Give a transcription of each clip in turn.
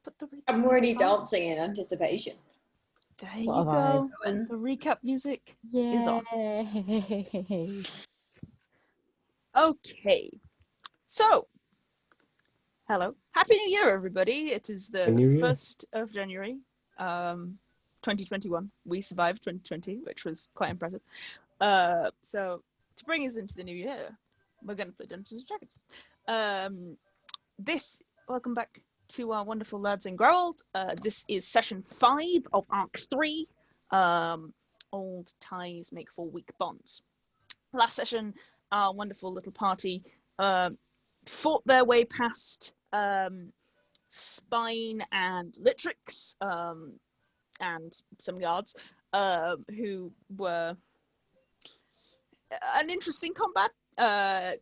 put the recap I'm already music on. dancing in anticipation. There you go. And the recap music is on. Yay! Okay. So, hello. Happy New Year, everybody. It is the 1st of January, 2021. We survived 2020, which was quite impressive. So, to bring us into the new year, we're going to play Dungeons & Dragons. Welcome back to our wonderful lads in Growled. This is session 5 of Arc 3. Old ties make for weak bonds. Last session, our wonderful little party fought their way past Spine and Litrix and some guards who were an interesting combat.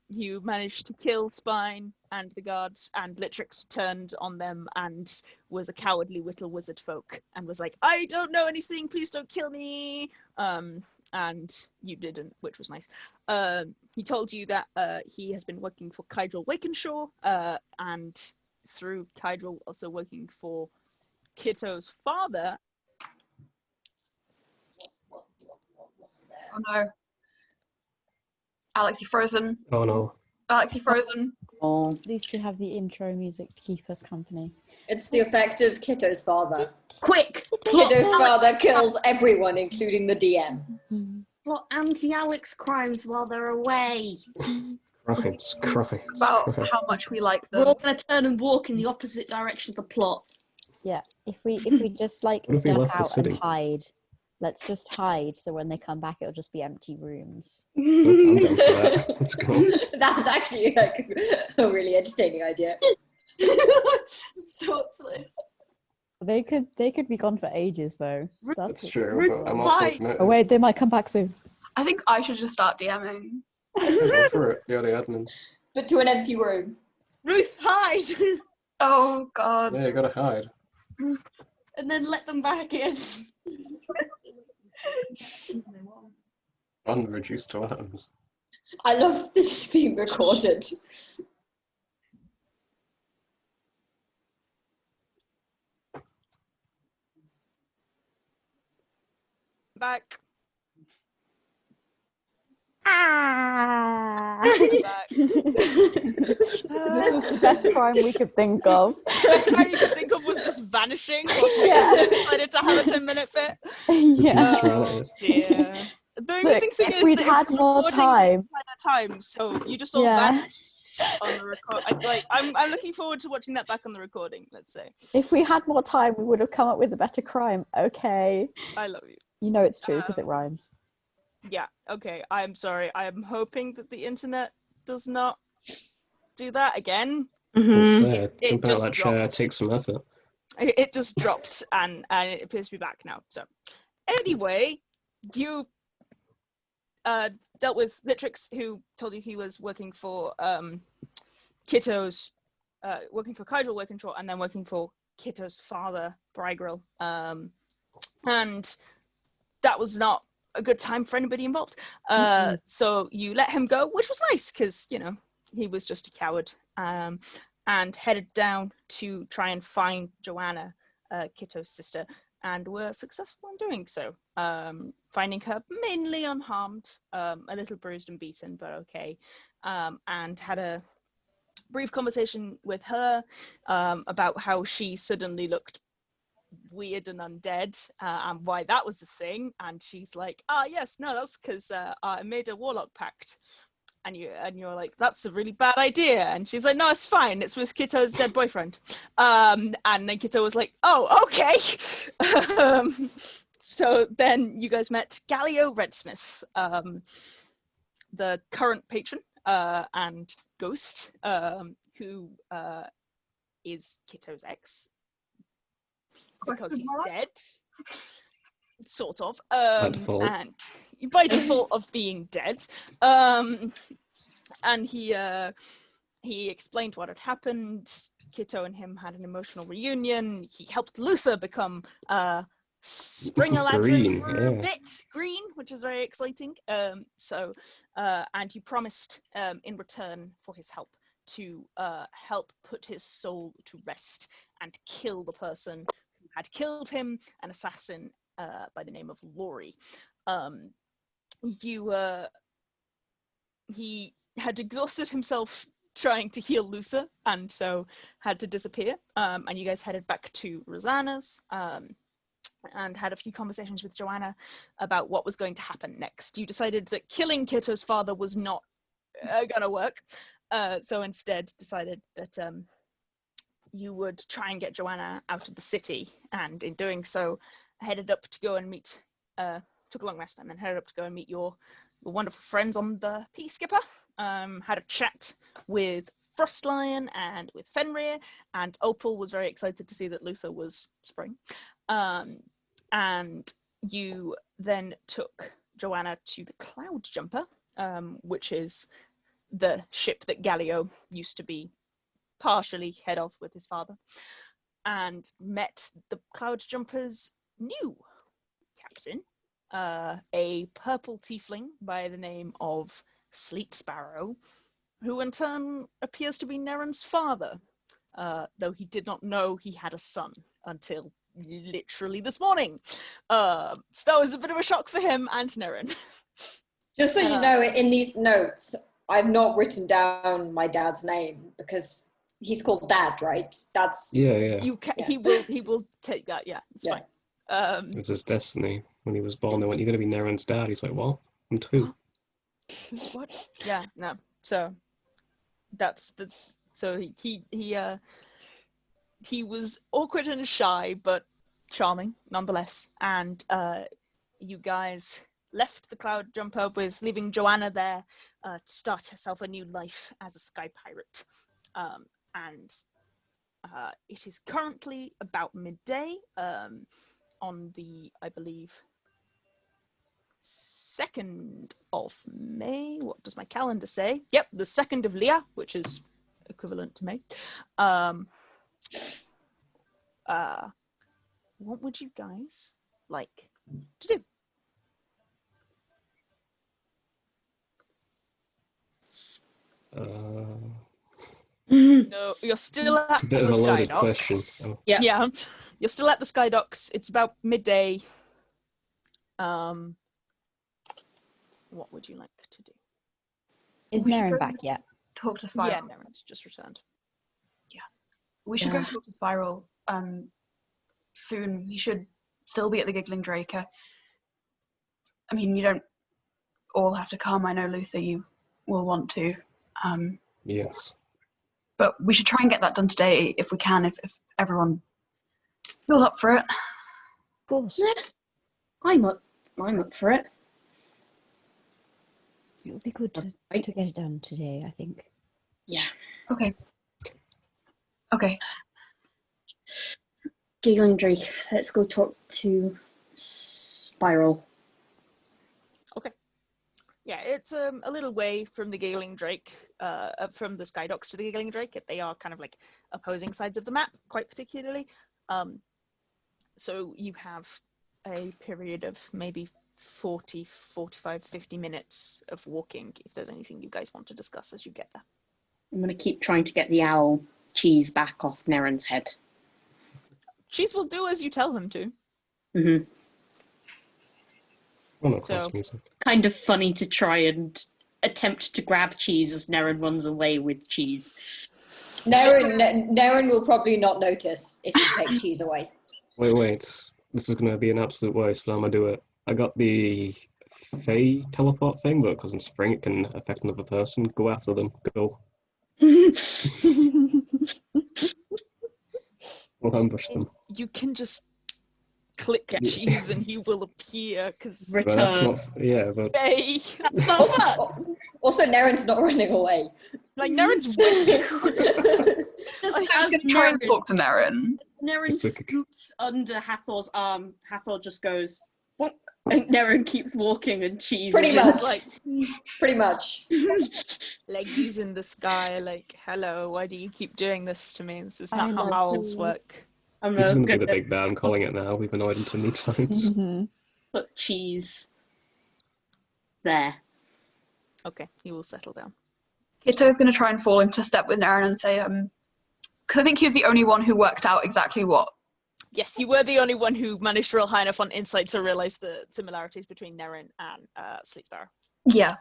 You managed to kill Spine and the guards, and Litrix turned on them and was a cowardly little wizard folk and was like, I don't know anything, please don't kill me. And you didn't, which was nice. He told you that he has been working for Kydrel Wakenshaw, and through Kydrel also working for Kitto's father. Oh no. Aleks, you frozen. Oh no. Aleks, you frozen. Oh, at least we have the intro music to keep us company. It's the effect of Kitto's father. Quick! Kitto's father kills everyone, including the DM. Plot anti-Aleks crimes while they're away. Crimes. About how much we like We're them. all going to turn and walk in the opposite direction of the plot. Yeah, if we just like What if we duck left the out city? and hide. Let's just hide, so when they come back, it'll just be empty rooms. I'm down for that. Let's go. That's actually like a really entertaining idea. So up for this. They could be gone for ages though. That's true, but I'm also Hide. committed. Oh wait, they might come back soon. I think I should just start DMing. Go for it. You're the admin. But to an empty room. Ruth, hide! Oh god. Yeah, you gotta hide. And then let them back in. Unreduced to atoms. I love this being recorded. Back. Ah! Back. This was the best crime we could think of. The best crime you could think of was just vanishing while Yeah. we decided to have a 10-minute fit. Yeah. Oh dear. The amazing thing if is we'd that had it's more recording time. the entire time, so you just all Yeah. vanished on the record. I'm looking forward to watching that back on the recording. Let's say. If we had more time, we would have come up with a better crime. Okay. I love you. You know it's true because it rhymes. Yeah. Okay. I'm sorry. I am hoping that the internet does not do that again. It It just that chair dropped. takes some effort. It just dropped, and it appears to be back now. So, anyway, you dealt with Litrix, who told you he was working for Kitto's, working for Kydrel Wakenshaw, and then working for Kitto's father, Brygril. And that was not a good time for anybody involved. So you let him go, which was nice, because, you know, he was just a coward. And headed down to try and find Joanna, Kitto's sister, and were successful in doing so. Finding her mainly unharmed, a little bruised and beaten, but okay. And had a brief conversation with her about how she suddenly looked weird and undead, and why that was the thing. And she's like, yes, no, that's because I made a warlock pact. And you're like, that's a really bad idea. And she's like, no, it's fine. It's with Kitto's dead boyfriend. And then Kitto was like, oh, okay. So then you guys met Gallio Redsmith, the current patron and ghost, who is Kitto's ex, because he's dead. Sort of. default. And by default of being dead. And he explained what had happened. Kitto and him had an emotional reunion. He helped Lusa become Spring Eladrin for a bit, green, which is very exciting. And he promised in return for his help to help put his soul to rest and kill the person who had killed him, an assassin by the name of Laurie. He had exhausted himself trying to heal Luther, and so had to disappear. And you guys headed back to Rosanna's and had a few conversations with Joanna about what was going to happen next. You decided that killing Kitto's father was not gonna work, so instead decided that you would try and get Joanna out of the city, and in doing so, headed up to go and meet, took a long rest and then headed up to go and meet your wonderful friends on the Peacekeeper. Had a chat with Frostlion and with Fenrir, and Opal was very excited to see that Luther was spring. And you then took Joanna to the Cloud Jumper, which is the ship that Gallio used to be partially head of with his father, and met the Cloud Jumper's new captain, a purple tiefling by the name of Sleet Sparrow, who in turn appears to be Nerin's father, though he did not know he had a son until literally this morning. So that was a bit of a shock for him and Nerin. Just so you know, in these notes, I've not written down my dad's name because he's called Dad, right? That's Yeah. You can, Yeah. he will take that. Yeah, it's Yeah. fine. It was his destiny. When he was born, they went, "You're going to be Neren's dad." He's like, "What? I'm 2. What? Yeah, no. So that's so he was awkward and shy, but charming nonetheless. And you guys left the Cloud Jumper with leaving Joanna there to start herself a new life as a sky pirate. And it is currently about midday on the, I believe, 2nd of May. What does my calendar say? Yep, the 2nd of Leah, which is equivalent to May. What would you guys like to do? No, you're still at It's a bit of the a Sky loaded question. Docks. Oh. Yeah, you're still at the Sky Docks. It's about midday. What would you like to do? Is We should Nerin go back yet? Talk to Spiral. Yeah, Nerin's just returned. We should go Yeah. talk to Spiral soon. He should still be at the Giggling Drake. I mean, you don't all have to come. I know, Luther, you will want to. Yes. But we should try and get that done today if we can, if everyone feels up for it. Of course. I'm up for it. It would be good to get it done today, I think. Yeah. Okay. Okay. Giggling Drake, let's go talk to Spiral. Yeah, it's a little way from the Giggling Drake, from the Sky Docks to the Giggling Drake. They are kind of like opposing sides of the map, quite particularly. So you have a period of maybe 40, 45, 50 minutes of walking, if there's anything you guys want to discuss as you get there. I'm going to keep trying to get the owl cheese back off Nerin's head. Cheese will do as you tell him to. Mm-hmm. Well, not So- cross music. Kind of funny to try and attempt to grab cheese as Nerin runs away with cheese. Nerin will probably not notice if you take cheese away. Wait. This is going to be an absolute waste, but I'm going to do it. I got the Fae teleport thing, but because I'm spring, it can affect another person. Go after them. Go. We'll ambush them. You can just click cheese and he will appear, because But that's Return. not... Yeah, but... Faye, That's not fun. Also, Nerin's not running away. like Nerin's with Just I'm as going to try and Nerin- talk to Nerin. Nerin It's like- scoots under Hathor's arm. Hathor just goes, "Bonk," and Nerin keeps walking and cheese Pretty is much. like Pretty much. leggies in the sky, like, hello, why do you keep doing this to me? This is not I how love owls you. work. I'm This is going to be gonna the big bad. I'm calling it now. We've annoyed him too many times. put cheese there. Okay, he will settle down. Kitto is going to try and fall into step with Nerin and say, Because I think he was the only one who worked out exactly what. Yes, you were the only one who managed to roll high enough on insight to realize the similarities between Nerin and Sleet Sparrow. Yeah.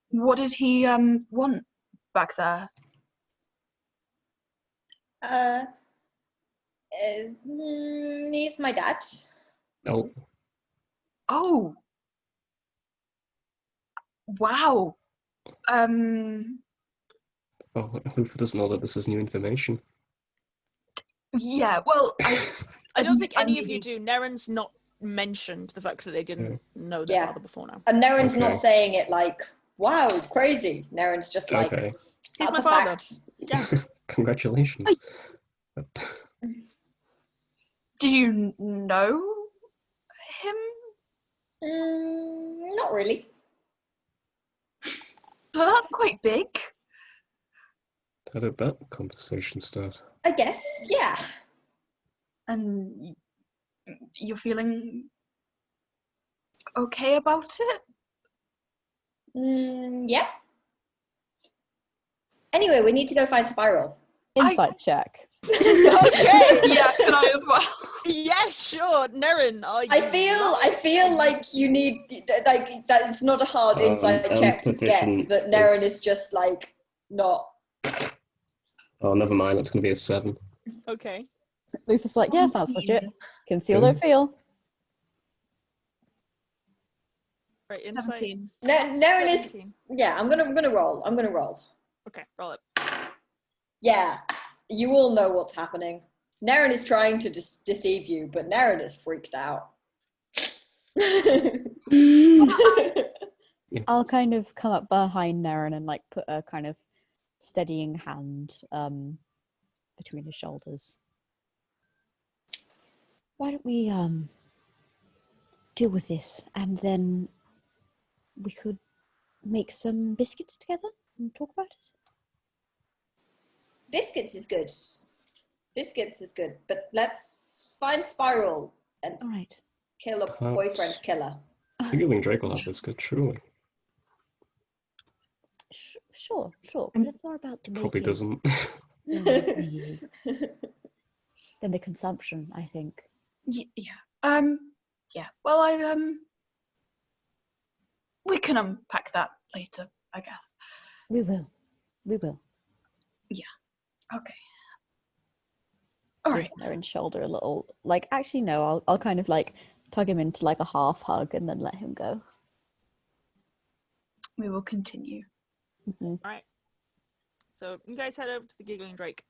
What did he want back there? He's my dad. Oh, Oh. Wow. oh, Lufa doesn't know that this is new information. Yeah, well, I don't think any of maybe- you do. Nerin's not mentioned the fact that they didn't know their Yeah. father before now. And Neren's Okay. not saying it like, wow, crazy. Neren's just like, Okay. He's that's my a father. fact. Yeah. Congratulations. Did you know him? Not really. So that's quite big. How did that conversation start? I guess, yeah. And you're feeling okay about it? Yeah. Anyway, we need to go find Spiral. Insight check. Okay. Yeah, can I as well? Yeah, sure. Nerin, are you I feel like you need like that. It's not a hard insight I'm check to get proficient that. Nerin as- is just like not. Oh, never mind. That's going to be a 7. Okay. Luther's like, yeah, sounds legit. Yeah. Conceal, don't feel. Right, insight. 17. Nerin is. 17. Yeah, I'm gonna roll. Okay, roll it. Yeah, you all know what's happening. Nerin is trying to deceive you, but Nerin is freaked out. I'll kind of come up behind Nerin and like put a kind of steadying hand between his shoulders. Why don't we deal with this and then we could make some biscuits together and talk about it? Biscuits is good. Biscuits is good, but let's find Spiral and All right. kill a boyfriend killer. Giggling Drake will have this good, surely. Sure. But it's more about the Probably making doesn't. than the consumption, I think. Yeah. Yeah. Well, we can unpack that later, I guess. We will. Okay. All right. Nerin's shoulder a little. Like, actually, no. I'll kind of like tug him into like a half hug and then let him go. We will continue. Mm-hmm. Alright. So you guys head over to the Giggling Drake.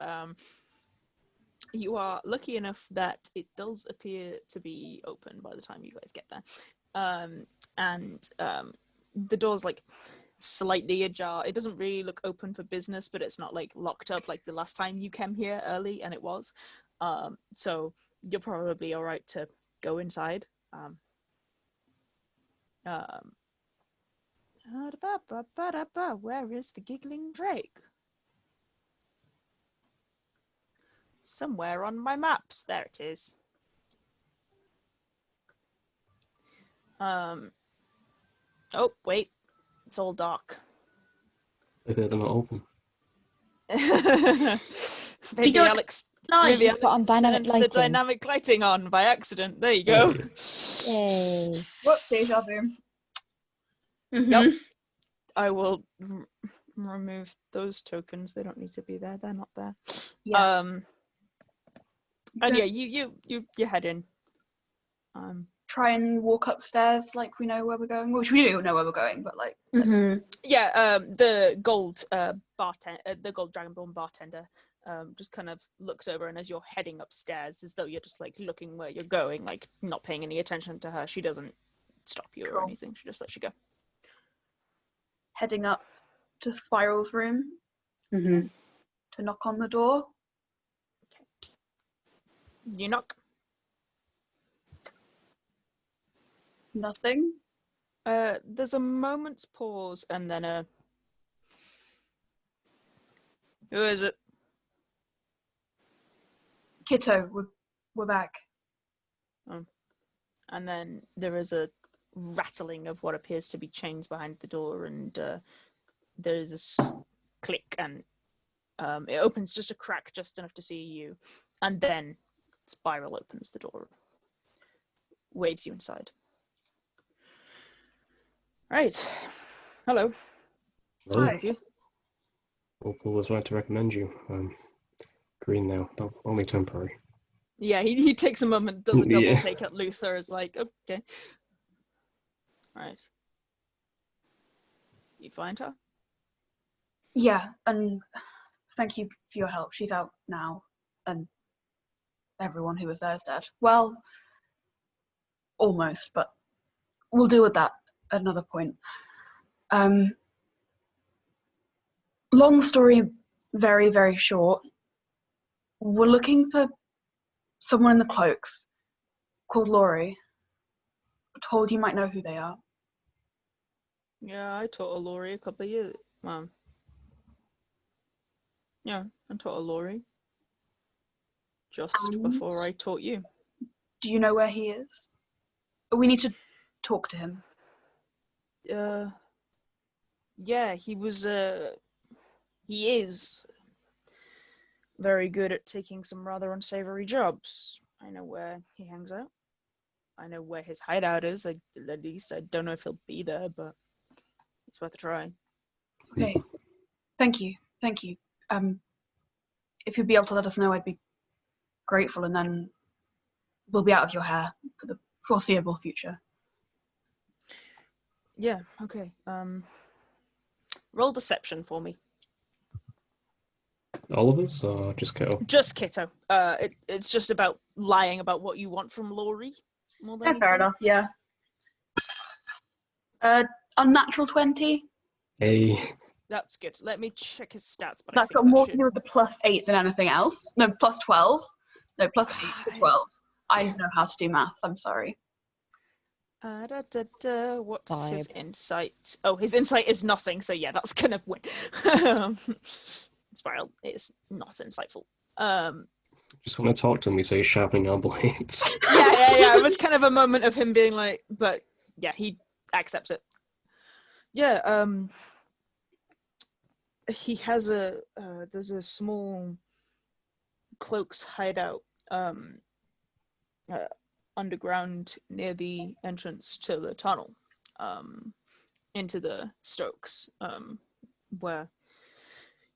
You are lucky enough that it does appear to be open by the time you guys get there. The door's like slightly ajar. It doesn't really look open for business, but it's not like locked up like the last time you came here early, and it was. So you're probably alright to go inside. Where is the Giggling Drake? Somewhere on my maps. There it is. Oh, wait. It's all dark. Maybe they're not open. Maybe don't Aleks. lie. Maybe Put on Aleks dynamic turned the lighting. dynamic lighting on by accident. There you go. Yay. What deja vu? Mhm. I will remove those tokens. They don't need to be there. They're not there. Yeah. And yeah, you head in. Try and walk upstairs like we know where we're going. Which we do know where we're going, but like. Mhm. Yeah. The gold the gold dragonborn bartender, just kind of looks over, and as you're heading upstairs, as though you're just like looking where you're going, like not paying any attention to her. She doesn't stop you or Cool. anything. She just lets you go. Heading up to Spiral's room Mhm. to knock on the door. You knock. Nothing. There's a moment's pause, and then who is it? Kitto, we're back. And then there is a rattling of what appears to be chains behind the door, and there is click, and it opens just a crack, just enough to see you, and then Spiral opens the door, waves you inside. Right. Hello. Hello. Hi. Paul was right to recommend you. Green now, but only temporary. Yeah, he takes a moment, does a double Yeah. take at Luther, is like, okay. Right. You find her? Yeah, and thank you for your help. She's out now, and everyone who was there is dead. Well, almost, but we'll deal with that at another point. Long story, very, very short. We're looking for someone in the cloaks called Laurie. Told you might know who they are. Yeah, I taught a Laurie a couple of years. Yeah, I taught a Laurie just And before I taught you. do you know where he is? We need to talk to him. Yeah, he is very good at taking some rather unsavory jobs. I know where he hangs out. I know where his hideout is. At least I don't know if he'll be there, but it's worth a try. Okay. Thank you. If you'd be able to let us know, I'd be grateful, and then we'll be out of your hair for the foreseeable future. Yeah, okay. Roll deception for me. All of us, or just Kitto? Just Kitto. It's just about lying about what you want from Laurie. More than Yeah, fair anything. enough, yeah. Unnatural 20. Hey, That's good. Let me check his stats, but That's I think got that more should... to do with the +8 than anything else. No, +12. No, +8 to 12. I know how to do maths, I'm sorry. What's Vibe. his insight? Oh, his insight is nothing, so yeah, that's gonna win. Spiral is not insightful. just want to talk to him. We say he's sharpening our blades. Yeah. It was kind of a moment of him being like, but yeah, he accepts it. Yeah, he has there's a small cloaks hideout underground near the entrance to the tunnel into the Stokes, where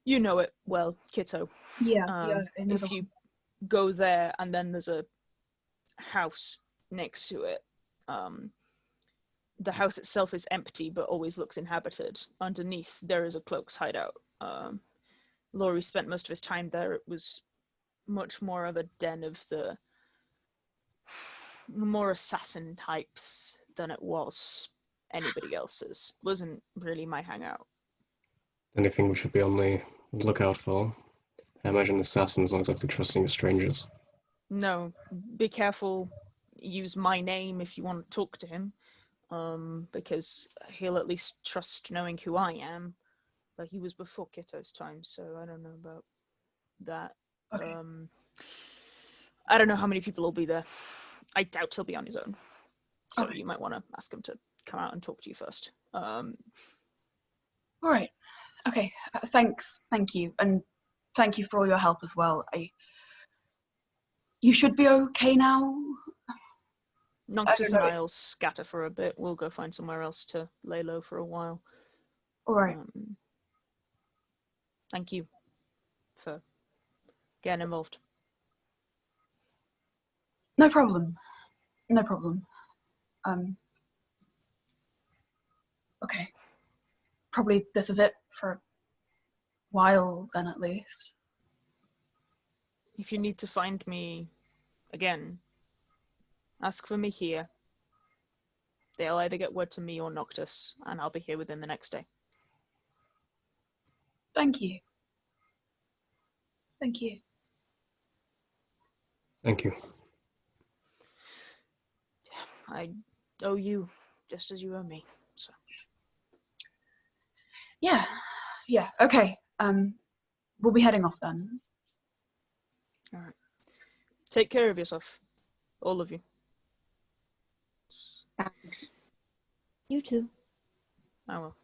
you know it well, Kitto. Yeah, I know If you go there, and then there's a house next to it. The house itself is empty, but always looks inhabited. Underneath, there is a cloak's hideout. Laurie spent most of his time there. It was much more of a den of the more assassin types than it was anybody else's. Wasn't really my hangout. Anything we should be on the lookout for? I imagine assassins not exactly trusting strangers. No, be careful. Use my name if you want to talk to him, because he'll at least trust knowing who I am. But he was before Kitto's time, so I don't know about that. Okay. I don't know how many people will be there. I doubt he'll be on his own. So Okay. you might want to ask him to come out and talk to you first. All right. Okay. Thank you, and thank you for all your help as well. You should be okay now. Noctis don't and know. I'll scatter for a bit. We'll go find somewhere else to lay low for a while. All right. Thank you for getting involved. No problem. Okay. Probably this is it for a while then, at least. If you need to find me again, ask for me here. They'll either get word to me or Noctis, and I'll be here within the next day. Thank you. Thank you. Thank you. I owe you just as you owe me. So Yeah. Okay. We'll be heading off then. all right. Take care of yourself, all of you. Thanks. You too. I will.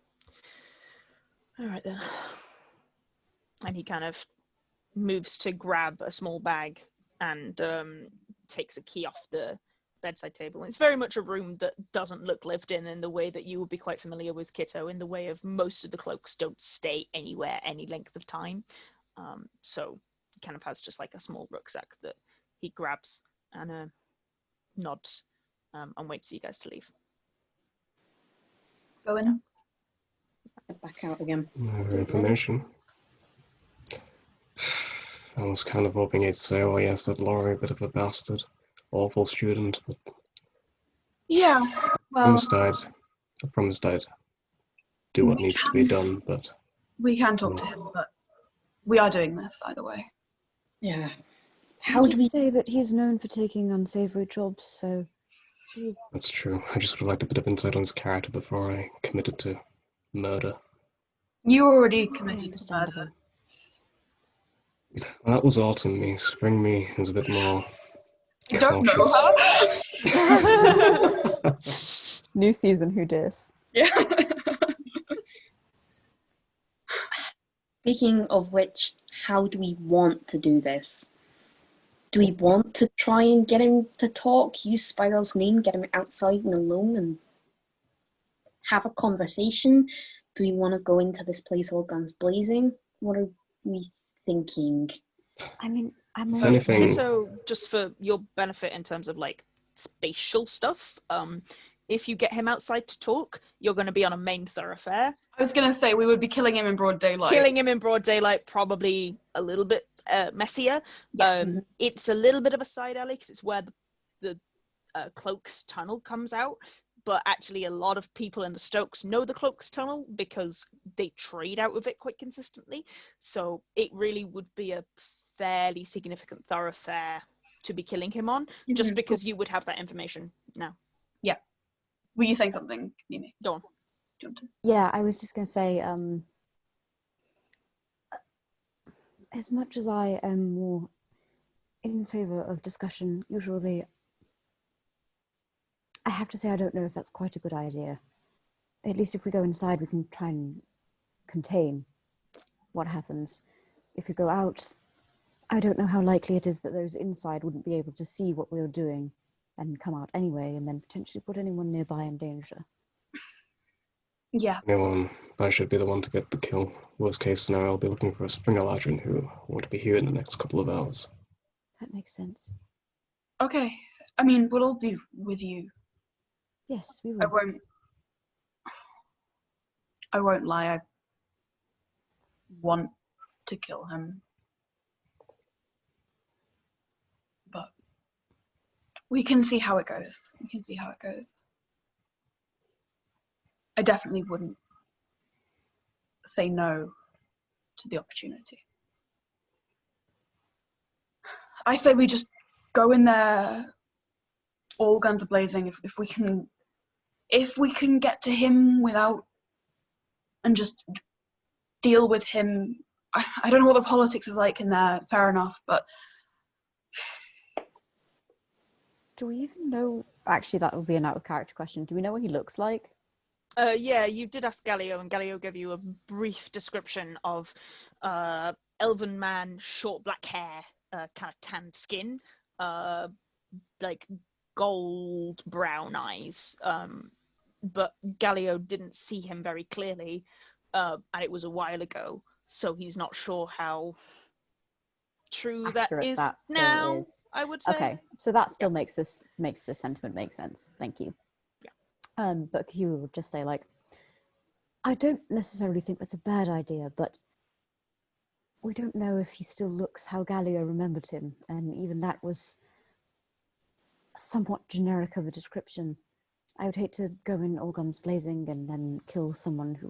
All right then. And he kind of moves to grab a small bag and takes a key off the bedside table. And it's very much a room that doesn't look lived in the way that you would be quite familiar with Kitto, in the way of most of the cloaks don't stay anywhere any length of time. So he kind of has just like a small rucksack that he grabs and nods and waits for you guys to leave. Go in. Back out again. More information. I was kind of hoping he'd say, oh yes, that Laurie, a bit of a bastard. Awful student, but Yeah, well, I promised I'd do what needs to be done, but... we can talk to him, but we are doing this either way. Yeah. How do we say that he's known for taking unsavory jobs, so he's... That's true. I just would have liked a bit of insight on his character before I committed to murder. You already committed to murder. That was autumn me. Spring me is a bit more You don't know cautious. her. New season, who dis? Yeah. Speaking of which, how do we want to do this? Do we want to try and get him to talk, use Spiral's name, get him outside and alone and have a conversation? Do we want to go into this place all guns blazing? What are we thinking? I mean, I'm If always... anything- So, just for your benefit in terms of like spatial stuff, if you get him outside to talk, you're going to be on a main thoroughfare. I was going to say we would be killing him in broad daylight. Killing him in broad daylight, probably a little bit messier. It's a little bit of a side alley because it's where the Cloak's tunnel comes out. But actually, a lot of people in the Stokes know the Cloak's tunnel because they trade out of it quite consistently. So it really would be a fairly significant thoroughfare to be killing him on, just because you would have that information now. Yeah. Were you saying something, Niimi? Go on. Do you want to? Yeah, I was just going to say, as much as I am more in favour of discussion, usually, I have to say I don't know if that's quite a good idea. At least if we go inside, we can try and contain what happens. If we go out, I don't know how likely it is that those inside wouldn't be able to see what we were doing and come out anyway, and then potentially put anyone nearby in danger. Yeah. Anyone, I should be the one to get the kill. Worst case scenario, I'll be looking for a Springer Ladrin who won't be here in the next couple of hours. That makes sense. Okay. I mean, we'll all be with you. Yes, we I will. won't lie. I want to kill him. But we can see how it goes. I definitely wouldn't say no to the opportunity. I say we just go in there, all guns are blazing. If we can get to him without, and just deal with him. I don't know what the politics is like in there. Fair enough, but Do we even know... Actually, that would be an out-of-character question. Do we know what he looks like? Yeah, you did ask Gallio, and Gallio gave you a brief description of elven man, short black hair, kind of tanned skin, like gold brown eyes. But Gallio didn't see him very clearly, and it was a while ago, so he's not sure how true that Accurate is that still now. is. I would say. Okay, so that still makes this sentiment make sense. Thank you. Yeah. But Hugh would just say, like, I don't necessarily think that's a bad idea, but we don't know if he still looks how Gallio remembered him, and even that was somewhat generic of a description. I would hate to go in all guns blazing and then kill someone who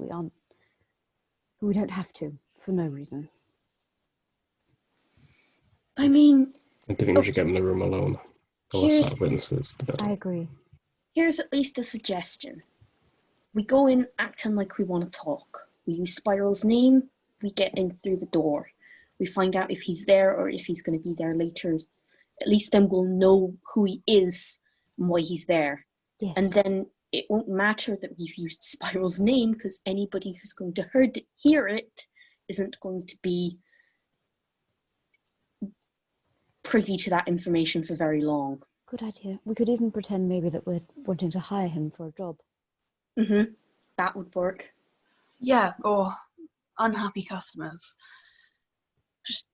we don't have to, for no reason. I mean, I think we should get him in the room alone. The less Here's- side witnesses, the better. I agree. here's at least a suggestion. We go in acting like we want to talk. We use Spiral's name, we get in through the door. We find out if he's there or if he's going to be there later. At least then we'll know who he is and why he's there. Yes. And then it won't matter that we've used Spiral's name, because anybody who's going to hear it isn't going to be privy to that information for very long. Good idea. We could even pretend maybe that we're wanting to hire him for a job. That would work. Yeah, or unhappy customers. Just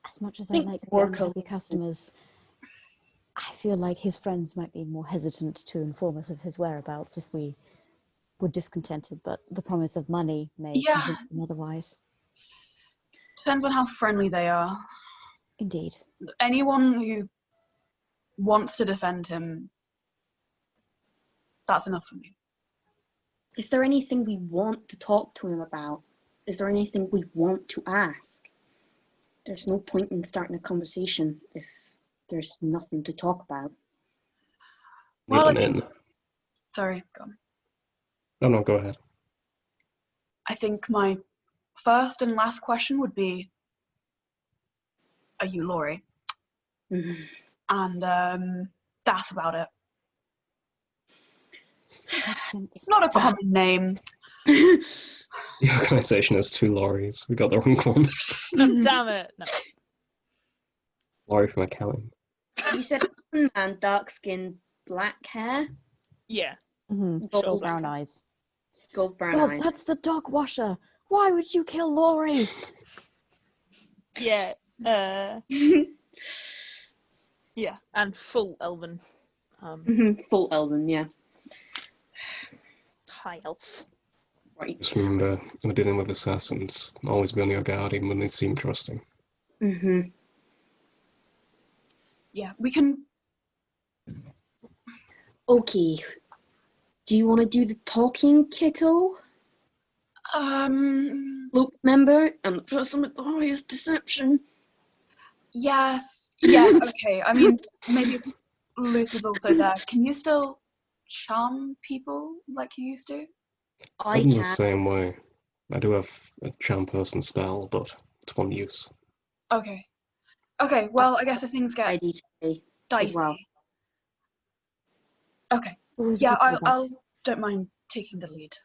As much as I Think like the work unhappy customers, I feel like his friends might be more hesitant to inform us of his whereabouts if we were discontented, but the promise of money may convince them otherwise. depends on how friendly they are. Indeed. Anyone who wants to defend him, that's enough for me. Is there anything we want to talk to him about? Is there anything we want to ask? There's no point in starting a conversation if there's nothing to talk about. Well, Need an in. Sorry, go on. Oh no, go ahead. I think my first and last question would be, are you Laurie? And that's about it. It's not a common name. The organisation has 2 Lauries. We got the wrong one. No, damn it. No. Laurie from accounting. You said one man, dark skin, black hair, Yeah. Gold brown eyes. gold brown God, eyes. that's the dog washer. Why would you kill Laurie? Yeah. Yeah, and full elven. Full elven, yeah. High elf. Right. Just remember, we're dealing with assassins. Always be on your guard even when they seem trusting. Yeah, we can. Okay. Do you want to do the talking, Kitto? Look, member, and the person with the highest deception. Yes. Yeah. Okay. I mean, maybe Ruth is also there. Can you still charm people like you used to? I I'm the can. same way. I do have a charm person spell, but it's one use. Okay. Okay. Well, I guess if things get ID today dicey. as well. Okay. Always a Yeah, good fallback. I'll don't mind taking the lead.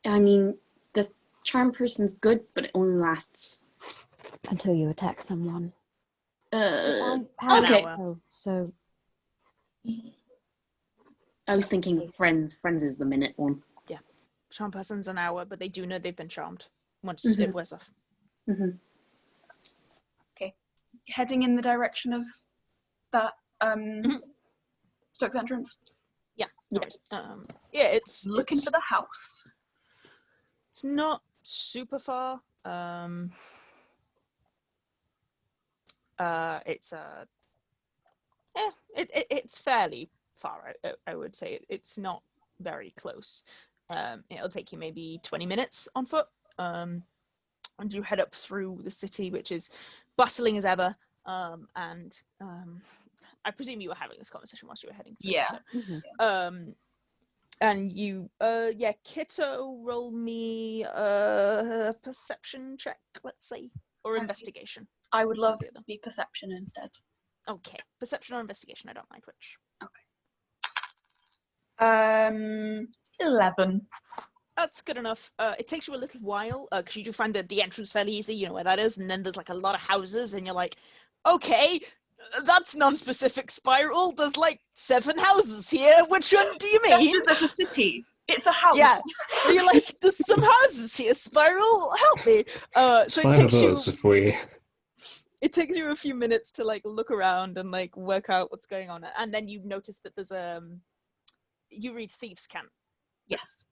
I mean, the charm person's good, but it only lasts. Until you attack someone. An Okay. hour. Oh, so I was thinking friends. Friends is the minute one. Charm person's an hour, but they do know they've been charmed once Mhm. it wears off. Okay. Heading in the direction of that Stoke's entrance. Yeah. Anyways, yeah, it's Looking it's, for the house. it's not super far. It's fairly far. I would say it's not very close. It'll take you maybe 20 minutes on foot. And you head up through the city, which is bustling as ever. And I presume you were having this conversation whilst you were heading through. Yeah. So, and you, Kitto, roll me a perception check, let's say, or Okay. investigation. I would love it to be perception instead. Okay, perception or investigation, I don't mind which. 11. That's good enough. It takes you a little while, because you do find that the entrance fairly easy, you know where that is, and then there's like a lot of houses, and you're like, okay, that's non-specific spiral, there's like 7 houses here, which one do you mean? It's a city. It's a house. Yeah, and you're like, there's some houses here, spiral, help me. So It's it fine takes with you... us if we... It takes you a few minutes to like look around and like work out what's going on, and then you notice that there's you read Thieves' Cant. Yes.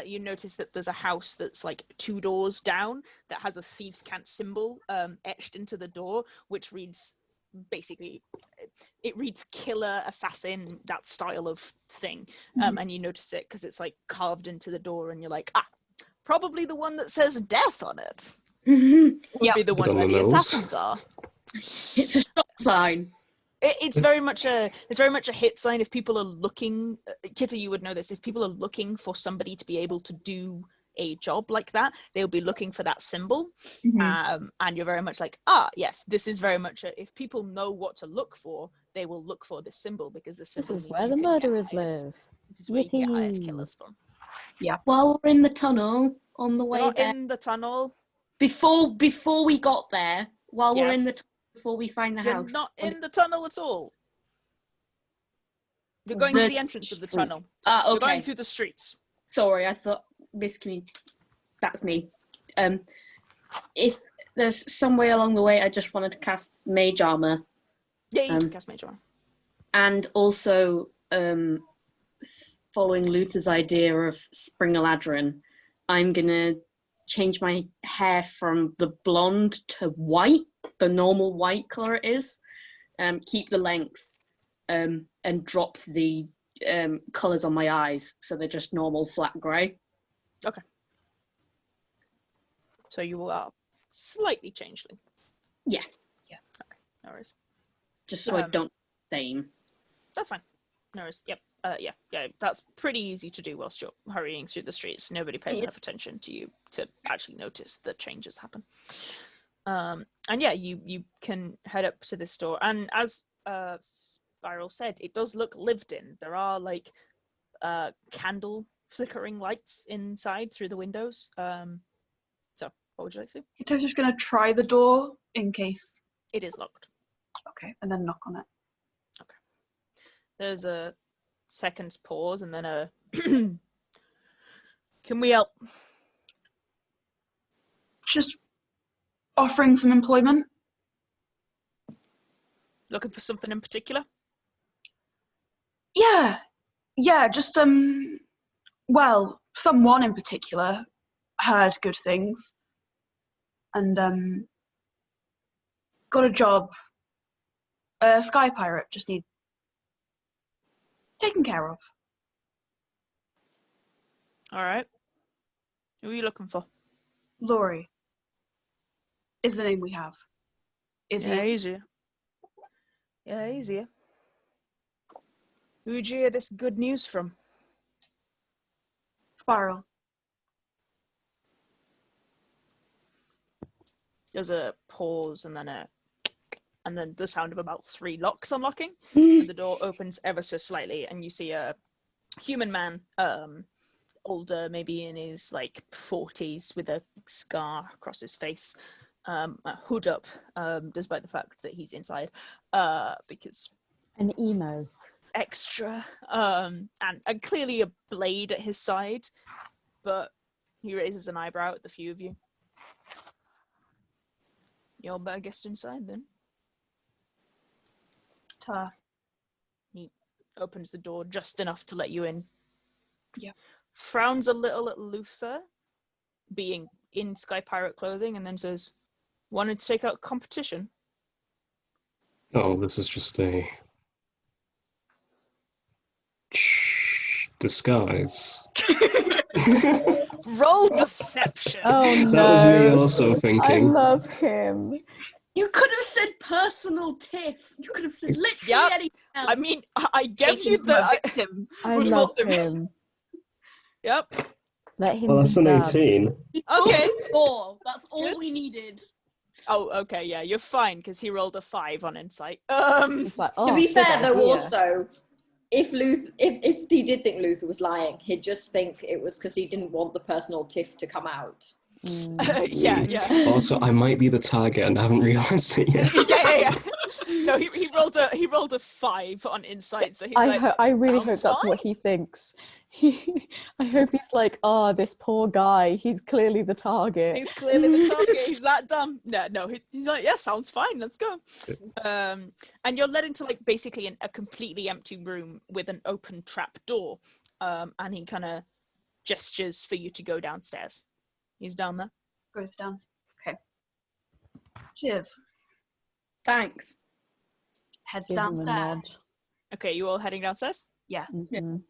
You notice that there's a house that's like 2 doors down that has a Thieves' Cant symbol etched into the door, which reads basically, it reads killer, assassin, that style of thing. And you notice it because it's like carved into the door, and you're like, probably the one that says death on it. Would be the Bit one on where the the nose. assassins are. It's a shop sign. It's very much a hit sign. If people are looking, Kitto, you would know this. If people are looking for somebody to be able to do a job like that, they'll be looking for that symbol. And you're very much like, yes, this is very much if people know what to look for, they will look for this symbol because the symbol this is means where you the can get murderers hired. live. This is where you can get hired Yippee. killers from. While we're in the tunnel on the We're way not there, in the tunnel. before we got there, while we're in Yes. the tunnel, before we find the You're house. not in the tunnel at all. You're going to The the entrance of the street. tunnel. Ah, You're okay. going through the streets. Sorry, I thought that's me. If there's some way along the way, I just wanted to cast Mage Armor. Yeah, you can cast Mage Armor. And also, following Luther's idea of Spring-Eladrin, I'm gonna change my hair from the blonde to white, the normal white colour it is, keep the length, and drop the colours on my eyes, so they're just normal flat grey. Okay. So you are slightly changeling. Yeah. Yeah. Okay. No worries. Just so I don't same. That's fine. No worries. Yep. Yeah. That's pretty easy to do whilst you're hurrying through the streets. Nobody pays enough attention to you to actually notice the changes happen. And yeah, you can head up to this door. And as Spiral said, it does look lived in. There are like candle flickering lights inside through the windows. So what would you like to do? Kitto's just gonna try the door in case. It is locked. Okay, and then knock on it. Okay. There's a second's pause and then a can we help? Just offering some employment. Looking for something in particular? Yeah, just well, someone in particular heard good things and got a job. A sky pirate, just need taken care of. All right. Who are you looking for? Laurie is the name we have. Is Yeah, he? easier. Yeah, easier. Who'd you hear this good news from? Spiral. There's a pause and then the sound of about 3 locks unlocking, and the door opens ever so slightly, and you see a human man, older, maybe in his like 40s, with a scar across his face, a hood up, despite the fact that he's inside, because An emo. extra, and clearly a blade at his side, but he raises an eyebrow at the few of you. You're better guest inside then. He opens the door just enough to let you in. Yeah. Frowns a little at Luther, being in Sky Pirate clothing, and then says, "Wanted to take out competition?" Oh, this is just a disguise. Roll deception. Oh no. That was me also I thinking. love him. You could have said personal tiff. You could have said literally Yep. anything else. I mean, I gave you Taken from a the. victim. I We've love lost him. him. Yep. Let him Well, that's be an bad. 18. Okay. 4. That's all Good. we needed. Oh, okay. Yeah, you're fine because he rolled a 5 on insight. It's like, oh, To be good fair, though, idea. also, if he did think Luther was lying, he'd just think it was because he didn't want the personal tiff to come out. Yeah. Also, I might be the target and I haven't realised it yet. Yeah. No, he rolled a 5 on insight, so he's I really hope "Sounds that's what he thinks. I hope he's like, oh, this poor guy. He's clearly the target. he's clearly the target. He's that dumb. No, he's like, yeah, sounds fine. Let's go. And you're led into like basically a completely empty room with an open trap door. And he kind of gestures for you to go downstairs. He's down there. Goes down. Okay. Cheers. Thanks. Heads Give him a downstairs. nod. Okay, you all heading downstairs? Yes. Mhm.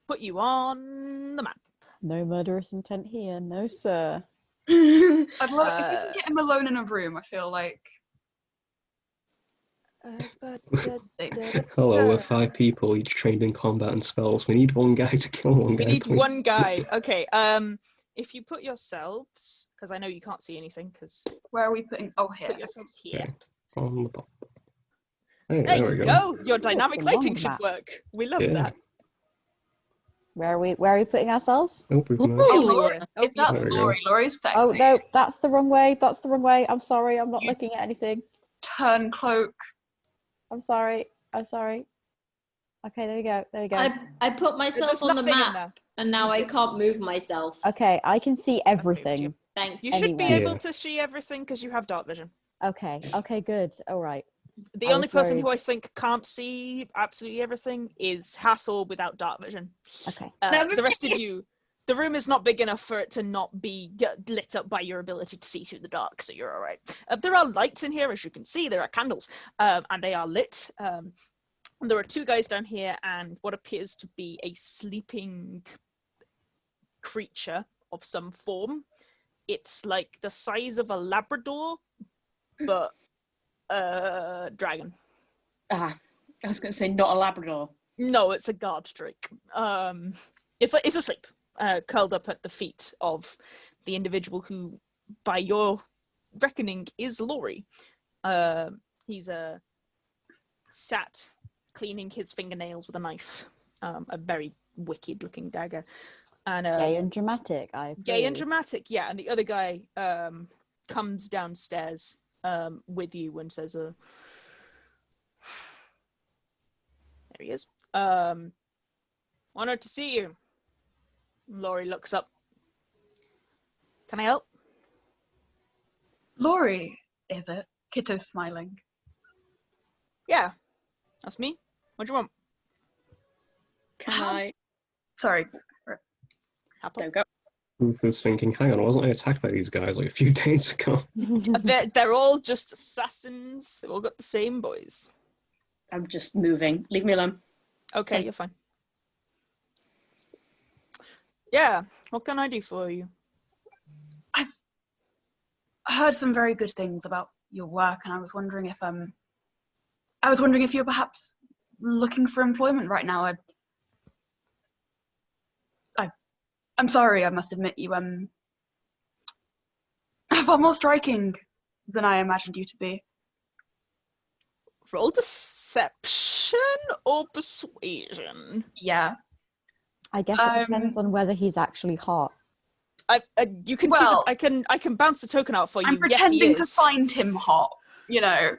Put you on the map. No murderous intent here, no sir. I'd love if we can get him alone in a room. I feel like. Hello, we're 5 people, each trained in combat and spells. We need one guy to kill one guy. We need please. one guy. Okay. If you put yourselves, because I know you can't see anything, because Where are we putting? Oh, here. put yourselves here. Okay. On the top. Hey, There there we you go. go. Your dynamic It's a long lighting should map. work. We love Yeah. that. Where are we putting ourselves? Oh, we've Ooh. managed. Oh, Lori, yeah. if that's There we go. Lori, Lori's sexy. Oh no, that's the wrong way. That's the wrong way. I'm sorry. I'm not You- looking at anything. Turn cloak. I'm sorry. I'm sorry. Okay, there you go. There you go. I put myself There's on the nothing in map, there. and now I can't move myself. Okay, I can see everything. Thank You you. should be Anyway. able Yeah. to see everything because you have dark vision. Okay. Okay, good. All right. The I only was person who I worried. think can't see absolutely everything is Hathor without dark vision. Okay. The rest of you, the room is not big enough for it to not be lit up by your ability to see through the dark, so you're all right. There are lights in here, as you can see. There are candles, and they are lit. There are two guys down here and what appears to be a sleeping creature of some form. It's like the size of a Labrador, but dragon. I was going to say not a Labrador. No, it's a guard drake. It's asleep, curled up at the feet of the individual who, by your reckoning, is Laurie. He's sat cleaning his fingernails with a knife, a very wicked-looking dagger, and Gay and dramatic. gay and dramatic, yeah. And the other guy comes downstairs with you and says, "There he is. Honored to see you." Laurie looks up. "Can I help?" Lori, is it? Kitto's smiling. "Yeah, that's me. What do you want?" Can I? Sorry. Hathor. Go, go. Ruth is thinking, hang on, wasn't I attacked by these guys like a few days ago? They're all just assassins. They've all got the same boys. I'm just moving. Leave me alone. Okay, Fine. you're fine. Yeah, what can I do for you? I've heard some very good things about your work, and I was wondering if you're perhaps looking for employment right now. I'm sorry, I must admit you are far more striking than I imagined you to be. Roll deception or persuasion? Yeah. I guess it depends on whether he's actually hot. You can Well, see that I can bounce the token out for you. I'm Yes, he pretending to is. find him hot, you know.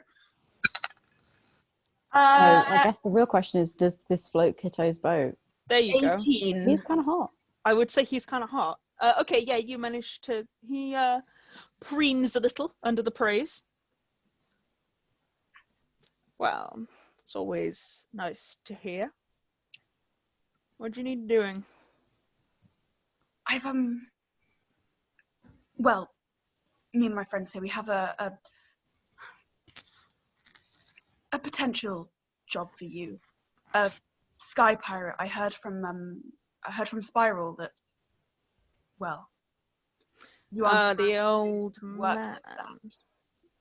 So I guess the real question is, does this float Kitto's boat? There you go. 18. He's kind of hot. I would say he's kind of hot. Okay, yeah, you managed to. He preens a little under the praise. Well, it's always nice to hear. What do you need doing? I've well, me and my friends here, we have a potential job for you. A sky pirate. I heard from Spiral that, well, you aren't The old work man. with that.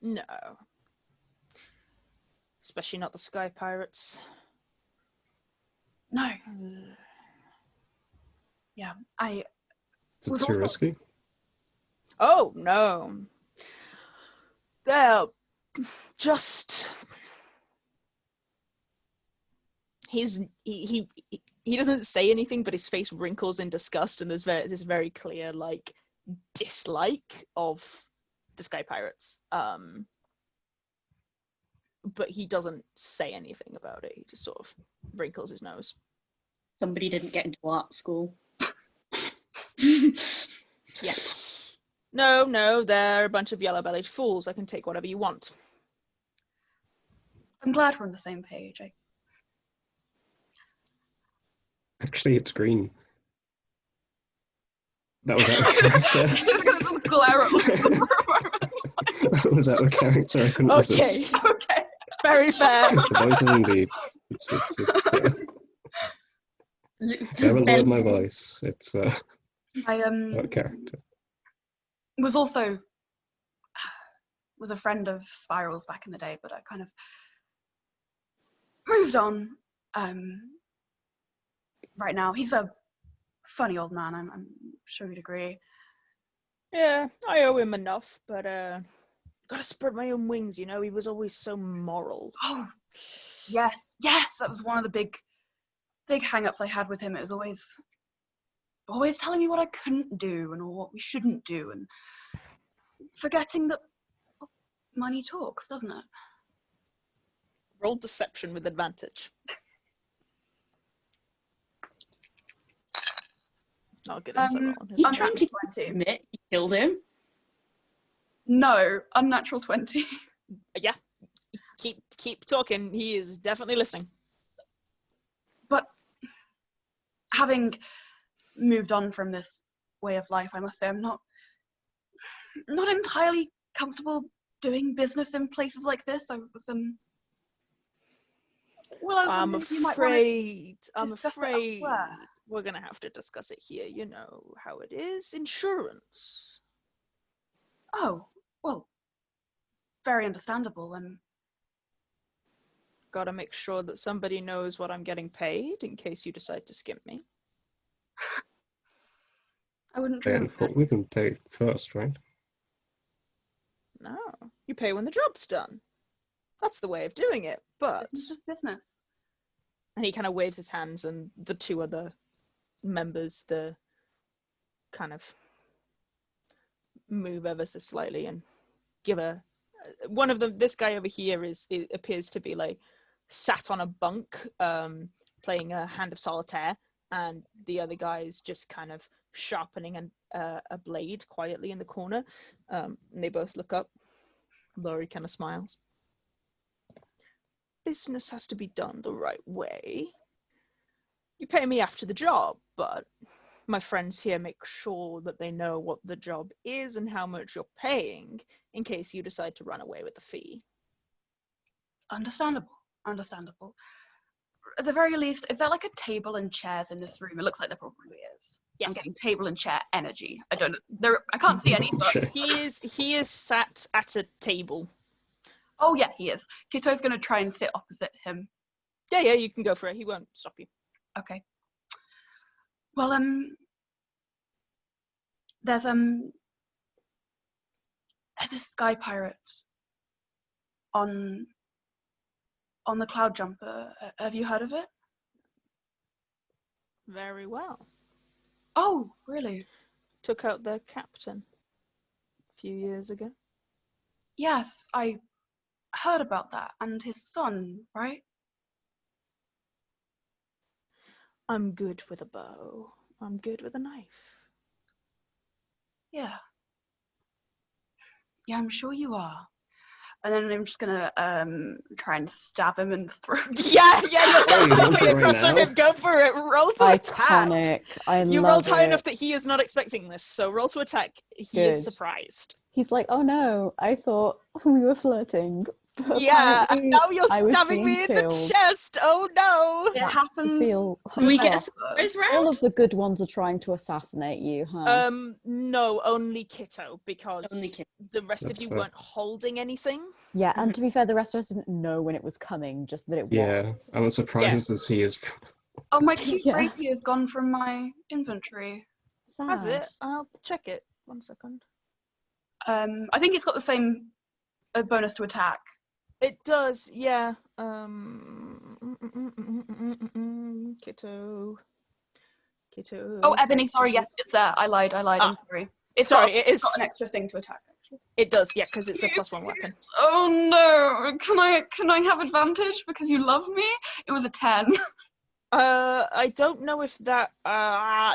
No. Especially not the Sky Pirates. No. Yeah, I Is it was too also risky? Oh, no. They're just... He doesn't say anything, but his face wrinkles in disgust, and there's this very clear, like, dislike of the Sky Pirates. But he doesn't say anything about it. He just sort of wrinkles his nose. Somebody didn't get into art school. Yeah. No, they're a bunch of yellow-bellied fools. I can take whatever you want. I'm glad we're on the same page. Actually, it's green. That was out of character. Just gonna just glare at me for a moment. That was out of character. I couldn't Okay, resist. Okay. very fair. The voices indeed. Yeah. I haven't lowered my voice. It's I out of character. was also was a friend of Spiral's back in the day, but I kind of moved on. Right now, he's a funny old man. I'm sure you'd agree. Yeah, I owe him enough, but gotta spread my own wings, you know. He was always so moral. Oh, yes, that was one of the big hang-ups I had with him. It was always always telling me what I couldn't do and what we shouldn't do, and forgetting that money talks, doesn't it? Roll deception with advantage. I'll get him some on his He's I'm trying to 20. admit you killed him. No, unnatural 20. Yeah. Keep talking. He is definitely listening. But having moved on from this way of life, I must say I'm not entirely comfortable doing business in places like this. I was well, I was I'm wondering if you might want to I'm discuss it afraid elsewhere. we're gonna have to discuss it here. You know how it is. Insurance. Oh, well, very understandable. Gotta make sure that somebody knows what I'm getting paid in case you decide to skimp me. I wouldn't dream of it. We can pay first, right? No, you pay when the job's done. That's the way of doing it. But Business is business. and he kind of waves his hands, and the two other members, the kind of move ever so slightly and give a. One of them, this guy over here, it appears to be like sat on a bunk, playing a hand of solitaire, and the other guy is just kind of sharpening a blade quietly in the corner. And they both look up. Laurie kind of smiles. Business has to be done the right way. You pay me after the job, but my friends here make sure that they know what the job is and how much you're paying in case you decide to run away with the fee. Understandable. At the very least, is there like a table and chairs in this room? It looks like there probably is. Yes. I'm getting table and chair energy. I don't know. I can't see any, but He is sat at a table. oh yeah, he is. Kitto's gonna try and sit opposite him. Yeah, you can go for it. He won't stop you. Okay. Well, there's a sky pirate on the Cloud Jumper. Have you heard of it? Very well. Oh, really? Took out their captain a few years ago. Yes, I heard about that. And his son, right? I'm good with a bow. I'm good with a knife. Yeah. Yeah, I'm sure you are. And then I'm just gonna try and stab him in the throat. Yeah, you're so you want halfway it right across the now? room. Go for it. Roll to attack. Iconic. I You love rolled high it. enough that he is not expecting this, so roll to attack. He Good. is surprised. He's like, oh no, I thought we were flirting. But Yeah, and apparently now you're I was stabbing me being in the killed. chest. Oh no. It I happens. feel Do we get a best. surprise all round? of the good ones are trying to assassinate you, huh? No, only Kitto, because Only Kitto. the rest of That's you fair. weren't holding anything. Yeah, and to be fair, the rest of us didn't know when it was coming, just that it Yeah, was. I'm as surprised as he is. Oh, my cute Yeah. rapier is gone from my inventory. Sad. Has it? I'll check it. 1 second. I think it's got the same bonus to attack. It does, yeah. Kitto. Oh, Ebony, sorry, yes, it's there. I lied, I'm sorry. It's Sorry, got, it is. got an extra thing to attack, actually. It does, yeah, because it's a +1 weapon. Oh no, can I have advantage because you love me? It was a 10. I don't know if that,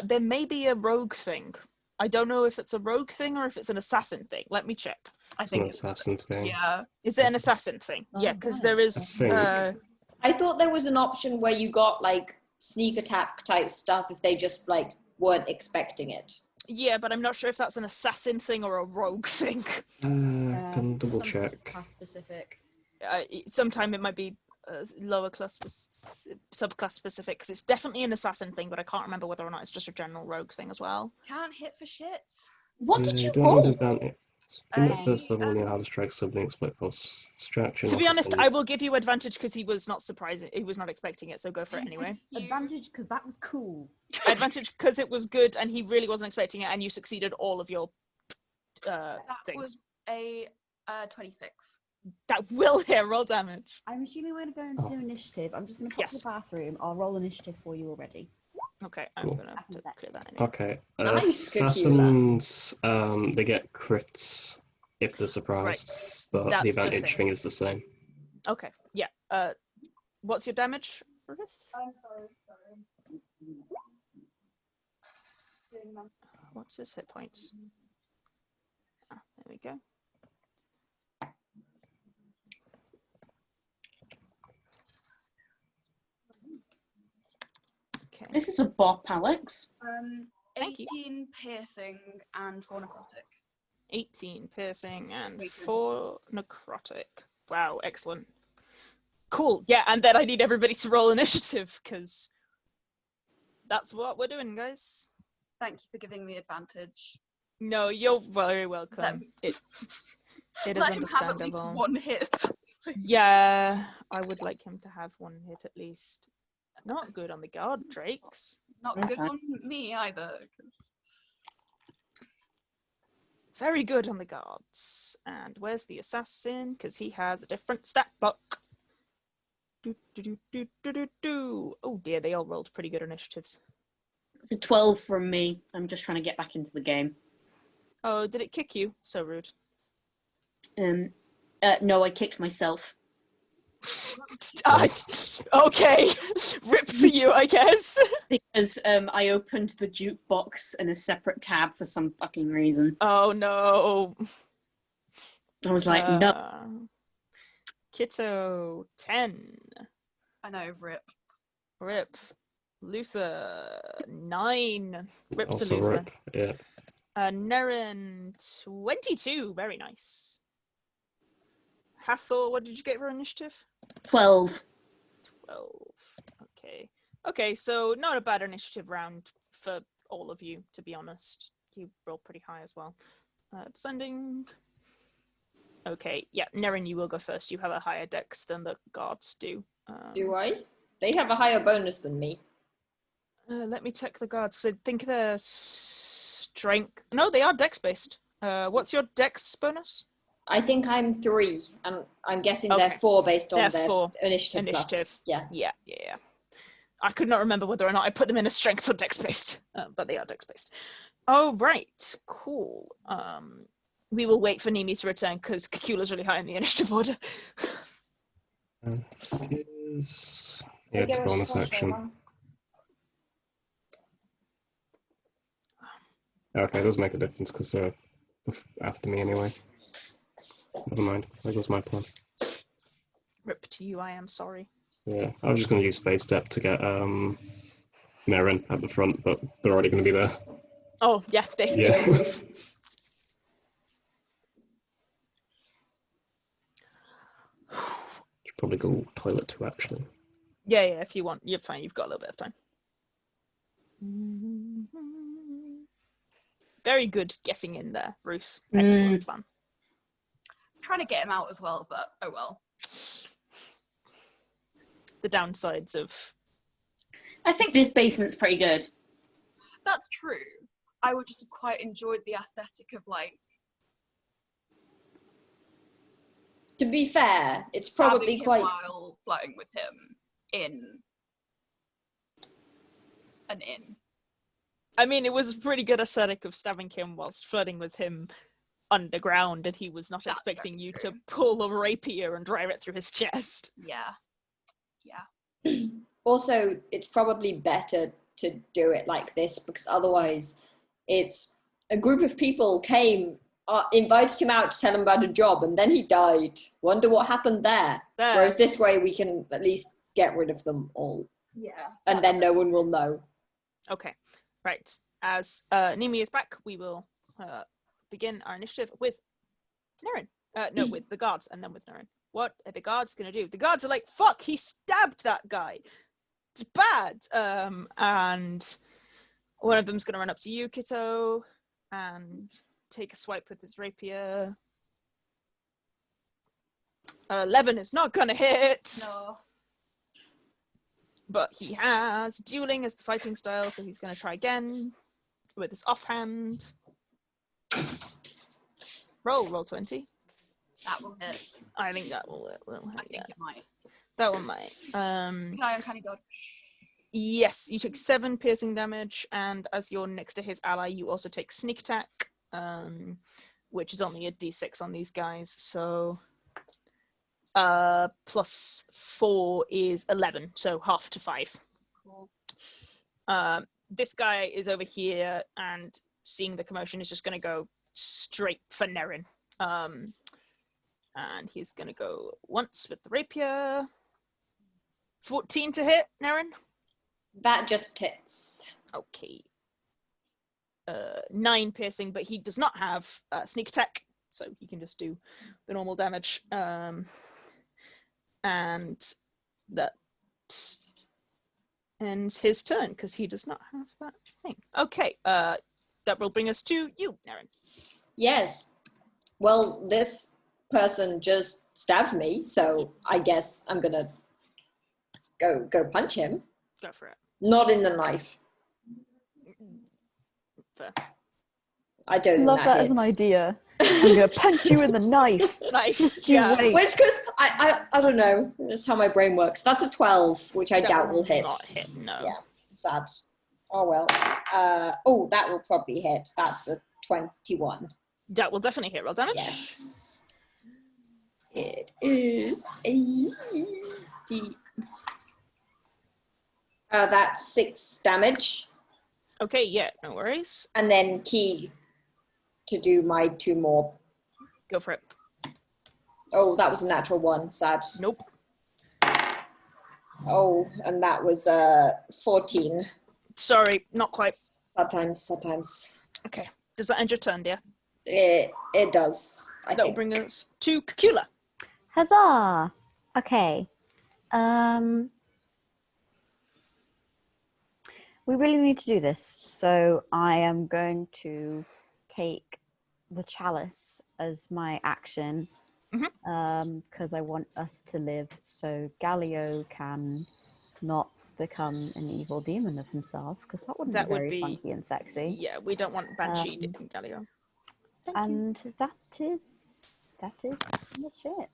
there may be a rogue thing. I don't know if it's a rogue thing or if it's an assassin thing. Let me check. I It's an think assassin thing. yeah. Is it an assassin thing? Oh, Yeah, because right. there is, I think. I thought there was an option where you got like sneak attack type stuff if they just like weren't expecting it. yeah, but I'm not sure if that's an assassin thing or a rogue thing. Can double some check. stuff's class specific. Sometime it might be lower class, subclass specific, because it's definitely an assassin thing, but I can't remember whether or not it's just a general rogue thing as well. Can't hit for shits. What did you don't have roll? advantage. In I, at first level, you have strike sibling split plus distraction. To be or honest, something. I will give you advantage because he was not surprising. He was not expecting it, so go for it anyway. Advantage because that was cool. Advantage because it was good and he really wasn't expecting it, and you succeeded all of your that things. was a 26. That will hit. Roll damage. I'm assuming we're going to go into initiative. I'm just going to pop to Yes. the bathroom. I'll roll initiative for you already. Okay, I'm Cool. gonna have to clear that anyway. Okay. Nice, Cacula. Assassins, they get crits if they're surprised, Right, but the that's the advantage thing. thing is the same. Okay, yeah. What's your damage, Ruth? I'm sorry. What's his hit points? Ah, there we go. Okay. This is a bop, Alex. Thank you. 18 piercing and 4 necrotic. 18 piercing and 4 necrotic. Wow, excellent. Cool. Yeah, and then I need everybody to roll initiative because that's what we're doing, guys. Thank you for giving me advantage. No, you're very welcome. It is Let him have at least understandable. 1 hit. Yeah, I would like him to have 1 hit at least. Not good on the guard drakes. Not good Okay. on me either. 'Cause Very good on the guards. And where's the assassin? Because he has a different stat block. Oh dear, they all rolled pretty good initiatives. It's a 12 from me. I'm just trying to get back into the game. Oh, did it kick you? So rude. No, I kicked myself. Okay, rip to you, I guess. Because I opened the jukebox in a separate tab for some fucking reason. Oh no. I was like, no. Kitto, 10. I know, rip. Rip. Luther, 9. Rip to Also Luther. rip, yeah. Nerin, 22. Very nice. Hathor, what did you get for initiative? 12. 12. Okay. Okay, so not a bad initiative round for all of you, to be honest. You rolled pretty high as well. Descending. Okay, yeah, Nerin, you will go first. You have a higher dex than the guards do. Do I? They have a higher bonus than me. Let me check the guards, because I think they're strength. No, they are dex based. What's your dex bonus? I think I'm 3, and I'm guessing they're Okay. 4 based on They're their 4 initiative plus. initiative. Yeah. Yeah. I could not remember whether or not I put them in a strength or dex based, but they are dex based. Oh, right. Cool. We will wait for Niimi to return because Cacula's really high in the initiative order. Is... Yeah, it's a bonus action. Okay, it does make a difference because they're after me anyway. Never mind, that was my plan. Rip to you, I am sorry. Yeah, I was just going to use Phase Step to get Nerin at the front, but they're already going to be there. Oh, yeah, they Yeah. move. Should probably go toilet too, actually. Yeah, if you want. You're fine, you've got a little bit of time. Very good getting in there, Ruth. Excellent plan. I'm trying to get him out as well, but oh well. The downsides of... I think this basement's pretty good. That's true. I would just have quite enjoyed the aesthetic of like. To be fair, it's probably having him quite. while flirting with him in an inn. I mean, it was a pretty good aesthetic of stabbing him whilst flirting with him underground, and he was not That's expecting very you true. to pull a rapier and drive it through his chest. Yeah. Also, it's probably better to do it like this because otherwise, it's a group of people came, invited him out to tell him about a job, and then he died. Wonder what happened there. Whereas this way, we can at least get rid of them all. Yeah. And then no one will know. Okay, right. As Niimi is back, we will begin our initiative with Nerin. No, with the guards, and then with Nerin. What are the guards going to do? The guards are like, fuck, he stabbed that guy. It's bad. And one of them's going to run up to you, Kitto, and take a swipe with his rapier. 11 is not going to hit. No. But he has dueling as the fighting style, so he's going to try again with his offhand. Roll 20. That will hit. I think that will hit. I think it might. That one might. Can I uncanny dodge? Yes, you take 7 piercing damage, and as you're next to his ally, you also take sneak attack, which is only a d6 on these guys. So plus 4 is 11, so half to 5. Cool. This guy is over here, and seeing the commotion is just going to go straight for Nerin. And he's going to go once with the rapier. 14 to hit, Nerin. That just hits. Okay. 9 piercing, but he does not have sneak attack, so he can just do the normal damage. And that ends his turn, because he does not have that thing. Okay, that will bring us to you, Nerin. Yes. Well, this person just stabbed me, so I guess I'm gonna go punch him. Go for it. Not in the knife. Fair. I don't think Love that that hits. as an idea. I'm gonna punch you in the knife. Nice. You Yeah. wait. Well, it's because I don't know. That's how my brain works. That's a 12, which I That doubt will hit. Not hit, no. Yeah, sad. Oh well. Oh, that will probably hit. That's a 21. That will definitely hit. Roll damage. Yes. It is a D. That's 6 damage. Okay, yeah, no worries. And then key to do my 2 more. Go for it. Oh, that was a natural 1. Sad. Nope. Oh, and that was 14. Sorry, not quite. Sad times. Okay. Does that end your turn, dear? It does. I That will think. bring us to Cacula. Huzzah! Okay. We really need to do this, so I am going to take the chalice as my action, because I want us to live so Gallio can not become an evil demon of himself, because that wouldn't That be would very be- funky and sexy. Yeah, we don't want Banshee in Galio. Thank you. And that is pretty much it.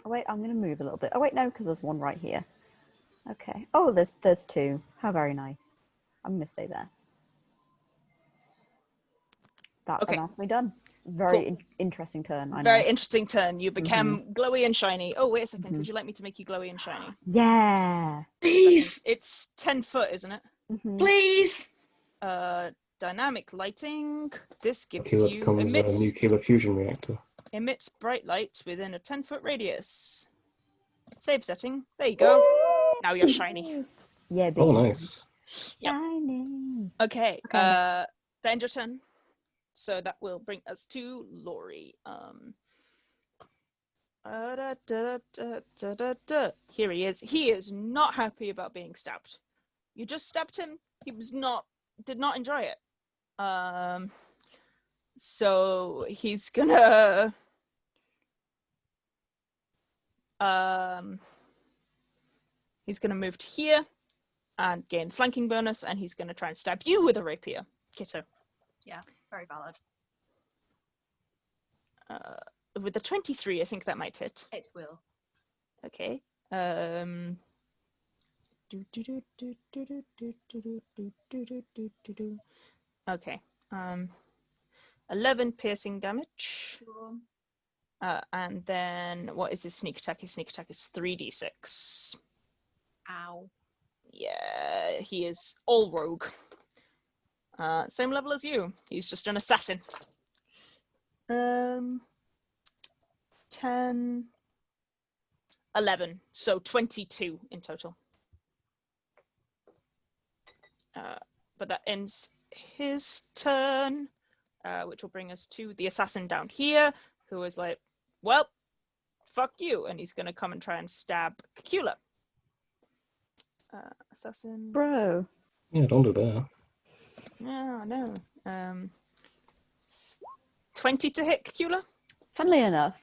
Oh wait, I'm gonna move a little bit. Oh wait, no, because there's one right here. Okay. Oh, there's 2. How very nice. I'm gonna stay there. Okay. That's me done. Very Cool. interesting turn. I know. Very interesting turn. You become glowy and shiny. Oh, wait a second. Would you like me to make you glowy and shiny? Yeah. Please, It's 10 foot, isn't it? Mhm. please. Dynamic lighting. This gives Cacula you becomes a nuclear fusion reactor. emits bright light within a 10-foot radius. Save setting. There you go. Now you're shiny. Yeah, baby. Oh, nice. Yep. Shining. Okay. Okay. That ends your turn. So that will bring us to Laurie. Here he is. He is not happy about being stabbed. You just stabbed him. He did not enjoy it. So he's gonna move to here and gain flanking bonus, and he's gonna try and stab you with a rapier, Kitto. Yeah, very valid. With the 23, I think that might hit. It will. Okay. Okay. 11 piercing damage. Cool. And then what is his sneak attack? His sneak attack is 3d6. Ow. Yeah, he is all rogue. Same level as you. He's just an assassin. 10, 11, so 22 in total. But that ends his turn, which will bring us to the assassin down here, who is like, well, fuck you, and he's going to come and try and stab Cacula. Assassin. Bro. Yeah, don't do that. No, no. 20 to hit Cacula? Funnily enough,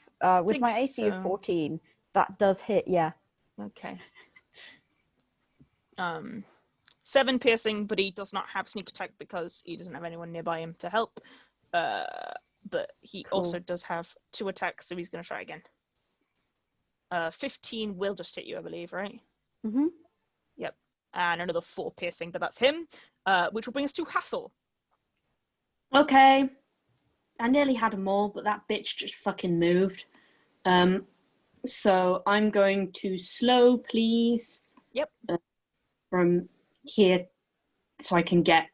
with Think my AC so. of 14, that does hit, yeah. Okay. 7 piercing, but he does not have sneak attack because he doesn't have anyone nearby him to help. But he Cool. also does have 2 attacks, so he's going to try again. 15 will just hit you, I believe, right? Mm-hmm. and another 4 piercing, but that's him, which will bring us to Hathor. Okay. I nearly had them all, but that bitch just fucking moved. So I'm going to slow, please. Yep. From here, so I can get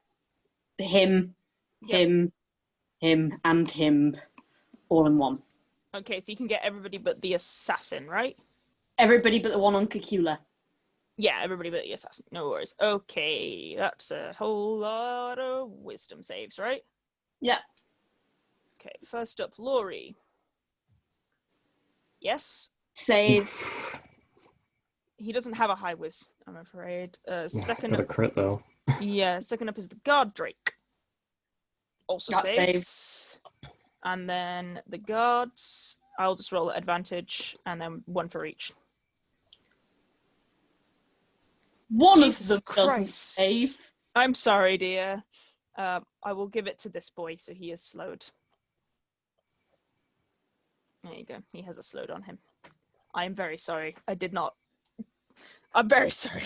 him, him, and him all in one. Okay, so you can get everybody but the assassin, right? Everybody but the one on Cacula. Yeah, everybody but the assassin. No worries. Okay, that's a whole lot of wisdom saves, right? Yeah. Okay, first up, Laurie. Yes? Saves. He doesn't have a high whiz, I'm afraid. Second Got a up, crit though. yeah, second up is the guard Drake. Also That saves. And then the guards, I'll just roll at advantage, and then 1 for each. One Jesus of them doesn't Christ. save. I'm sorry, dear. I will give it to this boy, so he is slowed. There you go. He has a slowed on him. I am very sorry. I'm very sorry.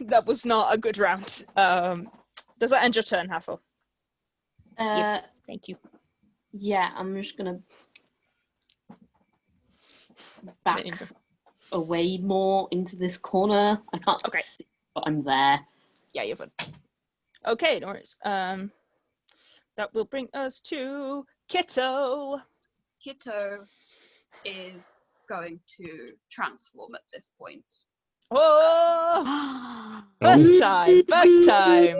That was not a good round. Does that end your turn, Hassel? Thank you. Yeah, I'm just gonna back away more into this corner. I can't see, but I'm there. Yeah, you're fine. Okay, no worries. That will bring us to Kitto. Kitto is going to transform at this point. Oh! First time! First time!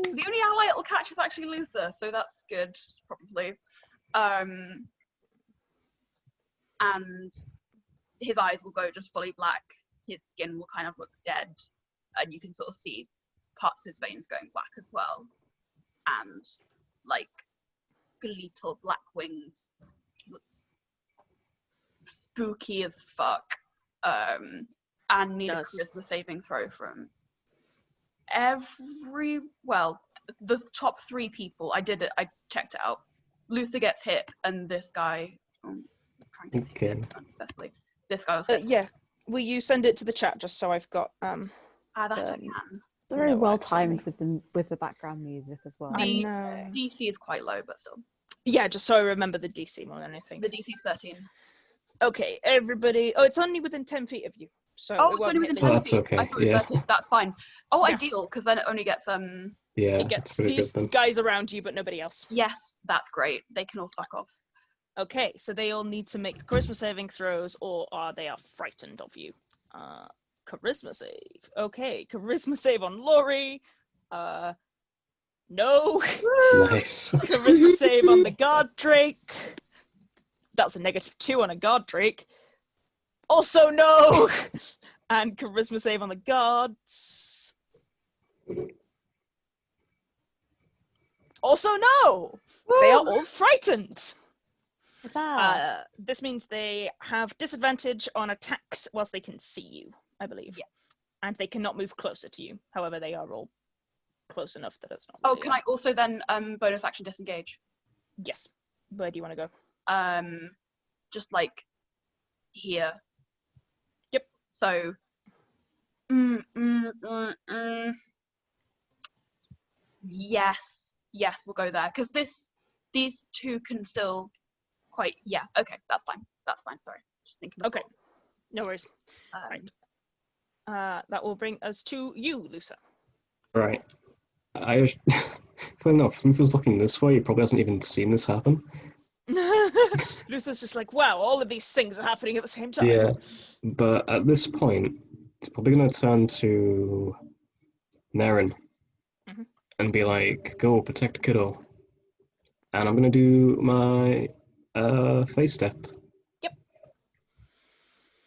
The only ally it'll catch is actually Luther, so that's good, probably. And his eyes will go just fully black. His skin will kind of look dead, and you can sort of see parts of his veins going black as well. And like skeletal black wings. Looks spooky as fuck. And need a charisma saving throw from the top 3 people. I did it. I checked it out. Luther gets hit, and this guy. I'm trying to make it unsuccessfully. This guy was hit. Yeah. Will you send it to the chat just so I've got that I can. Very well timed with the background music as well. The DC is quite low, but still. Yeah, just so I remember the DC more than anything. The DC is 13. Okay, everybody. Oh, it's only within 10 feet of you. So it's only within 10 feet. That's okay. I thought it was 13. That's fine. Oh, ideal, because then it only gets Yeah, it gets these guys around you, but nobody else. Yes, that's great. They can all fuck off. Okay, so they all need to make charisma saving throws, or they are frightened of you. Charisma save. Okay, charisma save on Laurie. No. Nice. Charisma save on the guard Drake. That's a -2 on a guard Drake. Also no. And charisma save on the guards. Also no. Woo! They are all frightened. This means they have disadvantage on attacks whilst they can see you, I believe. Yeah. And they cannot move closer to you. However, they are all close enough that it's not. Oh, can I also then bonus action disengage? Yes. Where do you want to go? Just like here. Yep. So. Yes, we'll go there because these 2 can still quite. Yeah. Okay, that's fine. Sorry, just thinking. Okay. No worries. Right. That will bring us to you, Lusa. Right. Funny enough, since he was looking this way, he probably hasn't even seen this happen. Luther's just like, wow, all of these things are happening at the same time. Yeah, but at this point, it's probably going to turn to Nerin and be like, go protect Kitto. And I'm going to do my face step. Yep.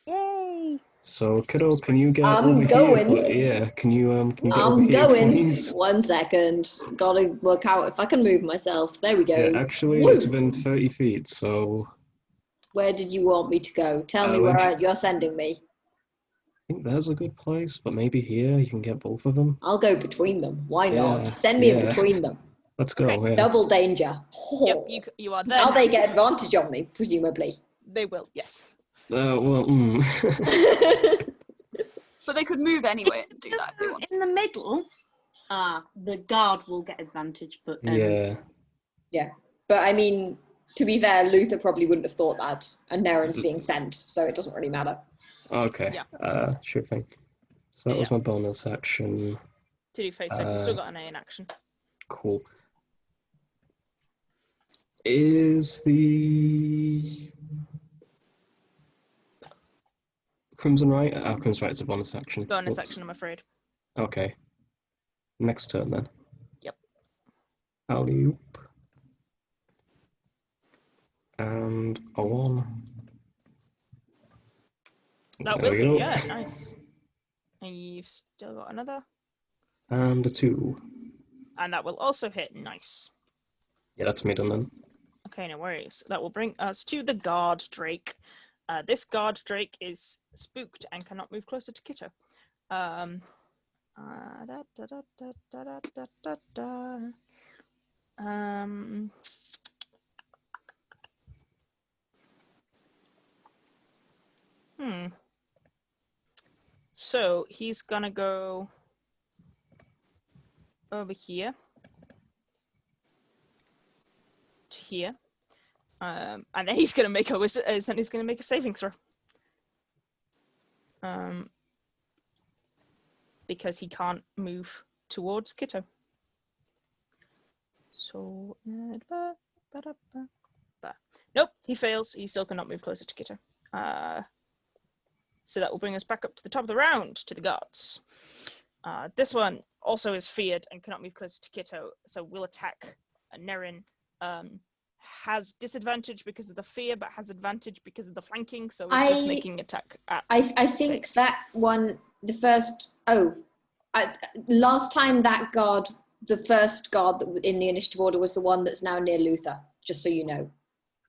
Yay! So, Kitto, can you get I'm over going. here? Yeah, can you get over I'm here, going. please? 1 second. Gotta work out if I can move myself. There we go. Yeah, actually, Woo! it's been 30 feet, so... Where did you want me to go? Tell me where you're sending me. I think there's a good place, but maybe here you can get both of them. I'll go between them. Why not? Yeah, Send me in between them. Let's go. Okay. Yeah. Double danger. Yep, you are there. Now they get advantage on me, presumably. They will, yes. Well, But they could move anyway and do that if they wanted. In the middle, the guard will get advantage, but Yeah. Yeah. But I mean, to be fair, Luther probably wouldn't have thought that, and Nerin's being sent, so it doesn't really matter. Okay. Yeah. Sure thing. So that was my bonus action. To do face tag, you've still got an A in action. Cool. Is the Crimson Right? Crimson Right is a bonus action. Bonus action, I'm afraid. Okay. Next turn then. Yep. Alley-oop. And a 1. That There will we be, go. yeah, nice. And you've still got another. And a 2. And that will also hit, nice. Yeah, that's me done then. Okay, no worries. That will bring us to the guard drake. This guard drake is spooked and cannot move closer to Kitto. So he's gonna go over here to here, and then he's gonna make a saving throw. Because he can't move towards Kitto. So, nope, he fails. He still cannot move closer to Kitto. So that will bring us back up to the top of the round, to the guards. This one also is feared and cannot move closer to Kitto, so we'll attack Nerin. Has disadvantage because of the fear, but has advantage because of the flanking, so it's just making attack at I think face. that one, the first... last time that guard, the first guard in the initiative order was the one that's now near Luther, just so you know.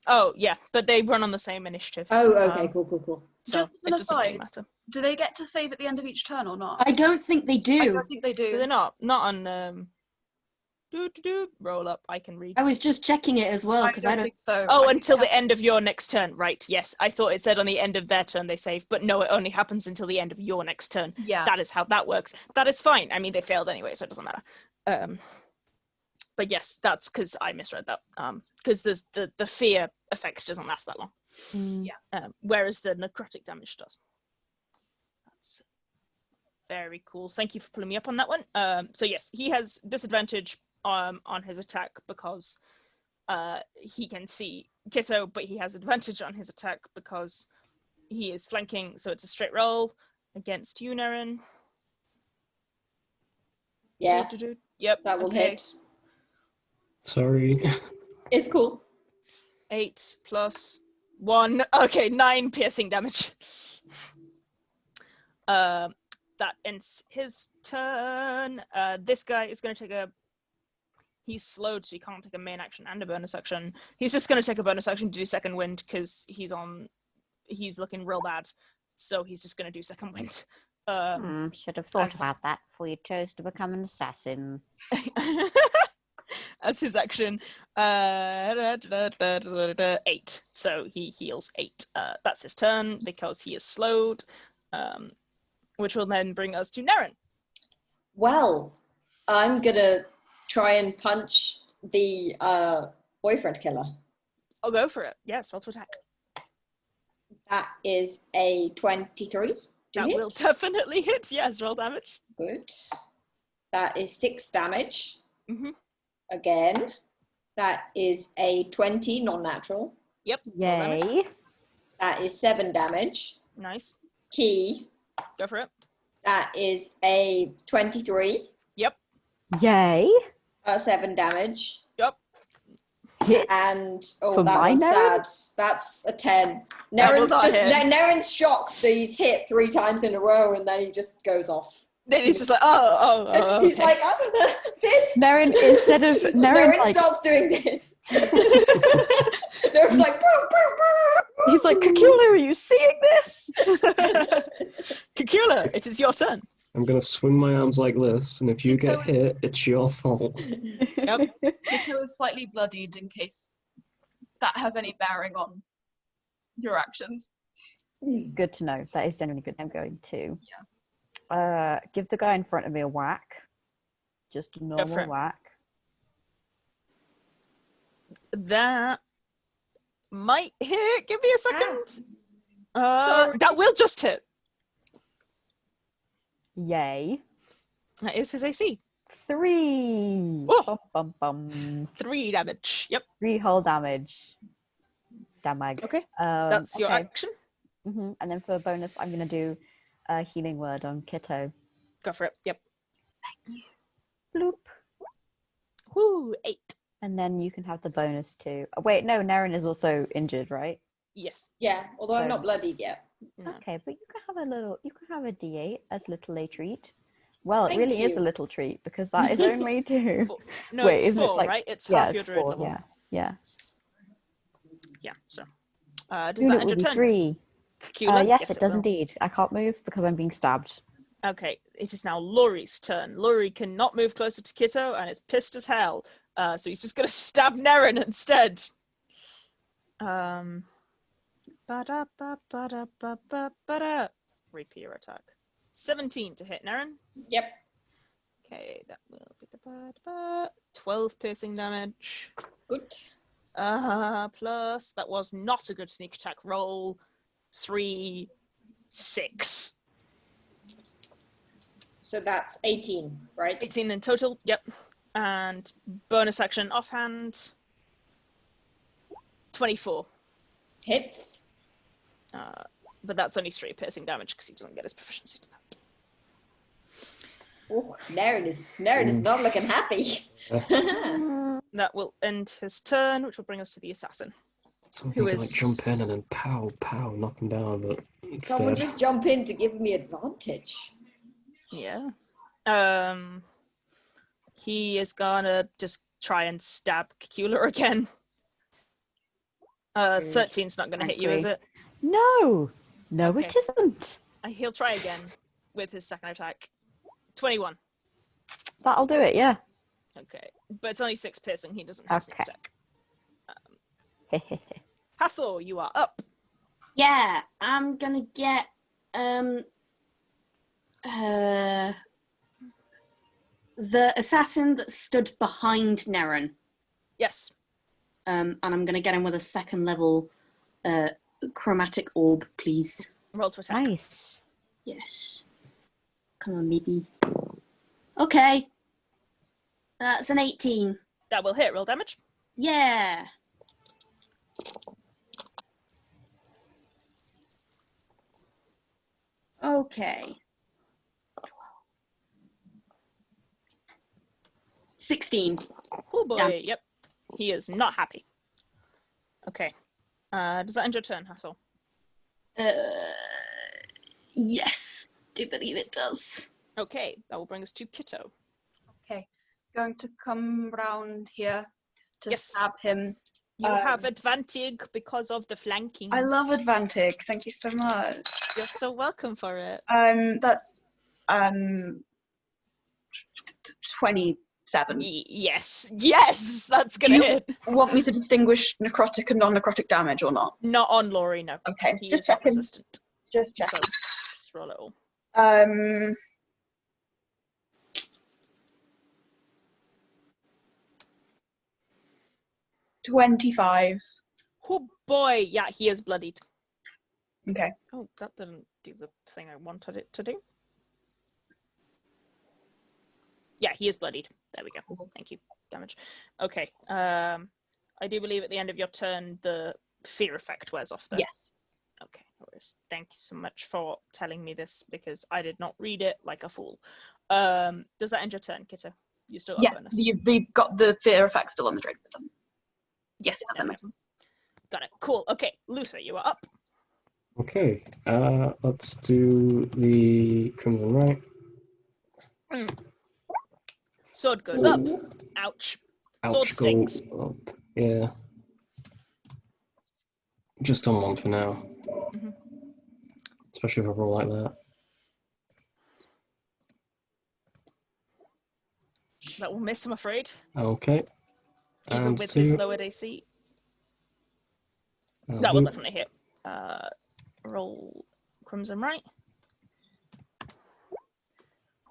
Oh, yeah, but they run on the same initiative. Oh, okay, cool. So Just as an it doesn't really aside, matter. do they get to save at the end of each turn or not? I don't think they do. I don't think they do. So they're not on roll up. I can read. I was just checking it as well I because don't I don't. think so. Oh, I think until they the end of your next turn, right? Yes, I thought it said on the end of their turn they save, but no, it only happens until the end of your next turn. Yeah. That is how that works. That is fine. I mean, they failed anyway, so it doesn't matter. But yes, that's because I misread that. Because the fear effect doesn't last that long. Yeah. Whereas the necrotic damage does. That's very cool. Thank you for pulling me up on that one. So yes, he has disadvantage on his attack because he can see Kitto, but he has advantage on his attack because he is flanking. So it's a straight roll against you, Nerin. Yeah, Yep. that will hit. Sorry. It's cool. 8 plus 1. Okay, 9 piercing damage. That ends his turn. This guy is going to take he's slowed, so he can't take a main action and a bonus action. He's just going to take a bonus action to do second wind because he's looking real bad. So he's just going to do second wind. Should have thought about that before you chose to become an assassin. As his action, 8. So he heals 8. That's his turn because he is slowed, which will then bring us to Nerin. Well, I'm gonna try and punch the boyfriend killer. I'll go for it. Yes, roll to attack. That is a 23. That will definitely hit. Yes, roll damage. Good. That is 6 damage. Mm-hmm. Again. That is a 20, non-natural. Yep. Roll damage. Yay. That is 7 damage. Nice. Key. Go for it. That is a 23. Yep. Yay. 7 damage. Yep. And For that my one's Nerin? sad. That's a 10. That will Nerin's not hit. Nerin's shocked that he's hit 3 times in a row, and then he just goes off. Then he's just like, oh. He's Okay. like, fists. Nerin, instead of Nerin like, starts doing this. Nerin's like, boo, boo, boo. he's like, Cacula, are you seeing this? Cacula, it is your turn. I'm gonna swing my arms like this, and if you get hit, it's your fault. Yep. Kitto is slightly bloodied in case that has any bearing on your actions. Good to know. That is generally good. I'm going to Give the guy in front of me a whack. Just a for normal it. whack. That might hit. Give me a second. Sorry. That will just hit. Yay. That is his AC. 3. Oh. Bum, bum, bum. 3 damage. Yep. 3 whole damage. Damage. Okay. That's your okay. action. And then for a bonus, I'm going to do a healing word on Kitto. Go for it. Yep. Bloop. Woo, 8. And then you can have the bonus too. Oh, wait, no, Nerin is also injured, right? Yes. Yeah, although I'm So- not bloodied yet. No. Okay, but you can have a D8 as little a treat. Well, it Thank really is a you. little treat because that is only 2. 4. No, Wait, it's isn't it 4, like- right? It's Yeah, half your it's druid 4, level. yeah. Yeah, so. Does Soon that it end will your be turn? 3. Cacula? Yes, it does will. indeed. I can't move because I'm being stabbed. Okay, it is now Laurie's turn. Laurie cannot move closer to Kitto and is pissed as hell. So he's just going to stab Nerin instead. Repeat your attack. 17 to hit Nerin. Yep. Okay, that will be 12 piercing damage. Good. Plus, that was not a good sneak attack roll. 3, 6. So that's 18, right? 18 in total, yep. And bonus action offhand. 24. Hits. But that's only 3 piercing damage because he doesn't get his proficiency to that. Oh, Nerin is not looking happy. That will end his turn, which will bring us to the assassin. Something Who can like is- jump in and then pow, pow, knock him down, but Someone instead... just jump in to give me advantage. Yeah. He is gonna just try and stab Cacula again. 13's not gonna hit you, is it? No! No, Okay. it isn't. He'll try again with his second attack. 21. That'll do it, yeah. Okay. But it's only 6 piercing. He doesn't have sneak Okay. attack. Hathor, you are up. Yeah, I'm gonna get the assassin that stood behind Nerin. Yes. And I'm gonna get him with a 2nd level chromatic orb, please. Roll to attack. Nice. Yes. Come on, maybe. Okay. That's an 18. That will hit. Roll damage. Yeah. Okay. 16. Oh boy. Yeah. Yep. He is not happy. Okay. Does that end your turn, Hathor? Yes, I believe it does. Okay. That will bring us to Kitto. Okay, going to come round here to Yes. stab him. You have advantage because of the flanking. I love advantage. Thank you so much. You're so welcome for it. That's 27. Yes. Yes. That's gonna You- hit. Want me to distinguish necrotic and non-necrotic damage or not? Not on Laurie, no. Okay, He just is not checking. resistant. Just So checking. just roll it all. 25. Oh boy. Yeah, he is bloodied. Okay. Oh, that didn't do the thing I wanted it to do. Yeah, he is bloodied. There we go. Thank you. Damage. Okay. I do believe at the end of your turn, the fear effect wears off, though. Yes. Okay. No worries. Thank you so much for telling me this because I did not read it like a fool. Does that end your turn, Kitto? You still got Yes, bonus. you've got the fear effect still on the trigger. Yes, There that we makes go. sense. Got it. Cool. Okay. Lusa, you are up. Okay, let's do the Crimson Right. Sword goes up. Ouch. Sword Ouch, stings. go up. Yeah. Just on one for now. Mhm. Especially if I roll like that. That will miss, I'm afraid. Okay. Even And with his 2. lowered AC. That'll That will do. definitely hit. Roll Crimson Right.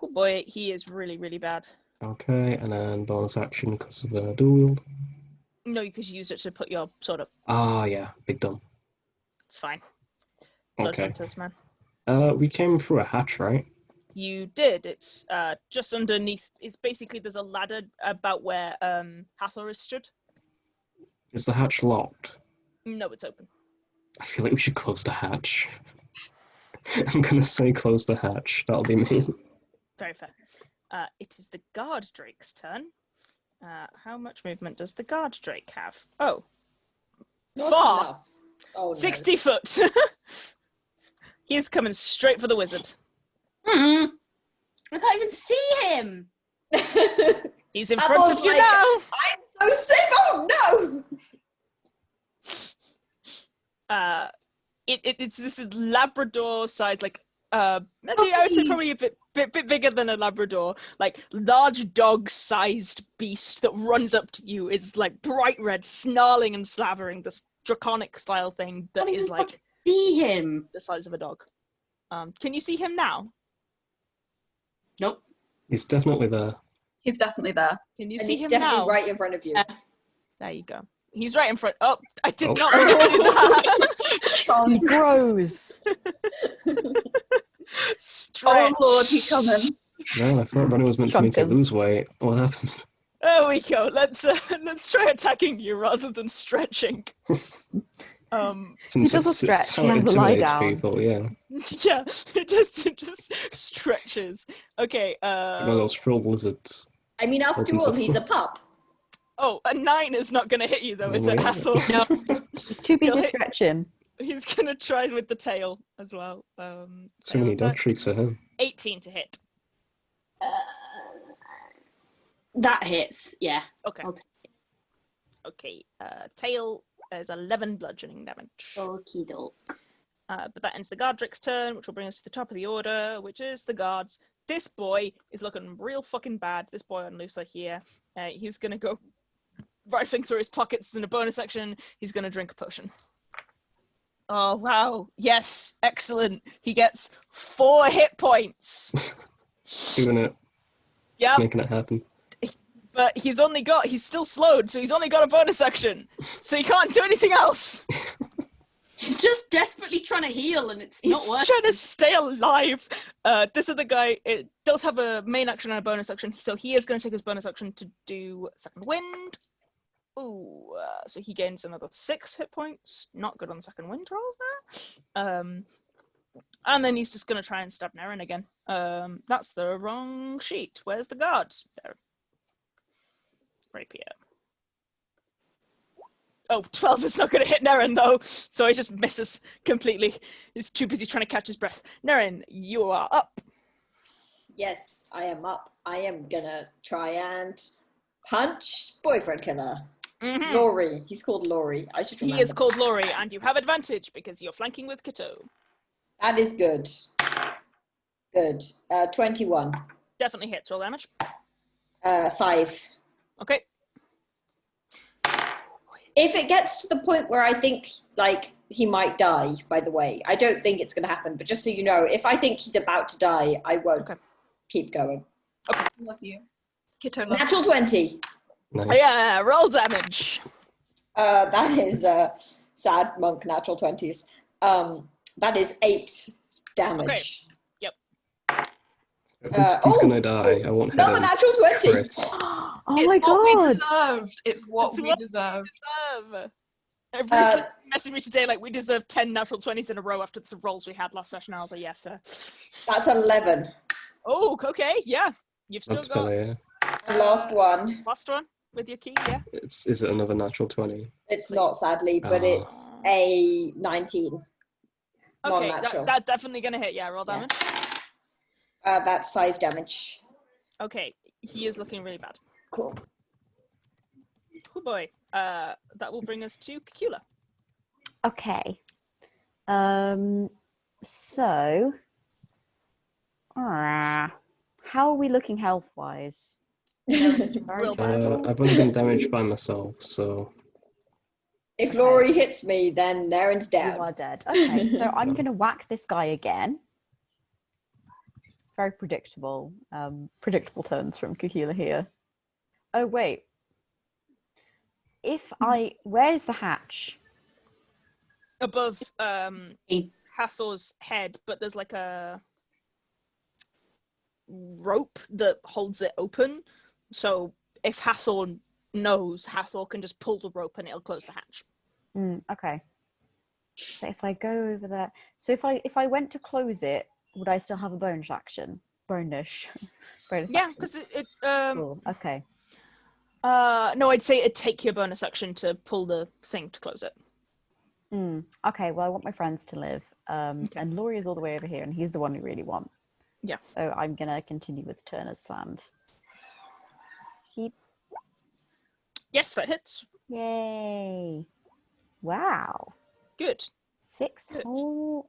Oh boy, he is really, really bad. Okay, and then bonus action because of the dual wield. No, because you use it to put your sword up. Ah, yeah, big dumb. It's fine. Blood Okay. hunters, man. We came through a hatch, right? You did. It's just underneath. It's basically there's a ladder about where Hathor is stood. Is the hatch locked? No, it's open. I feel like we should close the hatch. I'm gonna say close the hatch. That'll be me. Very fair. It is the guard drake's turn. How much movement does the guard drake have? Oh, Not far. enough. Oh, no. 60 foot. He's coming straight for the wizard. I can't even see him. He's in That front was of you like- now. I'm so sick. Oh no! It's this is Labrador size, like actually I would say probably a bit bigger than a Labrador, like large dog sized beast that runs up to you. It's like bright red, snarling and slavering, this draconic style thing that Can't is even like see him. the size of a dog. Can you see him now? Nope. He's definitely there. He's definitely there. Can you And see he's him definitely now? right in front of you. There you go. He's right in front. Oh, I did Oh. not mean to do that. He grows. Stretch. Oh Lord, he's coming. No, I thought Ronnie was meant to make you Chunkers. lose weight. What happened? There we go. Let's try attacking you rather than stretching. Since doesn't it's stretch, how he it has a lie intimidates down. people, yeah. Yeah, it just stretches. Okay. One of those frilled lizards. I mean, after Opens all, the he's a floor. pup. Oh, a 9 is not going to hit you though, is it, Wait. Hathor? No. He's too busy He'll hit- stretching. He's going to try with the tail as well. So Tail many dog attack. shrieks at him. 18 to hit. That hits. Yeah. Okay. I'll take Okay. Tail is 11 bludgeoning damage. Okie doke. But that ends the Guardrick's turn, which will bring us to the top of the order, which is the guards. This boy is looking real fucking bad. This boy on Lusa here. He's going to go rifling through his pockets in a bonus action. He's going to drink a potion. Oh, wow. Yes. Excellent. He gets 4 hit points. Doing it. Yep. Making it happen. But he's still slowed, so he's only got a bonus action. So he can't do anything else. He's just desperately trying to heal, and it's He's not working. trying to stay alive. This other guy does have a main action and a bonus action, so he is going to take his bonus action to do second wind. Ooh, so he gains another 6 hit points. Not good on the second wind roll there. And then he's just going to try and stab Nerin again. That's the wrong sheet. Where's the guards? There. Rapier. Oh, 12 is not going to hit Nerin, though, so he just misses completely. He's too busy trying to catch his breath. Nerin, you are up. Yes, I am up. I am gonna try and punch boyfriend killer. Mhm. Laurie. He's called Laurie. I should remember. He is called Laurie, and you have advantage because you're flanking with Kitto. That is good. Good. 21. Definitely hits. Roll damage. 5. Okay. If it gets to the point where I think, like, he might die, by the way, I don't think it's going to happen, but just so you know, if I think he's about to die, I won't keep going. Love you. Kitto, love Natural 20. Nice. Yeah, roll damage. That is sad monk natural 20s. That is 8 damage. Since he's gonna die, I won't hit Another him. natural 20. Crit. Oh it's my what we god! deserved. It's what It's we what- deserve. Every messaged me today like we deserve 10 natural 20s in a row after the rolls we had last session. I was like, yeah, fair. That's 11. Oh, okay, yeah. You've still That's got better, yeah. And last one. last one with your key, yeah. Is it another natural 20? It's not, sadly, but Oh. it's a 19. Okay, Non-natural. that's definitely gonna hit. Yeah, roll Yeah. damage. That's 5 damage. Okay, he is looking really bad. Cool. Oh boy. That will bring us to Cacula. Okay. So, how are we looking health-wise? Real bad. I've only been damaged by myself, so If Laurie hits me, then Nerin's You dead. are dead. Okay, so I'm going to whack this guy again. Very predictable. Predictable turns from Cacula here. Oh wait. Where's the hatch? Above Hathor's head, but there's like a rope that holds it open. So if Hathor knows, Hathor can just pull the rope and it'll close the hatch. Okay. So if I go over there, so if I went to close it, would I still have a bonus action? Bonus Yeah, action. because it Cool. Okay. no, I'd say it'd take your bonus action to pull the thing to close it. Okay, well, I want my friends to live. And Laurie is all the way over here, and he's the one we really want. Yeah. So I'm going to continue with turn as planned. Keep. Yes, that hits. Yay. Wow. Good. 6 Good. whole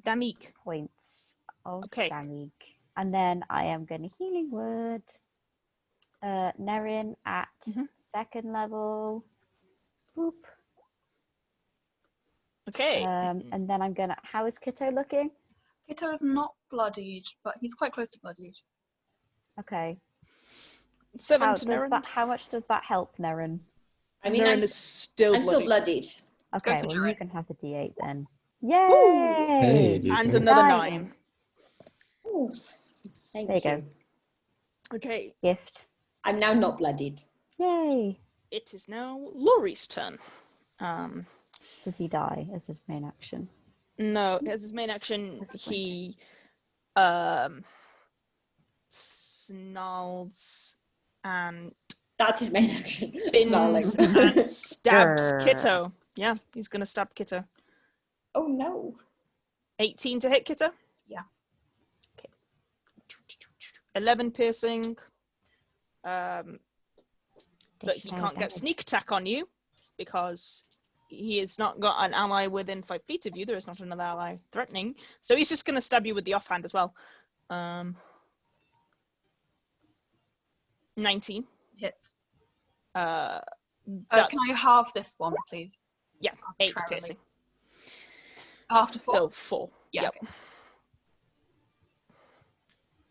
Damage. points of Okay. damage. And then I am going to healing word. Nerin at second level. Boop. Okay. And then I'm going to... How is Kitto looking? Kitto is not bloodied, but he's quite close to bloodied. Okay. 7 to Nerin. How much does that help, Nerin? I mean, Nerin is still I'm bloody. still bloodied. Okay, for well, Nerin. you can have the D8 then. Yay! Hey, And decent. another 9. 9. Ooh, thank There you go. Okay. Gift. I'm now not bloodied. Yay! It is now Laurie's turn. Does he die as his main action? No, as his main action, he snarls and That's his main action. bins Snarling. and stabs Grr. Kitto. Yeah, he's gonna stab Kitto. Oh no. 18 to hit Kitto? Yeah. Okay. 11 piercing. But he can't get sneak attack on you because he has not got an ally within 5 feet of you. There is not another ally threatening. So he's just going to stab you with the offhand as well. 19. Hits. That's, Can I halve this one, please? yeah, 8 Arbitrarily. piercing. After 4. So 4. Yeah, Yep.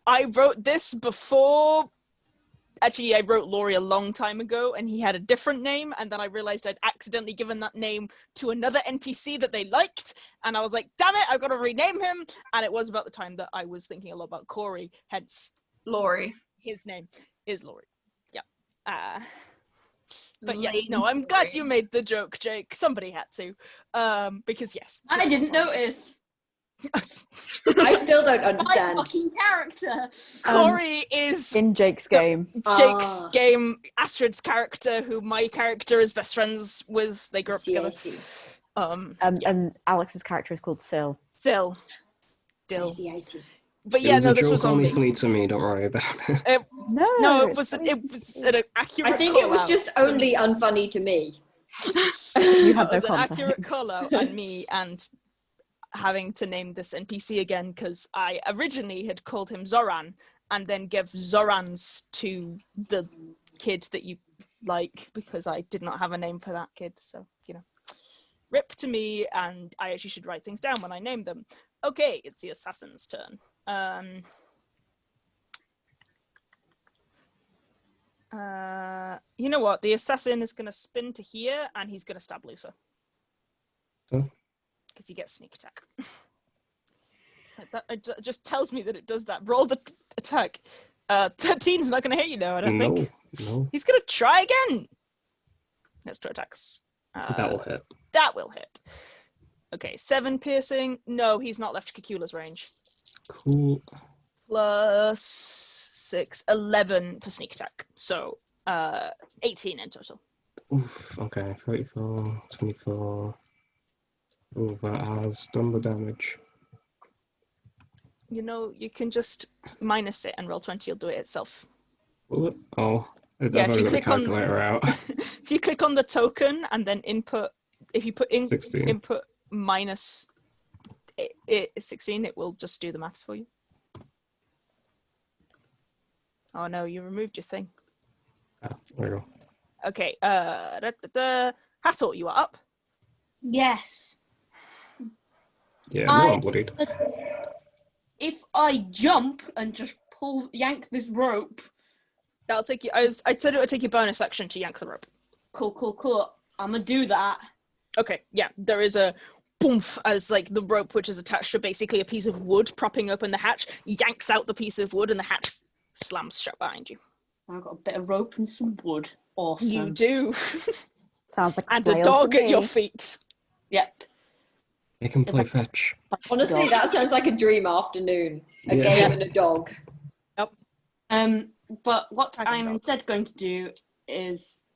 I wrote this before. Actually, I wrote Laurie a long time ago, and he had a different name, and then I realized I'd accidentally given that name to another NPC that they liked, and I was like, damn it, I've got to rename him, and it was about the time that I was thinking a lot about Corey, hence Laurie. his name is Laurie. Yeah. But yes, Lady no, I'm glad Laurie. you made the joke, Jake. Somebody had to. Because yes. I this didn't was horrible. notice. I still don't My understand. fucking character. Corey is In Jake's game. Jake's Ah. game, Astrid's character, who my character is best friends with. They grew up I together. see. And Alex's character is called Syl. Still. I see. But It yeah, was no, a this joke was on only me. funny to me, don't worry about it. No, it was an accurate I think it was call-out just to only me. unfunny to me. You had It no was an context. accurate call-out on me and having to name this NPC again because I originally had called him Zoran and then gave Zorans to the kid that you like because I did not have a name for that kid. So, you know, rip to me, and I actually should write things down when I name them. Okay, it's the assassin's turn. You know what? The assassin is going to spin to here and he's going to stab Lusa. Oh. Because he gets sneak attack. It just tells me that it does that. Roll the attack. 13's not going to hit you though, I don't think. No. He's going to try again. Let's try attacks. That will hit. That will hit. Okay, 7 piercing. No, he's not left Cacula's range. Cool. Plus 6, 11 for sneak attack. So 18 in total. Oof, okay, 34, 24. Oh, that has done the damage. You know, you can just minus it and roll 20, you'll do it itself. Will it? Oh, I've Yeah, if already you got the click on calculator out. if you click on the token and then input, if you put in 16. input minus 16, it will just do the maths for you. Oh no, you removed your thing. Ah, there we go. Okay, Hathor, you are up. Yes. Yeah, no, I'm bloodied. if I jump and just yank this rope. That'll take you. I said it would take you bonus action to yank the rope. Cool. I'm gonna do that. Okay, yeah, there is a boomf as like the rope, which is attached to basically a piece of wood propping open the hatch, yanks out the piece of wood and the hatch slams shut behind you. I've got a bit of rope and some wood. Awesome. You do. Sounds like And a dog at your feet. Yep. They can play fetch. Honestly, that sounds like a dream afternoon. A game and a dog. Yep. But what Dragon I'm dog. instead going to do is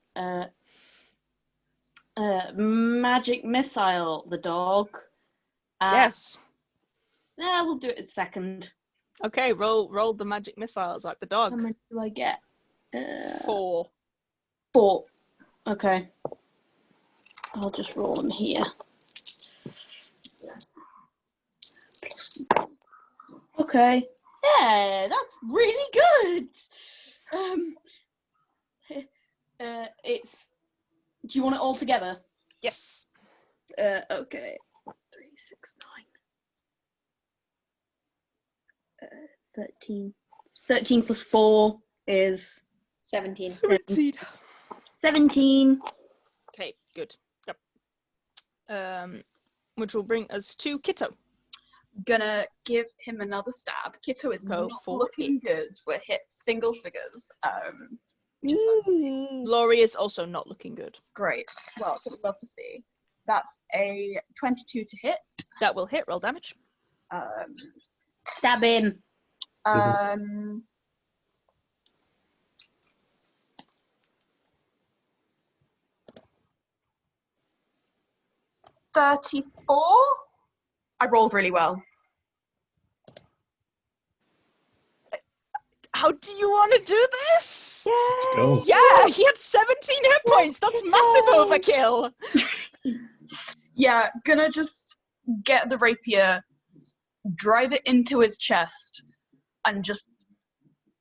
magic missile the dog. Yes. Yeah, we'll do it in second. Okay, roll the magic missiles like the dog. How many do I get? 4. 4. Okay. I'll just roll them here. Okay. Yeah, that's really good. It's. Do you want it all together? Yes. Okay. 3, 6, 9. 13. 13 plus 4 is 17. 17. Okay, good. Yep. Which will bring us to Kitto. Gonna give him another stab. Kitto is Go not for looking it. good. We're hit single figures. Laurie is also not looking good. Great. Well, I would love to see. That's a 22 to hit. That will hit. Roll damage. Stab him. 34. I rolled really well. How do you want to do this? Let's go. Yeah, he had 17 hit points. That's massive overkill. Yeah, gonna just get the rapier, drive it into his chest, and just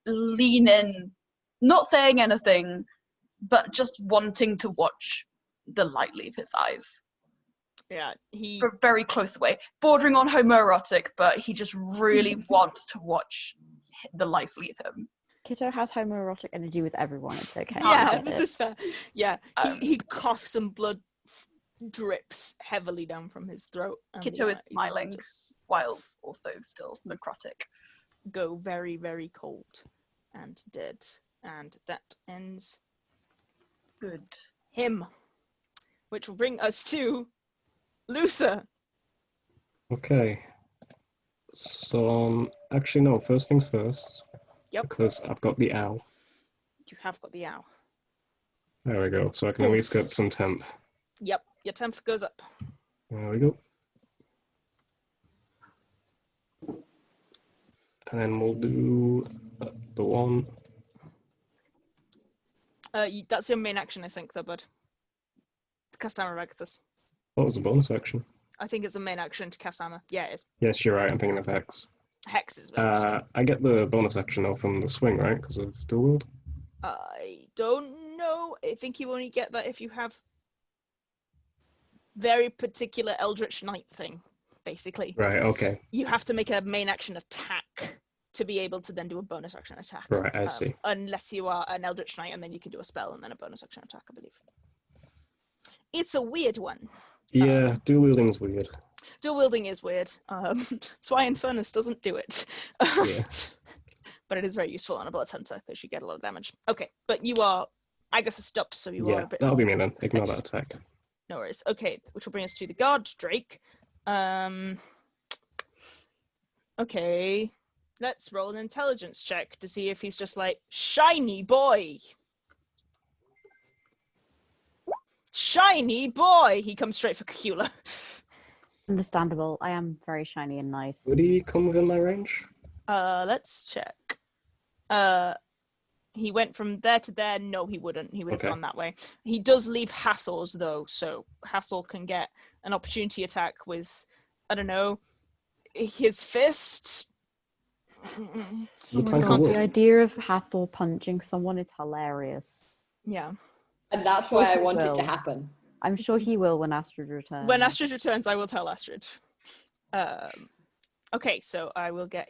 lean in, not saying anything, but just wanting to watch the light leave his eyes. Yeah, he. For very close away, bordering on homoerotic, but he just really wants to watch the life leave him. Kitto has homoerotic energy with everyone. It's okay. Yeah, this is fair. Yeah, he coughs and blood drips heavily down from his throat. Kitto is he's smiling just while also still necrotic. go very, very cold and dead. And that ends Good. him. Which will bring us to Luther. Okay. So, actually, no, first things first. Yep. Because I've got the owl. You have got the owl. There we go. So I can at least get some temp. Yep, your temp goes up. There we go. And then we'll do the one. That's your main action, I think, though, bud. To cast Armor Rectus. What was a bonus action? I think it's a main action to cast armor. Yeah, it is. Yes, you're right. I'm thinking of Hex. Hex is bonus. I get the bonus action though from the swing, right? Because of dual wield. I don't know. I think you only get that if you have very particular Eldritch Knight thing, basically. Right. Okay. You have to make a main action attack to be able to then do a bonus action attack. Right. I see. Unless you are an Eldritch Knight, and then you can do a spell and then a bonus action attack, I believe. It's a weird one. Yeah, dual wielding's weird. Dual wielding is weird. That's why Infernus doesn't do it. Yeah. But it is very useful on a Blood Hunter because you get a lot of damage. Okay, but you are Agatha stops, so you are Yeah, a bit that'll more be me then. Ignore that protected. attack. No worries. Okay, which will bring us to the guard Drake. Okay, let's roll an intelligence check to see if he's just like shiny boy. Shiny boy. He comes straight for Cacula. Understandable. I am very shiny and nice. Would he come within my range? Let's check. He went from there to there. No, he wouldn't. He would have Okay. gone that way. He does leave Hathor's though, so Hathor can get an opportunity attack with, I don't know, his fist. Oh The my plank of god, wood. the idea of Hathor punching someone is hilarious. Yeah. And that's why I Will. want it to happen. I'm sure he will when Astrid returns. When Astrid returns, I will tell Astrid. Okay, so I will get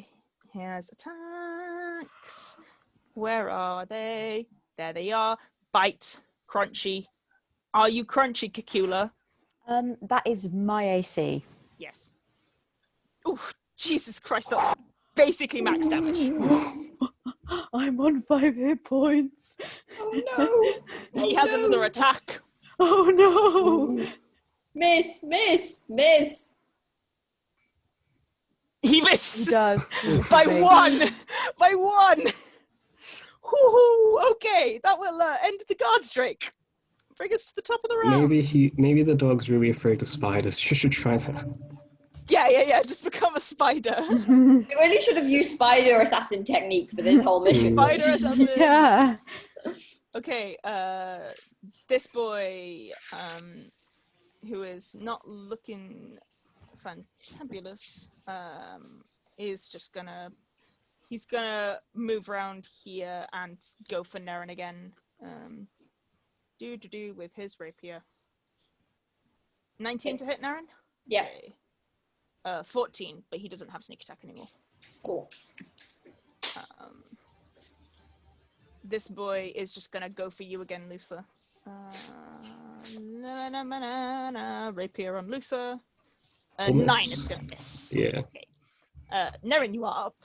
his attacks. Where are they? There they are. Bite. Crunchy. Are you crunchy, Cacula? That is my AC. Yes. Oof, Jesus Christ, that's basically max damage. I'm on 5 hit points. Oh no! He has another attack. Oh no! Miss! He He missed does. by one. By one. Whoo! Okay, that will end the guard drake. Bring us to the top of the round. Maybe the dog's really afraid of spiders. You should try that. Yeah. Just become a spider. We really should have used spider assassin technique for this whole mission. Spider assassin. Yeah. Okay, this boy, who is not looking fantabulous, is just he's gonna move around here and go for Nerin again. Do with his rapier. 19 to hit Nerin? Yeah. Okay. 14, but he doesn't have sneak attack anymore. Cool. This boy is just gonna go for you again, Lusa. Rapier on Lusa. 9 is gonna miss. Yeah. Okay. Nerin, you are up.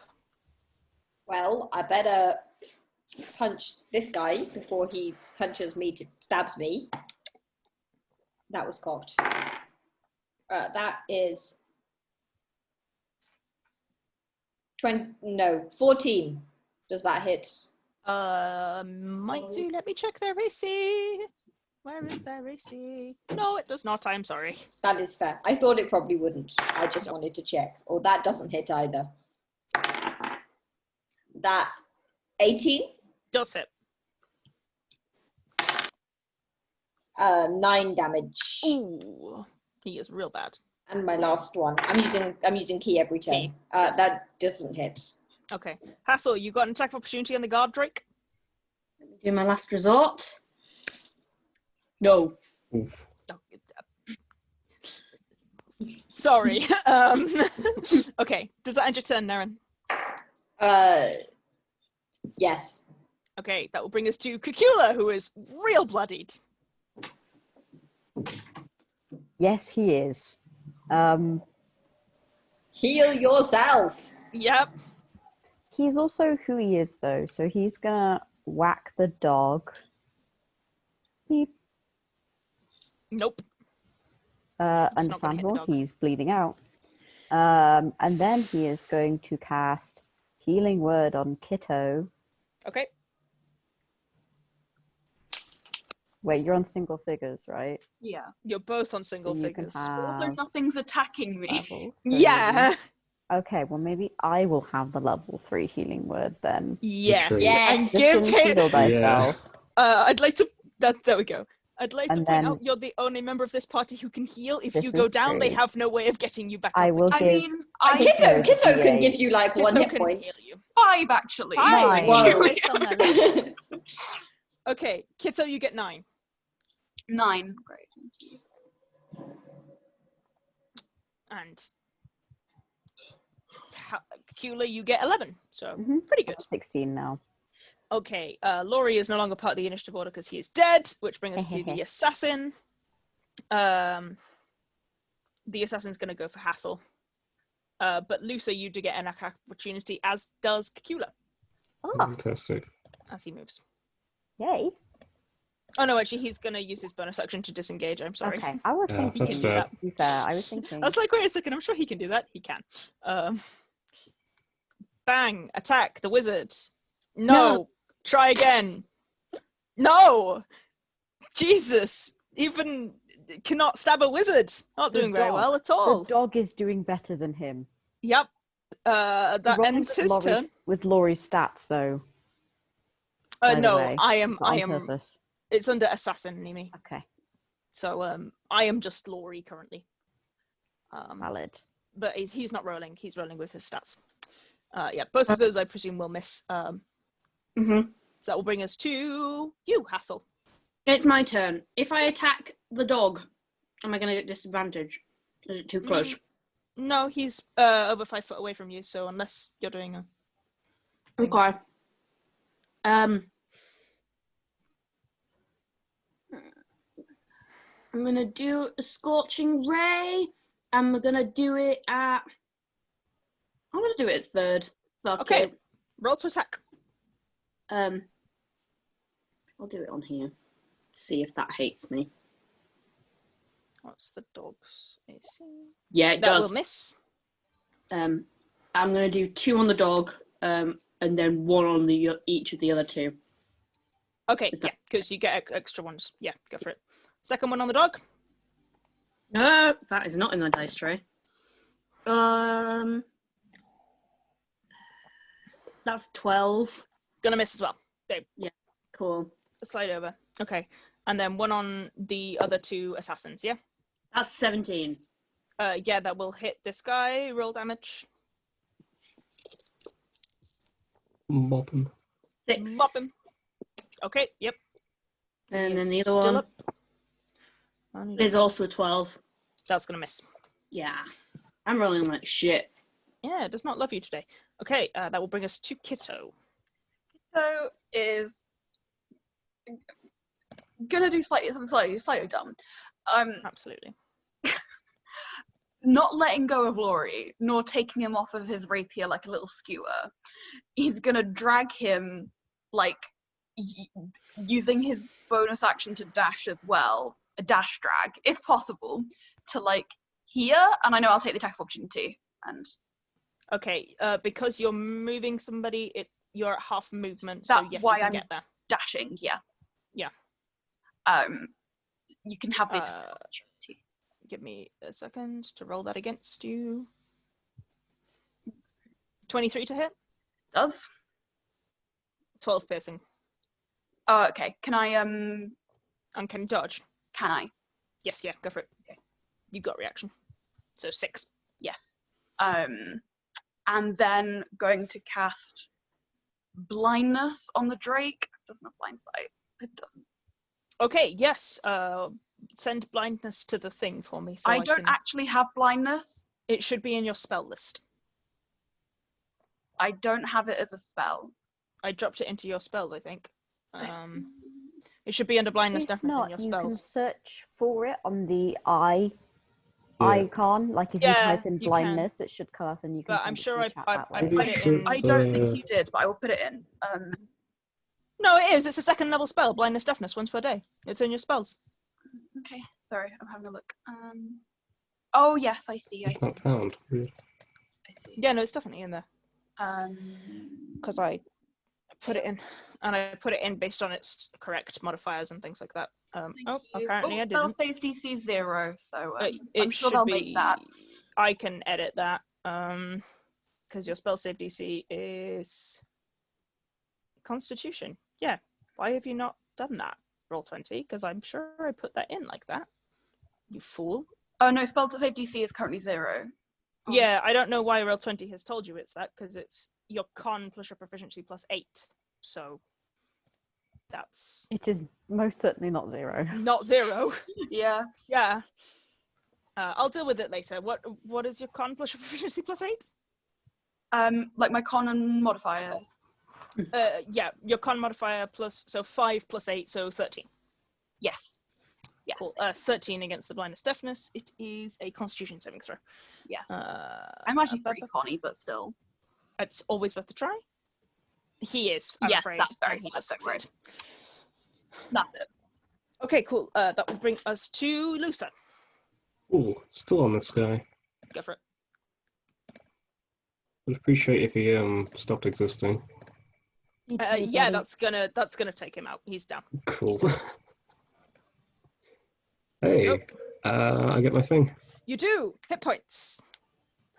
Well, I better punch this guy before he stabs me. That was cocked. That is 14. Does that hit? Might do. Let me check their AC. Where is their AC? No, it does not. I'm sorry. That is fair. I thought it probably wouldn't. I just wanted to check. Or that doesn't hit either. That 18? Does hit. 9 damage. Ooh, he is real bad. And my last one. I'm using key every turn. Key. Yes. That doesn't hit. Okay. Hathor, you got an attack of opportunity on the guard drake? Let me do my last resort. No. Oof. Sorry. Okay. Does that end your turn, Nerin? Yes. Okay, that will bring us to Cacula, who is real bloodied. Yes, he is. Heal yourself. Yep. He's also who he is, though. So he's gonna whack the dog. Beep. Nope. Understandable. dog. He's bleeding out. And then he is going to cast Healing Word on Kitto. Okay. Wait, you're on single figures, right? Yeah. You're both on single So you can figures. Also, have nothing's attacking me. level Yeah. 3. Okay, well maybe I will have the level 3 Healing Word then. Yes. Okay. Yes. And Just give him. heal thyself. I'd like to. There we go. I'd like to And point then- out you're the only member of this party who can heal. If This you go is down, they true. have no way of getting you back I up. will I give. mean, I Kitto can D8. give you like Kitto 1 hit can point. heal you. 5 actually. Fine. Whoa. Based on their level. Okay, Kitto, you get 9. 9. Great. Thank you. And Cacula, you get 11. So Mhm. pretty good. 16 now. Okay, Laurie is no longer part of the initiative order because he is dead, which brings us to the assassin. The assassin's going to go for Hathor. But Lusa, you do get an attack opportunity, as does Cacula, Ah, Fantastic. as he moves. yay. Oh no, actually, he's going to use his bonus action to disengage. I'm sorry. Okay, I was thinking. that's fair. To be fair, I was thinking. I was like, wait a second, I'm sure he can do that. He can. Bang! Attack the wizard. No! Try again. No! Jesus! Even cannot stab a wizard. Not The doing very dog. well at all. The dog is doing better than him. Yep. That Wrong ends with his turn. With Laurie's stats, though. by the No, way. I am. Not on purpose. It's under assassin, Niimi. Okay, So I am just Laurie currently. valid. But he's not rolling. He's rolling with his stats. Yeah, both of those I presume will miss. Mm-hmm. So that will bring us to you, Hathor. It's my turn. If I attack the dog, am I going to get disadvantage? Is it too close? No, he's over 5 foot away from you. So unless you're doing a thing. Okay. I'm gonna do a scorching ray. I'm gonna do it at. I'm gonna do it at third. Fuck Okay. it. Roll to attack. I'll do it on here. See if that hates me. What's the dog's AC? Yeah, it That does. will miss. I'm gonna do 2 on the dog, and then 1 on the each of the other 2. Okay, Is yeah, that- because you get extra ones. Yeah, go for it. Second one on the dog. No, that is not in my dice tray. That's 12. Gonna miss as well. There, Cool. slide over. Okay, and then one on the other 2 assassins. Yeah. That's 17. Yeah, that will hit this guy. Roll damage. Mop him. 6. Mop him. Okay. Yep. And He then is the other still one up. And is also 12. That's gonna miss. Yeah. I'm rolling like shit. Yeah, it does not love you today. Okay, that will bring us to Kitto. So is gonna do something slightly dumb. Absolutely. Not letting go of Laurie, nor taking him off of his rapier like a little skewer. He's gonna drag him, like, using his bonus action to dash as well, a dash drag, if possible, to, like, here, and I know I'll take the attack of opportunity, and... Okay, because you're moving somebody, you're at half movement, That's so yes, why you can I'm get there. dashing, yeah. Yeah. You can have the attack of opportunity. Give me a second to roll that against you. 23 to hit. Does? 12 piercing. Oh, okay. Can I, And can you dodge? can I? Yes, yeah, go for it. Okay. You got reaction. So 6. Yes. And then going to cast blindness on the Drake. It doesn't have blind sight. It doesn't. Okay, yes. Send blindness to the thing for me. So I don't actually have blindness. It should be in your spell list. I don't have it as a spell. I dropped it into your spells, I think. It should be under blindness If deafness in not, your you can spells. search for it on the eye Yeah. icon. Like if you Yeah, type in you can. blindness, it should come up and you can. But send I'm it to sure the I chat put that way. it in. I don't think you did, but I will put it in. No, it is. It's a second level spell. Blindness deafness, once per day. It's in your spells. Okay, sorry, I'm having a look. Oh yes, I see. It's not found. Weird. I see. Yeah, no, it's definitely in there. Um, Because I put it in. And I put it in based on its correct modifiers and things like that. thank Oh, you. apparently I spell didn't. safety C0, so It I'm sure should they'll be, make that. I can edit that. Because your spell save DC is Constitution. Yeah. Why have you not done that? Roll 20, because I'm sure I put that in like that. You fool. Oh no, spell safety C is currently 0. Oh. Yeah, I don't know why Roll 20 has told you it's that, because it's your con plus your proficiency plus 8. So that's It is most certainly not 0. not 0. Yeah. Yeah. I'll deal with it later. What is your con plus your proficiency plus 8? Like my con and modifier. Yeah, your con modifier plus, so 5 plus 8, so 13. Yes. Yes. Cool. 13 against the blindness deafness. It is a Constitution saving throw. Yeah. I'm I'm actually pretty conny, but still. It's always worth a try. He is, I'm Yes, afraid. that's very and he much does so, right. succeed. That's it. Okay, cool. That will bring us to Lusa. Ooh, still on this guy. Go for it. I'd appreciate if he stopped existing. Me too, Yeah, buddy. that's gonna take him out. He's down. Cool. Hey, Nope. I get my thing. You do hit points.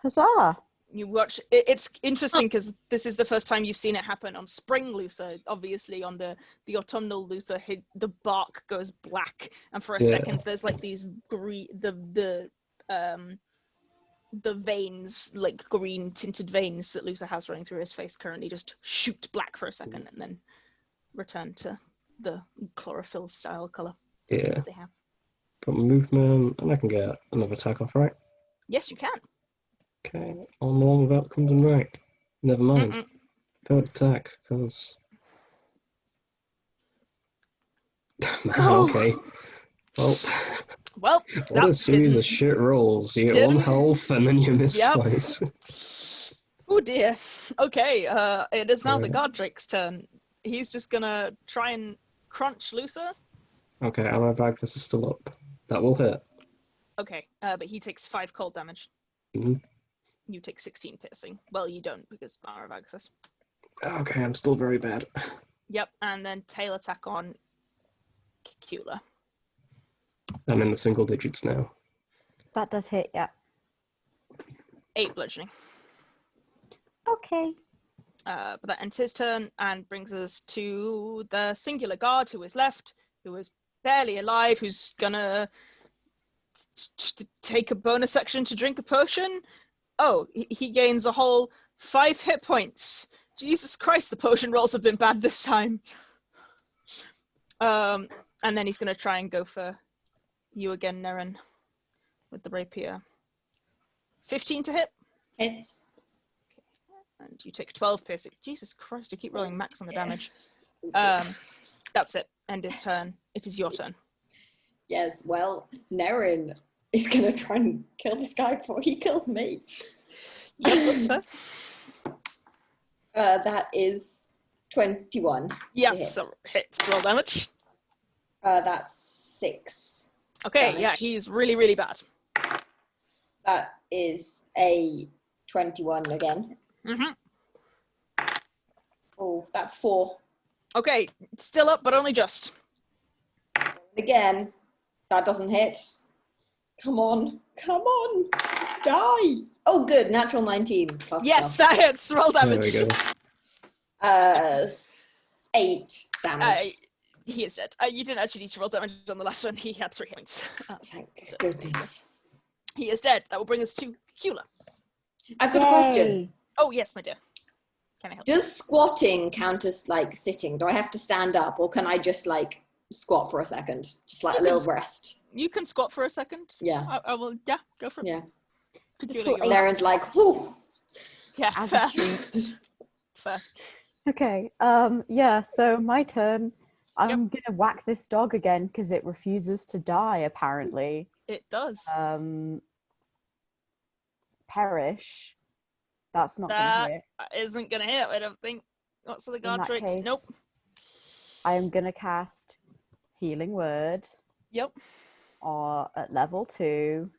Huzzah! You watch. It's interesting because this is the first time you've seen it happen on spring Luther. Obviously, on the autumnal Luther, the bark goes black, and for a Yeah. second there's like these green, the veins, like green tinted veins that Luther has running through his face currently, just shoot black for a second and then return to the chlorophyll style color Yeah, they have. got movement, and I can get another attack off, right? Yes, you can. Okay, on the one without comes and right. Never mind. Mm-mm. Third attack, because... Oh. Okay. Well, Well, what that a series didn't. of shit rolls. You get one didn't- health and then you miss Yep. twice. Oh dear. Okay, it is now the Right. Godric's turn. He's just gonna try and crunch Luther. Okay, armor bag, this is still up. That will hit. Okay, but he takes 5 cold damage. Mhm. You take 16 piercing. Well, you don't because armor of access. Okay, I'm still very bad. Yep, and then tail attack on Cacula. I'm in the single digits now. That does hit, yeah. 8 bludgeoning. Okay. But that ends his turn and brings us to the singular guard who is left, who is barely alive, who's gonna take a bonus action to drink a potion. Oh, he gains a whole 5 hit points. Jesus Christ, the potion rolls have been bad this time. And then he's gonna try and go for you again, Nerin, with the rapier. 15 to hit. Hits. And you take 12 piercing. Jesus Christ, I keep rolling max on the damage. That's it. End his turn. It is your turn. Yes, well, Nerin is going to try and kill this guy before he kills me. Yep, that's fair. That is 21. Yes, hit. hits. Roll damage. That's 6. Okay, damage. yeah, he's really, really bad. That is a 21 again. Mm-hmm. Oh, that's 4. Okay, still up, but only just. Again, that doesn't hit. Come on, die. Oh, good, natural 19 plus Yes, stuff. that hits. Roll There damage. we go. 8 damage. He is dead. You didn't actually need to roll damage on the last one. He had 3 points. Thank so- goodness. He is dead. That will bring us to Cacula. I've got a question. Yay. Oh, yes, my dear. Can I help? Does squatting count as like sitting? Do I have to stand up, or can I just like squat for a second, just like a little rest? You can squat for a second. Yeah, I will. Yeah, go for it. yeah. Cacula, Little you're up. Naren's like, whew. Yeah, As fair. a treat. Fair. Okay, yeah, so my turn. I'm gonna whack this dog again because it refuses to die, apparently. It does. Perish. That's not That gonna hit. isn't gonna hit, I don't think. What's the In guard that tricks? case, Nope. I am gonna cast Healing Word Yep. at level 2.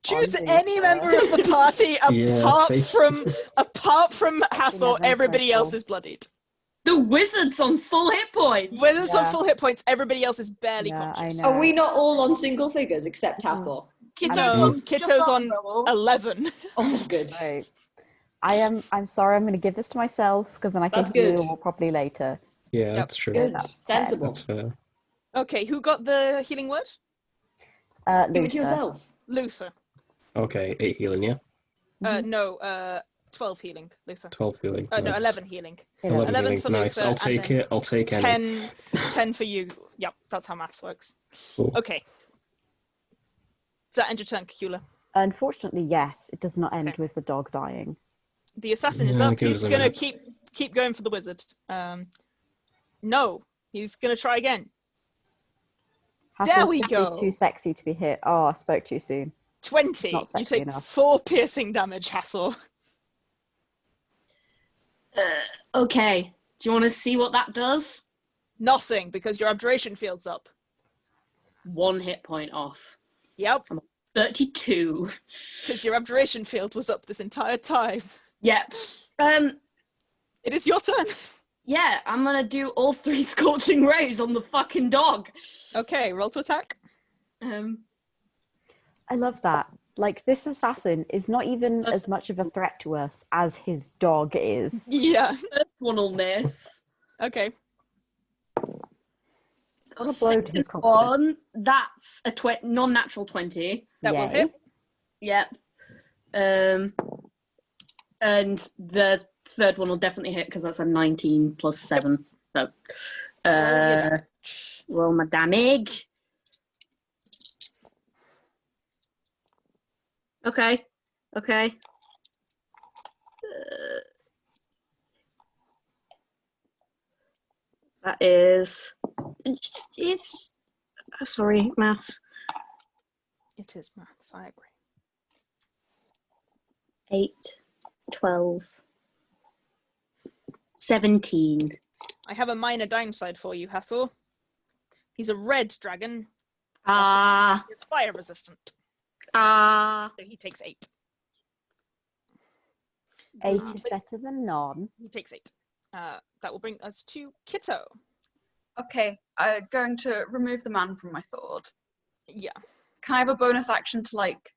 Choose on any Luther. member of the party Yeah, apart from Hathor. Never Everybody else critical. is bloodied. The wizard's on full hit points. When it's on Yeah. full hit points, everybody else is barely Yeah, I conscious. know. Are we not all on single figures except Hathor? No, Kitto's on 11. Oh, good. Right. I'm sorry, I'm gonna give this to myself because then I can That's good. heal properly later. Yeah, Yep. that's true. Good. That's Sensible. That's fair. Okay, who got the healing word? Give it to Luther. yourself. Luther. Okay, 8 healing, yeah? No, 12 healing, Luther. 12 healing. No, nice. 11 healing. 11. 11 healing, for nice. Luther, I'll and take then it. I'll take any. 10 for you. Yep, that's how maths works. Cool. Okay. Does that end your turn, Cacula? Unfortunately, yes, it does not end Okay. with the dog dying. The assassin is Yeah, up. give He's us a gonna minute. keep going for the wizard. No, he's gonna try again. Hathor's we simply go. Too sexy to be hit. Oh, I spoke too soon. 20. not You sexy take enough. 4 piercing damage, Hathor. Okay. Do you want to see what that does? Nothing, because your abjuration field's up. 1 hit point off. Yep, 32. because your abjuration field was up this entire time. Yep. It is your turn. Yeah, I'm gonna do all 3 scorching rays on the fucking dog. Okay, roll to attack. I love that. Like, this assassin is not even That's- as much of a threat to us as his dog is. Yeah. First one will miss. Okay. What a blow to his Second confidence. one, that's a non-natural 20. That will Yay. hit. Yep. And the third one will definitely hit because that's a 19 plus 7. So, Roll your damage. roll my damage. Okay. Okay. That is. It's. Sorry, maths. It is maths, I agree. 8, 12, 17. I have a minor downside for you, Hathor. He's a red dragon. It's fire resistant. So he takes 8. 8 is better than none. He takes 8. That will bring us to Kitto. Okay, I'm going to remove the man from my sword. Yeah. Can I have a bonus action to, like,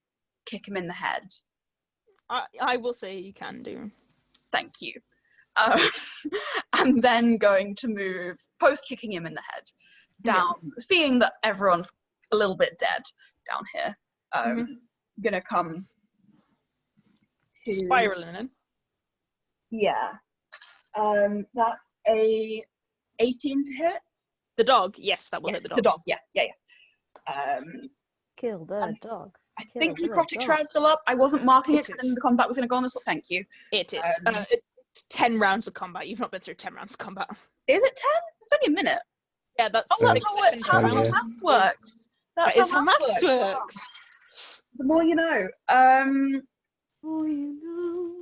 kick him in the head? I will say you can do. Thank you. I'm then going to move, post-kicking him in the head, down, seeing that everyone's a little bit dead down here. Gonna come to... Spiraling in. Yeah. That's a 18 to hit. The dog, yes, that will hit the dog. The dog, yeah. Kill the dog. I think necrotic shroud's still up. I wasn't marking it because the combat was going to go on this. Thank you. It is. It's 10 rounds of combat. You've not been through 10 rounds of combat. Is it 10? It's only a minute. Yeah, that's that's 6 how sessions. maths works. That is how maths works. The more you know. More you know.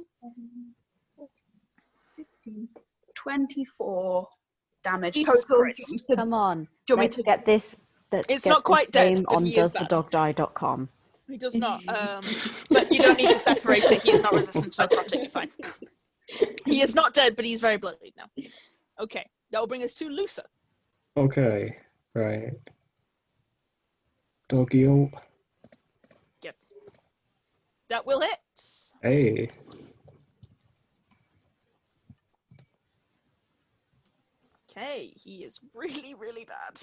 15, 24 damage. Jesus Total. Christ. Come on. Do you want me Let's to get this. It's not quite dead, but on he is bad. doesthedogdie.com. He does not. But you don't need to separate it. He is not resistant to necrotic. You're fine. He is not dead, but he's very bloodied now. Okay, that will bring us to Lusa. Okay, right. Doggy-o. Yep. That will hit. Hey. Okay, he is really, really bad.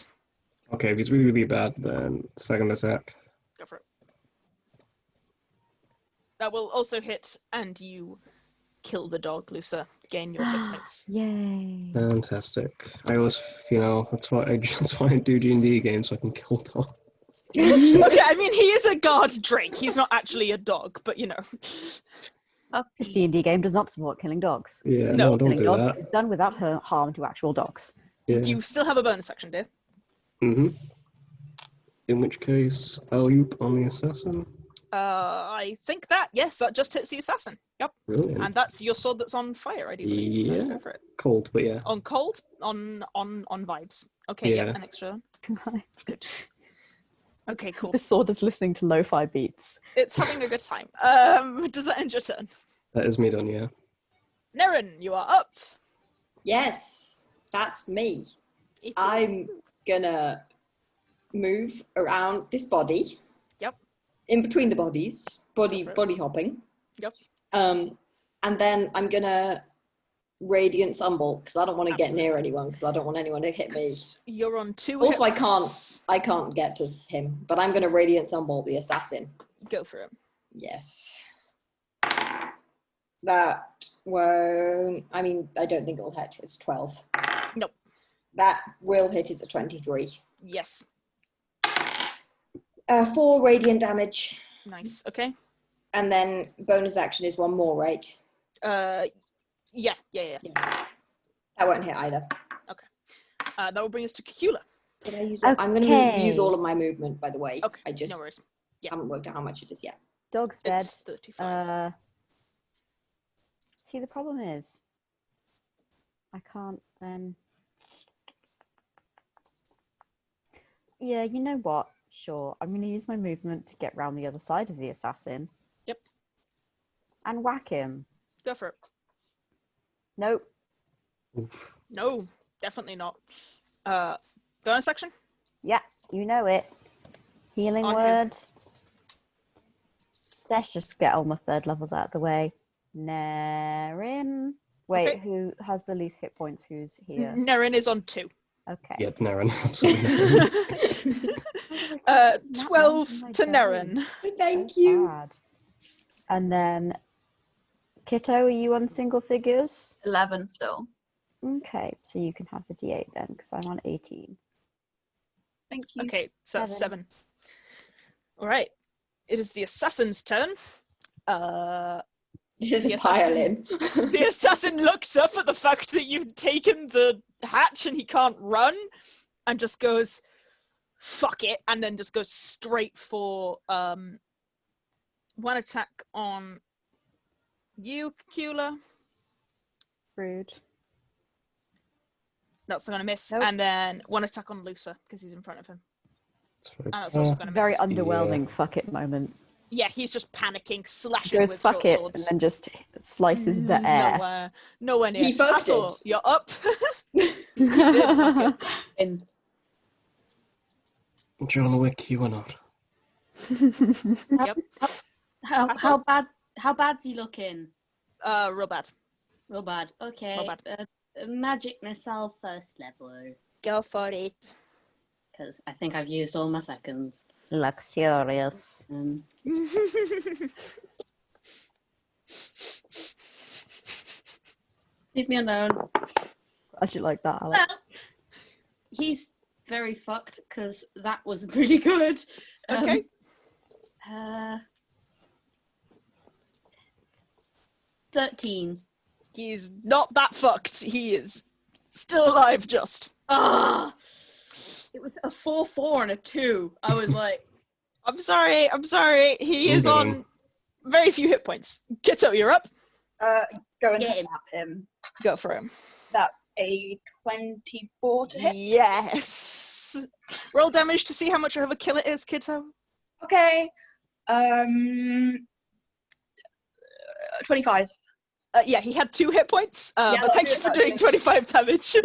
Okay, if he's really, really bad, then second attack. Go for it. That will also hit, and you kill the dog, Lusa. Gain your hit points. Yay. Fantastic. I always, that's why I do D&D games, so I can kill dogs. Okay, I mean, he is a guard drake. He's not actually a dog, but This D&D game does not support killing dogs. Yeah, No, no, don't Killing do dogs that. is done without harm to actual dogs. Yeah. You still have a bonus action, dear. Mm-hmm. In which case, I'll yoop on the assassin. I think that just hits the assassin. Yep. Brilliant. And that's your sword that's on fire, I do believe. Yeah. So go for it. Cold, but yeah. On cold, on vibes. Okay, Yeah. yep, an extra one. Good. Okay, cool. This sword is listening to lo-fi beats. It's having a good time. Does that end your turn? That is me done, yeah. Nerin, you are up. Yes, that's me. It is. I'm gonna move around this body. Yep. In between the bodies, body hopping. Yep. And then I'm gonna radiant sunbolt because I don't want to get near anyone because I don't want anyone to hit me. You're on 2 Also, hit points. I can't get to him, but I'm gonna radiant sunbolt the assassin. Go for it. Yes. That won't. I mean, I don't think it will hit. It's 12. Nope. That will hit. It's a 23. Yes. 4 radiant damage. Nice. Okay. And then bonus action is 1 more, right? Yeah. That won't hit either. Okay. That will bring us to Cacula. Did I use all? I'm going to use all of my movement, by the way. Okay. I just no worries. Yeah. haven't worked out how much it is yet. Dog's dead. It's 35. See, the problem is, I can't then... Yeah, you know what? Sure, I'm going to use my movement to get round the other side of the assassin. Yep. And whack him. Go for it. Nope. Oof. No, definitely not. Bonus action? Yeah, you know it. Healing On word. Let's just get all my 3rd levels out of the way. Nerin. Wait, Okay. who has the least hit points? Who's here? Nerin is on 2. Okay. Yep, Nerin. Absolutely. 12 to Nerin. Thank So you. sad. And then, Kitto, are you on single figures? 11 still. Okay, so you can have the D8 then, because I'm on 18. Thank you. Okay, so that's 7. 7. All right. It is the assassin's turn. This is The piling. The assassin looks up at the fact that you've taken the hatch and he can't run, and just goes, fuck it, and then just goes straight for one attack on you, Cacula. Rude. That's going to miss. Nope. And then one attack on Lucer, because he's in front of him. And that's Uh, also going to Very miss. underwhelming fuck it moment. Yeah, he's just panicking, slashing Goes with fuck short it swords. and then just slices the air. Nowhere near. He fucked Hathor, it. you're up. He did fuck it. And John Wick, you were not. Yep. how bad's he looking? Real bad. Real bad. Okay. Real bad. Magic missile first level. Go for it. Because I think I've used all my seconds. Luxurious. Leave me alone. How'd you like that, Alex? Well, he's very fucked because that was really good. Okay. 13. He's not that fucked. He is still alive, just. Ah! It was a 4-4 and a 2. I was like, I'm sorry. He is Get on him. very few hit points. Kitto, you're up. Go and Get him. slap him. Go for him. That's a 24 to hit. Yes. Roll damage to see how much of a kill it is, Kitto. Okay. 25. Yeah, he had 2 hit points, Yeah, but thank you that's for good, doing that's 25 damage.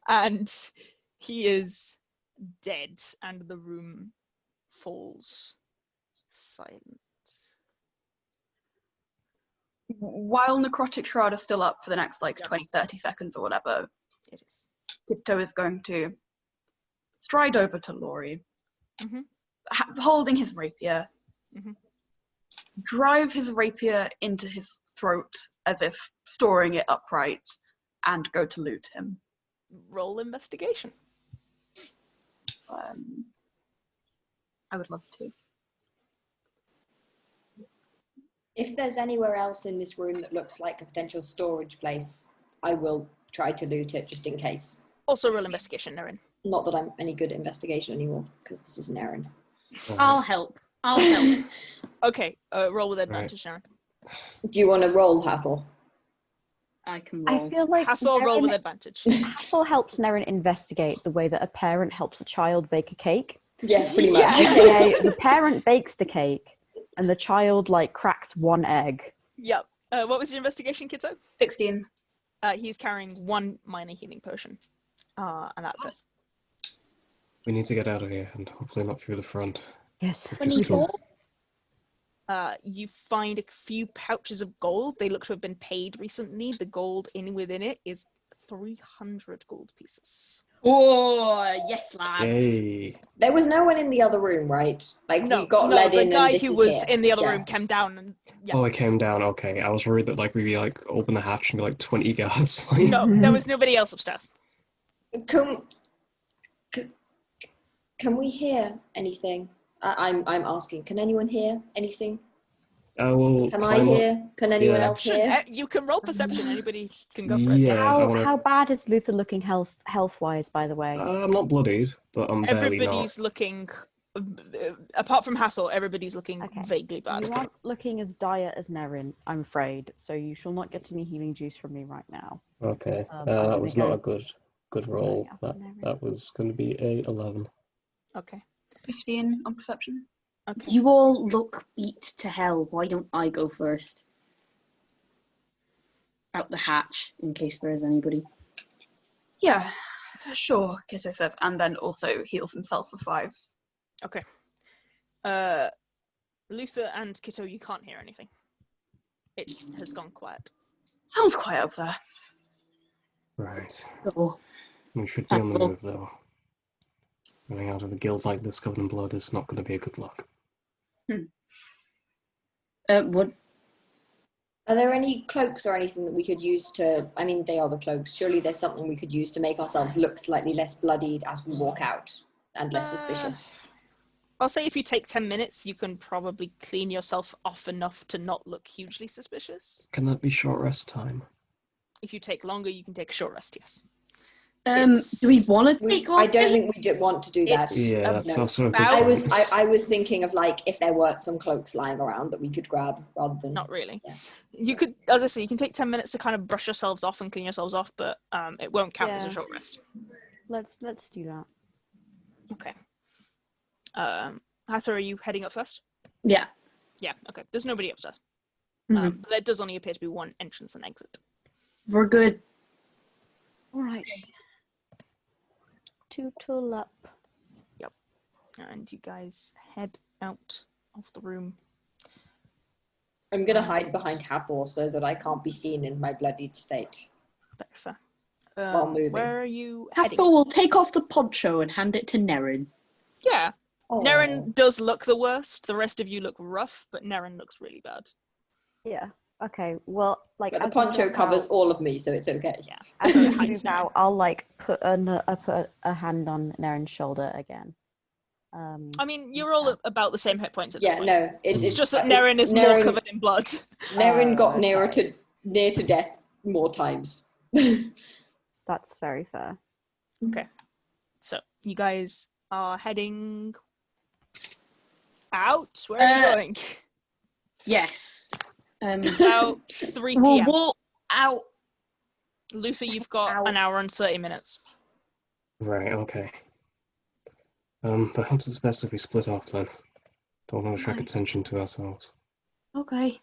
And he is dead, and the room falls silent. While Necrotic Shroud is still up for the next Yeah. 20-30 seconds or whatever, It is. Kitto is going to stride over to Laurie, Mhm. Holding his rapier, Mhm. drive his rapier into his throat as if storing it upright, and go to loot him. Roll investigation. I would love to. If there's anywhere else in this room that looks like a potential storage place, I will try to loot it just in case. Also roll investigation, Nerin. Not that I'm any good at investigation anymore, because this is Nerin. I'll help. I'll help. Okay, roll with advantage, Nerin. Do you want to roll, Hathor? I can I roll. feel like Hathor, roll with Nerin, advantage. Hathor helps Nerin investigate the way that a parent helps a child bake a cake. Yeah, pretty much. AKA, the parent bakes the cake and the child cracks one egg. Yep. What was your investigation, Kitto? 16. He's carrying 1 minor healing potion. And that's it. We need to get out of here, and hopefully not through the front. Yes. Just kill- You find a few pouches of gold. They look to have been paid recently. The gold within it is 300 gold pieces. Oh, yes, lads. Yay. There was no one in the other room, right? We got no, led the in guy and this who is was here. in the other Yeah. room came down and Oh, I came down, okay. I was worried that we'd open the hatch and be 20 guards. No, there was nobody else upstairs. Can we hear anything? I'm asking. Can anyone hear anything? will Can I climb up. hear? Can anyone Yeah. else hear? You can roll perception. Anybody can go for it. Yeah, I wanna... How bad is Luther looking health-wise, by the way? I'm not bloodied, but I'm barely not. Everybody's looking, apart from Hathor, everybody's looking Okay. vaguely bad. You aren't looking as dire as Nerin, I'm afraid, so you shall not get any healing juice from me right now. Okay, I'm that gonna was go- not a good roll. after Nerin. That was going to be a 11. Okay. 15 on perception. Okay. You all look beat to hell. Why don't I go first? Out the hatch, in case there is anybody. Yeah, sure, Kitto says, and then also heals himself for 5. Okay. Lusa and Kitto, you can't hear anything. It has gone quiet. Sounds quiet up there. Right. Oh, We should be on the Well- move, though. Running out of a guild like this covered in blood is not going to be a good luck. what? Are there any cloaks or anything that we could use to... I mean, they are the cloaks. Surely there's something we could use to make ourselves look slightly less bloodied as we walk out and less suspicious. I'll say if you take 10 minutes, you can probably clean yourself off enough to not look hugely suspicious. Can that be short rest time? If you take longer, you can take a short rest, yes. Do we want to take I don't think we want to do that. Yeah, that's No. also a good about- point. I was thinking of like if there were some cloaks lying around that we could grab rather than. Not really. Yeah. You could, as I say, you can take 10 minutes to kind of brush yourselves off and clean yourselves off, but it won't count as a Yeah. short rest. Let's do that. Okay. Hathor, are you heading up first? Yeah. Yeah, okay. There's nobody upstairs. Mhm. There does only appear to be one entrance and exit. We're good. All right. Tootle up. And you guys head out of the room. I'm gonna hide behind Hathor so that I can't be seen in my bloodied state. Very fair. While moving. Where are you heading? Hathor will take off the poncho and hand it to Nerin. Yeah. Oh. Nerin does look the worst. The rest of you look rough, but Nerin looks really bad. Yeah. Okay. Well, like But the as we poncho walk covers out- all of me, so it's okay. Yeah. As we Hides move out, I'll like put a hand on Neren's shoulder again. I mean, you're all at about the same hit points at this Yeah, point. no, It's just that Nerin is more covered in blood. Nerin got okay. near to death more times. That's very fair. Okay. So, you guys are heading out? Where are you going? Yes. It's about 3 We'll p.m. walk out. Lucy, you've got an hour and 30 minutes. Right, okay. Perhaps it's best if we split off then. Don't want to attract attention to ourselves. Okay.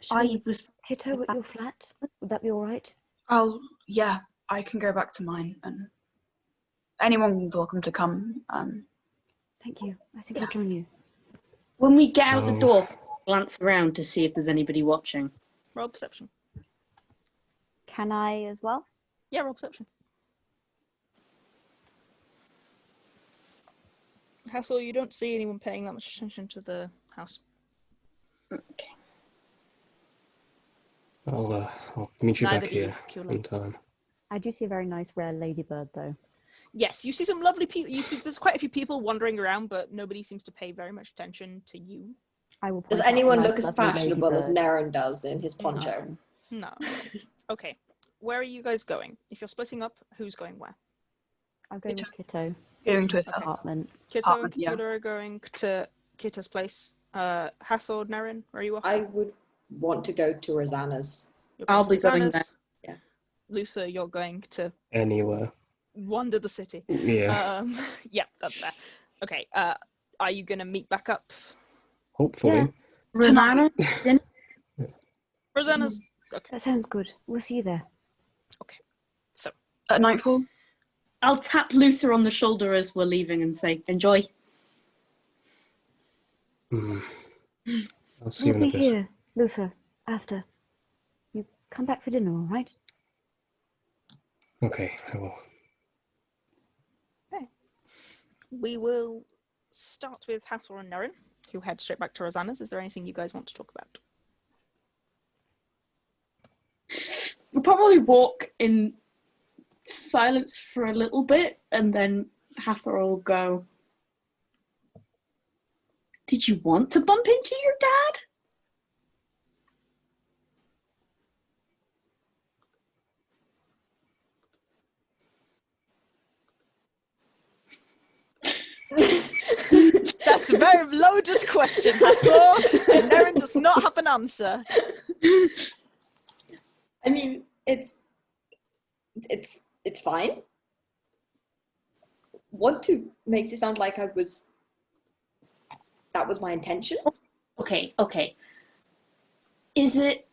Shall I we was. Kitto at your flat? Would that be all right? Yeah, I can go back to mine, and anyone's welcome to come. Thank you. I think I'll join you. When we get out the Oh. door, glance around to see if there's anybody watching. Roll perception. Can I as well? Yeah, roll perception. Hathor, you don't see anyone paying that much attention to the house. Okay. I'll meet you Neither back do you, here Cacula. in time. I do see a very nice rare ladybird, though. Yes, you see some lovely people. You see there's quite a few people wandering around, but nobody seems to pay very much attention to you. I will. Does point out anyone the look as lovely fashionable as ladybird. Nerin does in his poncho? No. Okay. Where are you guys going? If you're splitting up, who's going where? I'll go with Kitto. Going to his Okay. house. Apartment. Kitto and Apartment, yeah. Cacula are going to Kitto's place. Hathor, Nerin, where are you off? I would want to go to Rosanna's. You're I'll to be going Rosanna's. there. Yeah. Lusa, you're going to Anywhere. wander the city. Yeah. Yeah, that's fair. Okay, are you gonna meet back up? Hopefully. Yeah. Rosanna? Rosanna's okay. That sounds good. We'll see you there. So At nightfall? I'll tap Luther on the shoulder as we're leaving and say, enjoy. I'll see you We'll in a be bit. here, Luther, after. You come back for dinner, all right? Okay, I will. we will start with Hathor and Nerin, who head straight back to Rosanna's. Is there anything you guys want to talk about? We'll probably walk in silence for a little bit, and then Hathor will go, did you want to bump into your dad? That's a very loaded question, Hathor, and Nerin does not have an answer. I mean, it's fine. Want to makes it sound like that was my intention. Okay. Is it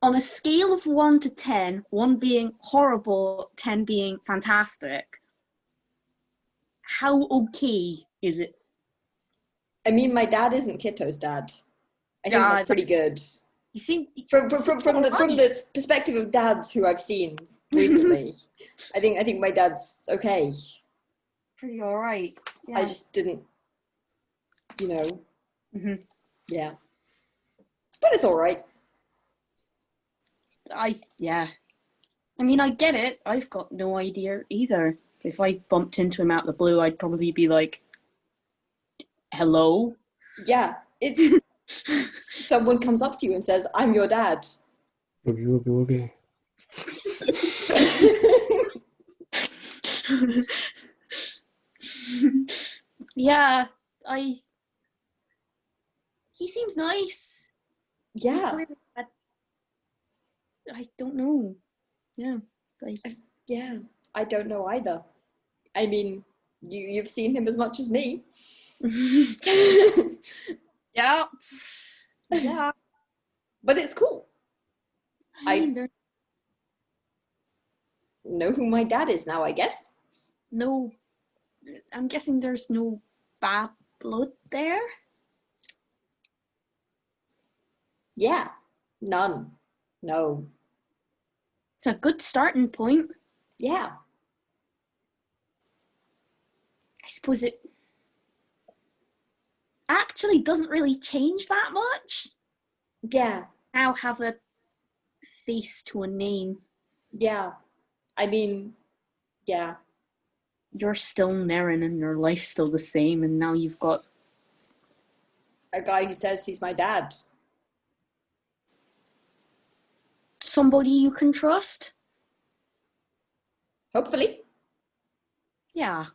on a scale of 1 to 10, 1 being horrible, 10 being fantastic, how okay is it? I mean, my dad isn't Kitto's dad. I think Yeah, that's pretty good. You seem From the perspective of dads who I've seen recently, I think my dad's okay. pretty alright. Yeah. I just didn't, Mhm. yeah. But it's all right. Yeah. I mean, I get it. I've got no idea either. If I bumped into him out of the blue, I'd probably be like, hello? Yeah, it's someone comes up to you and says, "I'm your dad." Woogie, woogie, woogie. Yeah, he seems nice. Yeah, I don't know. Yeah, yeah. I don't know either. I mean, you've seen him as much as me. yeah, yeah. But it's cool. I mean, Know who my dad is now, I guess. no, I'm guessing there's no bad blood there. Yeah, none. No. It's a good starting point. Yeah. I suppose it actually doesn't really change that much. Yeah. Now have a face to a name. Yeah. I mean, yeah. You're still Nerin and your life's still the same, and now you've got A guy who says he's my dad. somebody you can trust. Hopefully. Yeah.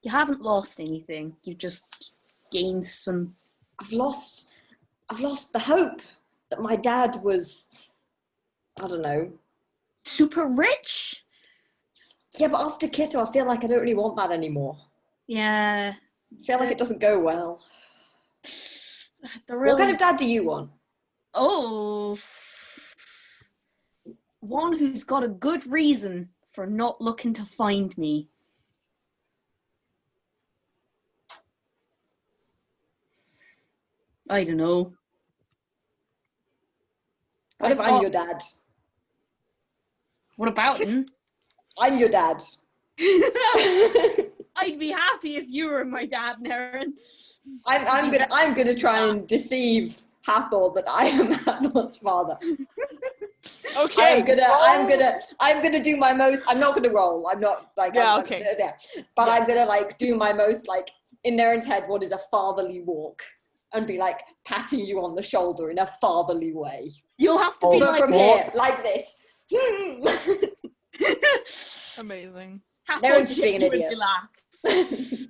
You haven't lost anything. You just gained some. I've lost the hope that my dad was, I don't know. Super rich? Yeah, but after Kitto, I feel like I don't really want that anymore. Yeah. I feel like it doesn't go well. What kind of dad do you want? Oh. One who's got a good reason for not looking to find me. I don't know. What if I'm your dad? What about him? I'm your dad. I'd be happy if you were my dad, Nerin. I'm gonna try and deceive Hathor that I am Hathor's father. Okay. I'm gonna do my most. I'm not gonna roll. I'm not like. Yeah. I'm, Okay. But I'm gonna like do my most like in Nerin's head. What is a fatherly walk? And be like patting you on the shoulder in a fatherly way. You'll have to be But like from here, like this. Amazing. Nerin's just being an idiot. Laughs.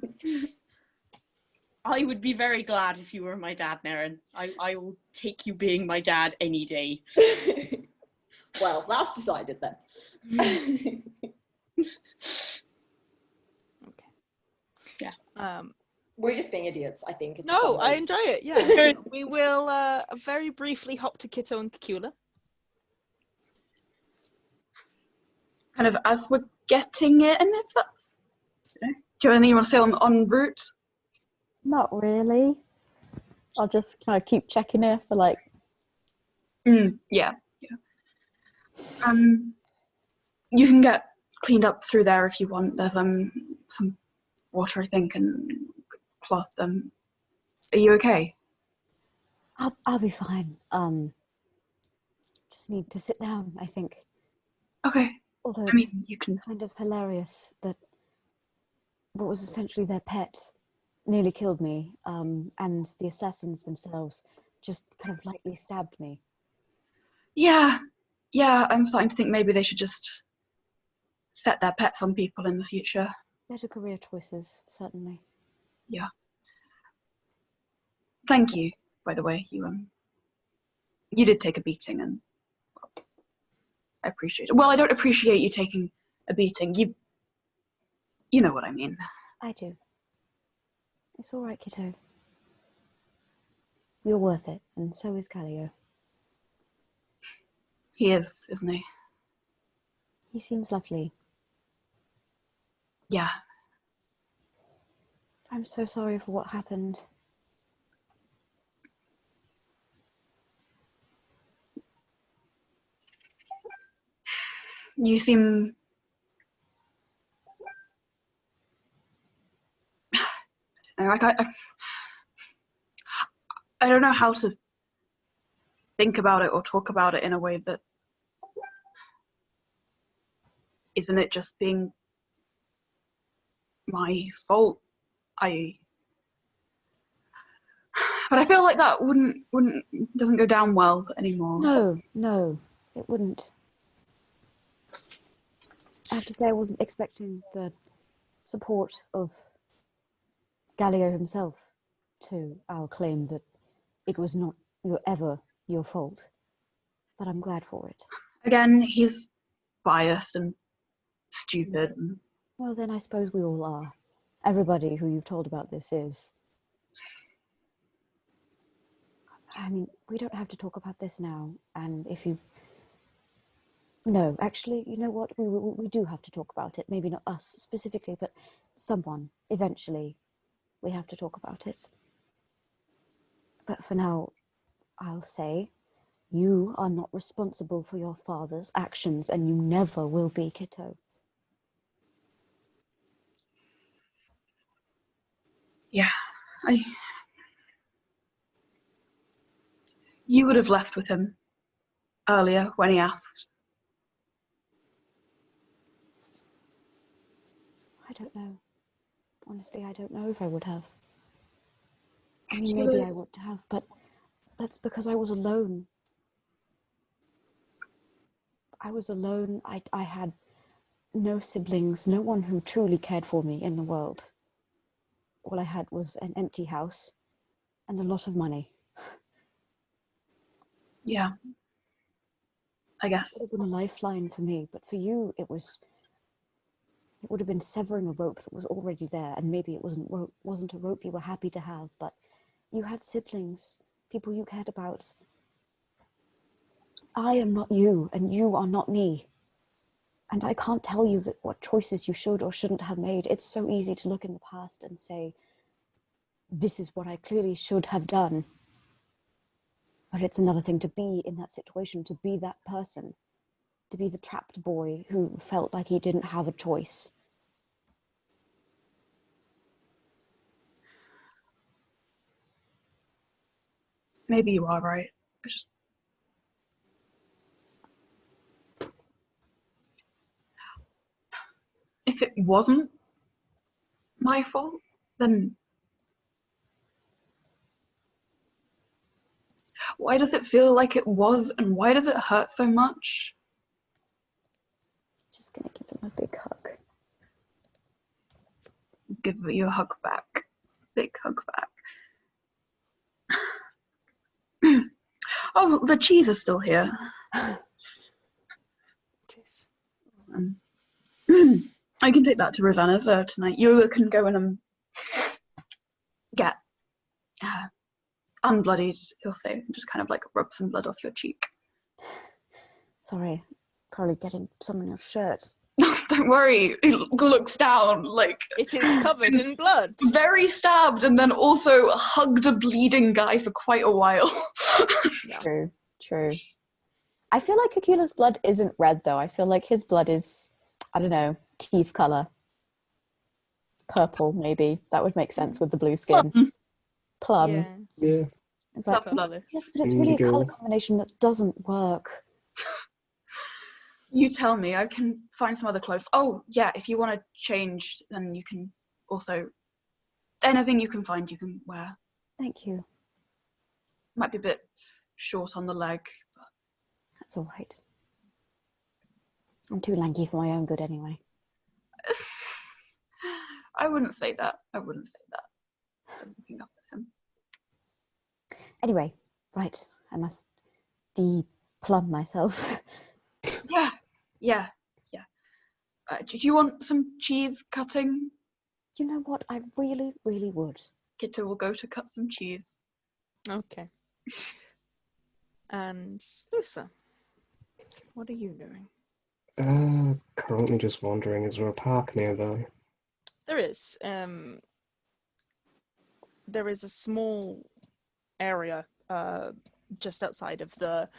I would be very glad if you were my dad, Nerin. I will take you being my dad any day. Well, that's decided then. Okay. Yeah. We're just being idiots, I think. Is the No, I summary. enjoy it. Yeah. We will very briefly hop to Kitto and Cacula. Kind of as we're getting it, and if that's... Do you have anything you want to say en route? Not really. I'll just kind of keep checking her for like. Yeah. You can get cleaned up through there if you want. There's some water, I think, and cloth. Are you okay? I'll be fine. Just need to sit down, I think. Okay. Although I mean, it's you can. kind of hilarious that what was essentially their pet nearly killed me, and the assassins themselves just kind of lightly stabbed me. Yeah. I'm starting to think maybe they should just set their pets on people in the future. Better career choices, certainly. Yeah. Thank you, by the way. You did take a beating, and I appreciate it. Well, I don't appreciate you taking a beating. You know what I mean. I do. It's all right, Kitto. You're worth it, and so is Galio. He is, isn't he? He seems lovely. Yeah. I'm so sorry for what happened. You seem... Like I don't know how to think about it or talk about it in a way that isn't it just being my fault But I feel like that doesn't go down well anymore. No, it wouldn't. I have to say I wasn't expecting the support of Gallio himself to our claim that it was not ever your fault. But I'm glad for it. Again, he's biased and stupid. Well, then I suppose we all are. Everybody who you've told about this is. I mean, we don't have to talk about this now, and if you... No, actually, you know what? We do have to talk about it. Maybe not us specifically, but someone, eventually, we have to talk about it. But for now, I'll say, you are not responsible for your father's actions, and you never will be, Kitto. Yeah, You would have left with him earlier when he asked. I don't know. Honestly, I don't know if I would have. I mean, maybe I would have, but that's because I was alone. I was alone. I had no siblings, no one who truly cared for me in the world. All I had was an empty house and a lot of money. Yeah. I guess. It would have been a lifeline for me, but for you, it would have been severing a rope that was already there, and maybe it wasn't a rope you were happy to have, but you had siblings, people you cared about. I am not you, and you are not me. And I can't tell you what choices you should or shouldn't have made. It's so easy to look in the past and say, this is what I clearly should have done. But it's another thing to be in that situation, to be that person, to be the trapped boy who felt like he didn't have a choice. Maybe you are right. If it wasn't my fault, then why does it feel like it was, and why does it hurt so much? Just gonna give him a big hug. Give you a hug back. Big hug back. Oh, the cheese is still here. It is. I can take that to Rosanna's tonight. You can go in and get unbloodied, he'll say, just kind of like rub some blood off your cheek. Sorry, probably getting some on your shirt. Don't worry, he looks down like... It is covered in blood. Very stabbed, and then also hugged a bleeding guy for quite a while. Yeah. True. I feel like Cacula's blood isn't red, though. I feel like his blood is, I don't know, teeth colour. Purple, maybe. That would make sense with the blue skin. Plum. Yeah. It's like, Plum. yes, but it's really a colour combination that doesn't work. You tell me, I can find some other clothes. Oh, yeah, if you want to change, then you can also... Anything you can find, you can wear. Thank you. Might be a bit short on the leg, but... That's all right. I'm too lanky for my own good anyway. I wouldn't say that. I'm looking up at him. Anyway, right. I must de-plumb myself. Yeah. Did you want some cheese cutting? You know what? I really, really would. Kitto will go to cut some cheese. Okay. And Lusa, what are you doing? Currently just wondering, is there a park nearby? There is. There is a small area just outside of the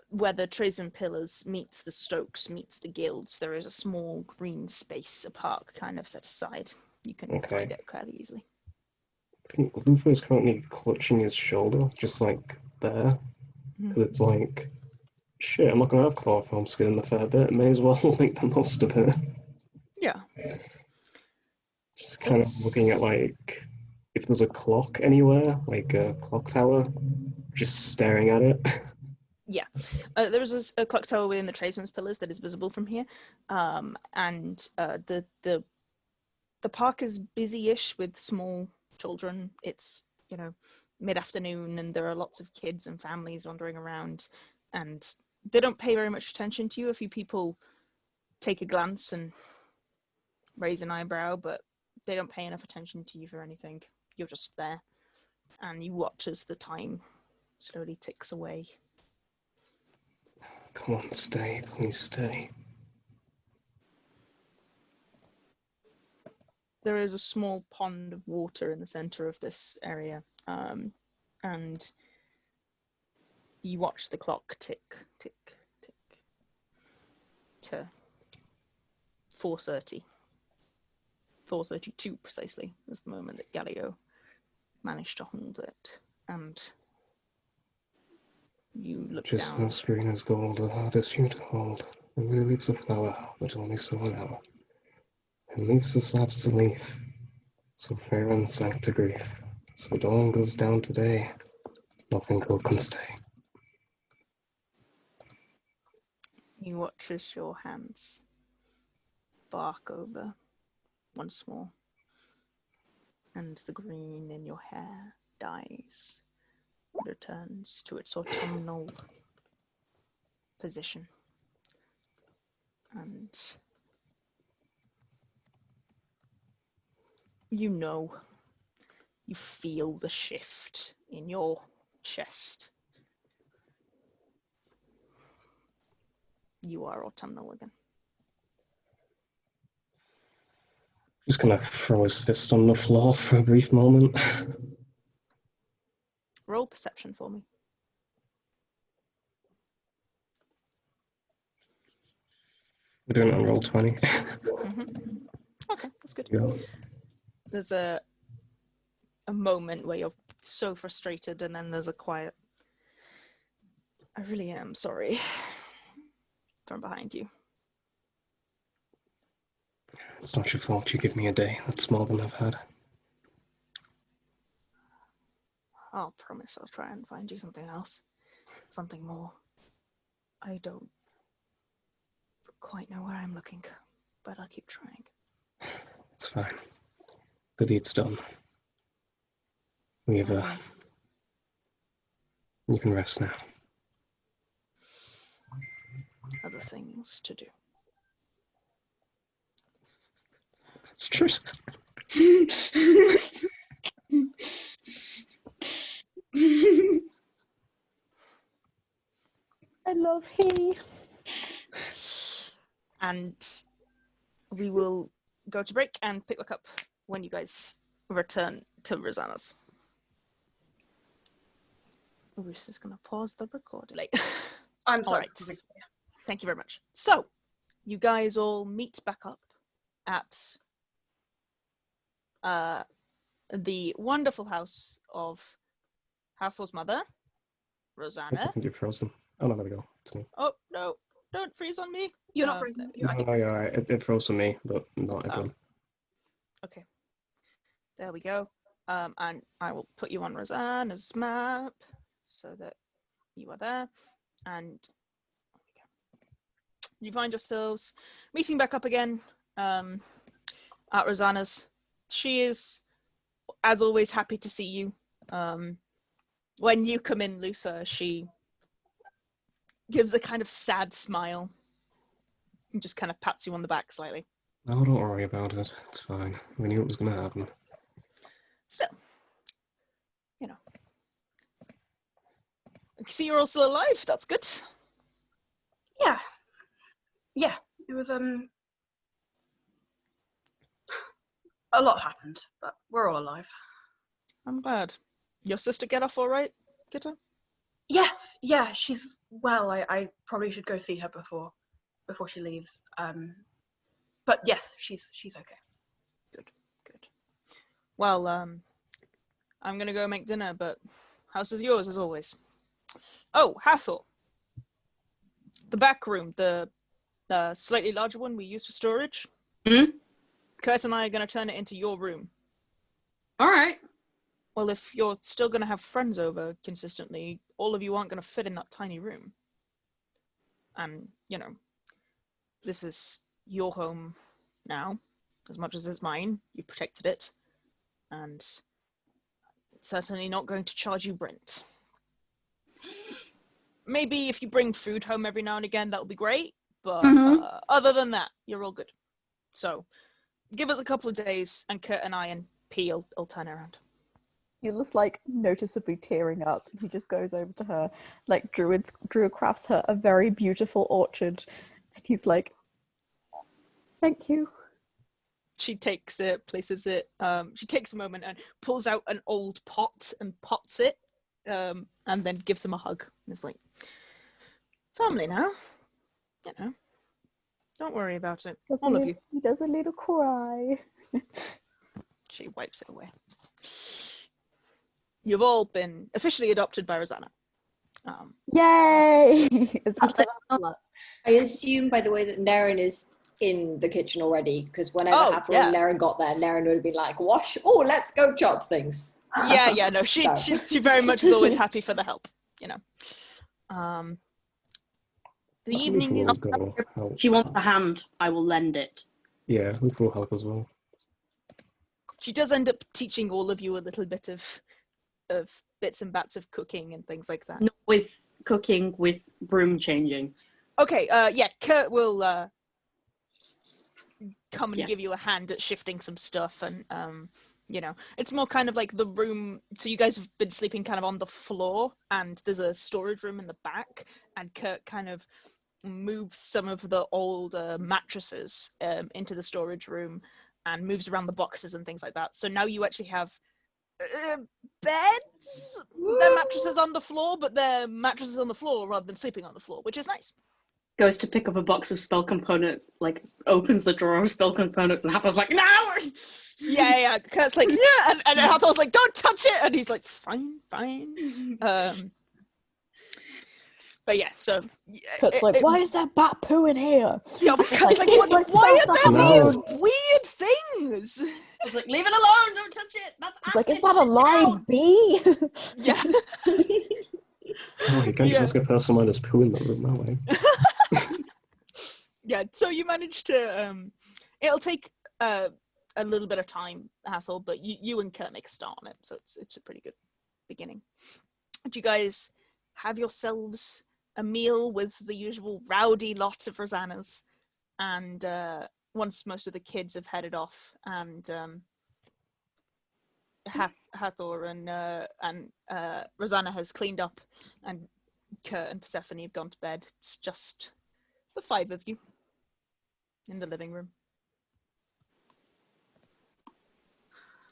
where the Tradesman Pillars meets the Stokes, meets the Guilds. There is a small green space, a park kind of set aside. You can find it fairly easily. I think Luther is currently clutching his shoulder, just like there. Because it's like, shit, I'm not going to have chloroform skin in a fair bit. May as well make the most of it. Yeah. Just kind of looking at, like, if there's a clock anywhere, like a clock tower, just staring at it. Yeah, there is a clock tower within the tradesman's pillars that is visible from here, and the park is busy-ish with small children. It's, you know, mid-afternoon, and there are lots of kids and families wandering around, and they don't pay very much attention to you. A few people take a glance and raise an eyebrow, but they don't pay enough attention to you for anything. You're just there, and you watch as the time slowly ticks away. Come on, stay, please stay. There is a small pond of water in the center of this area, and you watch the clock tick, tick, tick, to 4:30. 4:32 precisely is the moment that Galio managed to hold it, and you look Just down. as green as gold, the hardest you to hold. The leaves a flower, but only so an hour. And leaves the slaps to leaf, so fair and sank to grief. So dawn goes down today, nothing good can stay. You watch as your hands bark over once more, and the green in your hair dies and returns to its autumnal position. And you know, you feel the shift in your chest. You are autumnal again. Just gonna throw his fist on the floor for a brief moment. Roll perception for me. We're doing it on roll 20. Okay, that's good. Yeah. There's a moment where you're so frustrated, and then there's a quiet, I really am sorry, from behind you. It's not your fault, you give me a day. That's more than I've had. I'll promise I'll try and find you something else. Something more. I don't quite know where I'm looking, but I'll keep trying. It's fine. The deed's done. You can rest now. Other things to do. It's true. I love he. And we will go to break and pick back up when you guys return to Rosanna's. Ruth is going to pause the recording. I'm sorry. All right. Thank you very much. So, you guys all meet back up at the wonderful house of Hathor's mother, Rosanna. You're frozen. Oh, no, there we go. It's me. Oh, no. Don't freeze on me. You're not frozen. No, you're alright. It froze for me, but not everyone. Okay. There we go. And I will put you on Rosanna's map so that you are there. And you find yourselves meeting back up again at Rosanna's. She is, as always, happy to see you. When you come in, Lusa, she gives a kind of sad smile and just kind of pats you on the back slightly. No, don't worry about it. It's fine. We knew it was going to happen. Still, you know. I see you're all still alive. That's good. Yeah. Yeah. It was a lot happened, but we're all alive. I'm glad. Your sister get off all right, Kitto? Yes, yeah, she's well. I probably should go see her before she leaves. But yes, she's okay. Good. Well, I'm gonna go make dinner, but house is yours as always. Oh, Hathor. The back room, the slightly larger one we use for storage. Kurt and I are going to turn it into your room. All right. Well, if you're still going to have friends over consistently, all of you aren't going to fit in that tiny room. And, you know, this is your home now, as much as it's mine. You've protected it. And certainly not going to charge you rent. Maybe if you bring food home every now and again, that'll be great. But other than that, you're all good. So give us a couple of days, and Kurt and I and P will turn around. He looks like noticeably tearing up, and he just goes over to her, like Druid crafts her a very beautiful orchard, and he's like, "Thank you." She takes it, places it. She takes a moment and pulls out an old pot and pots it, and then gives him a hug. And it's like, family now, you know. Don't worry about it, all of you. He does a little cry. She wipes it away. You've all been officially adopted by Rosanna. Yay! I assume, by the way, that Nerin is in the kitchen already, because whenever Hathor and Nerin got there, Nerin would have been like, "Wash! Oh, let's go chop things." No, she very much is always happy for the help, you know. The evening is. She wants a hand. I will lend it. Yeah, Ruth will help as well. She does end up teaching all of you a little bit of bits and bats of cooking and things like that. Not with cooking, with broom changing. Okay, Kurt will come and give you a hand at shifting some stuff, and you know, it's more kind of like the room. So you guys have been sleeping kind of on the floor, and there's a storage room in the back, and Kurt kind of moves some of the old mattresses into the storage room and moves around the boxes and things like that. So now you actually have beds. They're mattresses on the floor, but they're mattresses on the floor rather than sleeping on the floor, which is nice. Goes to pick up a box of spell component, like opens the drawer of spell components, and Hathor's like, "No!" Yeah. Kurt's like, "Yeah," and Hathor's like, "Don't touch it," and he's like, "Fine." But yeah, so Kurt's like, "Why is there bat poo in here?" Yeah, Kurt's like, "Why are there these weird things?" He's like, "Leave it alone! Don't touch it. That's acid." Like, is that a live bee? Yeah. Oh, you can't just get person minus poo in the room that way. Yeah, so you managed to. It'll take a little bit of time, Hathor, but you and Kurt make a start on it, so it's a pretty good beginning. Do you guys have yourselves a meal with the usual rowdy lot of Rosannas? And once most of the kids have headed off, and Hathor and Rosanna has cleaned up, and Kurt and Persephone have gone to bed, it's just the five of you in the living room.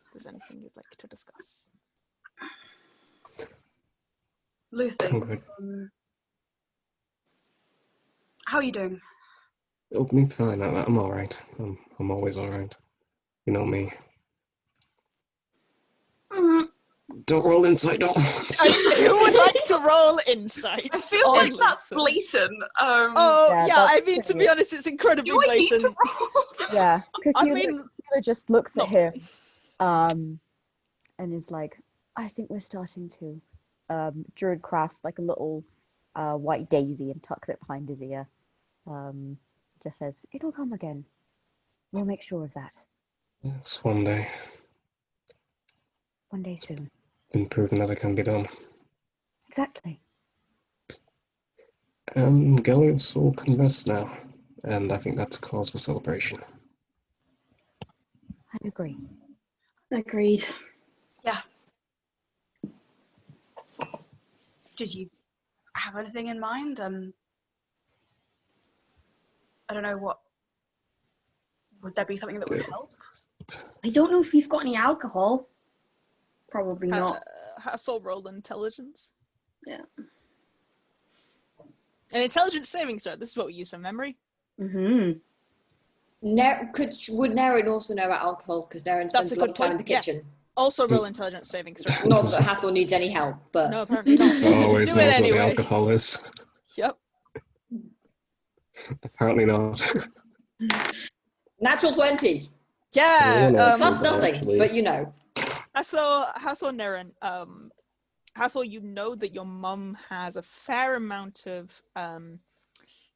If there's anything you'd like to discuss. Lucy, how are you doing? Oh, me fine. I'm all right. I'm always all right. You know me. Don't roll insight. Don't. Who would like to roll insight? I feel like that's blatant. I mean, to be honest, it's incredibly blatant. Yeah, Cacula just looks at him, and is like, "I think we're starting to." Druid crafts like a little white daisy and tucks it behind his ear. Just says, "It'll come again. We'll make sure of that. Yes, one day. One day soon." Been proven that it can be done. Exactly. And Gallia's soul can rest now, and I think that's a cause for celebration. I agree. Agreed. Yeah. Did you have anything in mind? I don't know what. Would there be something that would help? I don't know if you've got any alcohol. Probably not. Hathor roll intelligence. Yeah. An intelligence saving throw. This is what we use for memory. Would Nerin also know about alcohol? Because Nerin spends a lot of time in the kitchen. Yeah. Also roll intelligence saving throw. Not that Hathor needs any help, but... No, apparently not. Always Do knows it anyway. what the alcohol is. Yep. Apparently not. Natural 20. Yeah, That's nothing, but you know. Hathor, Nerin, Hathor, you know that your mum has a fair amount of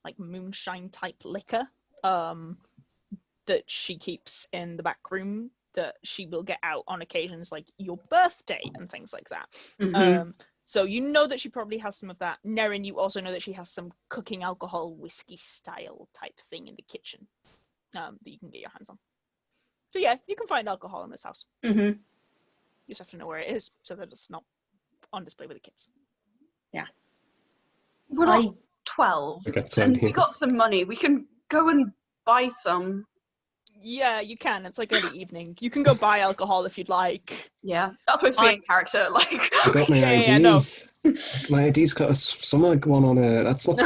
like moonshine type liquor that she keeps in the back room that she will get out on occasions like your birthday and things like that. So you know that she probably has some of that. Nerin, you also know that she has some cooking alcohol whiskey style type thing in the kitchen that you can get your hands on. So yeah, you can find alcohol in this house. You just have to know where it is so that it's not on display with the kids. Yeah. We're not 12, and we got some money. We can go and buy some. Yeah, you can. It's like early evening. You can go buy alcohol if you'd like. Yeah, that's supposed to be in character. Like, I got my ID. Yeah, no. My ID's got a summer going on it. That's not.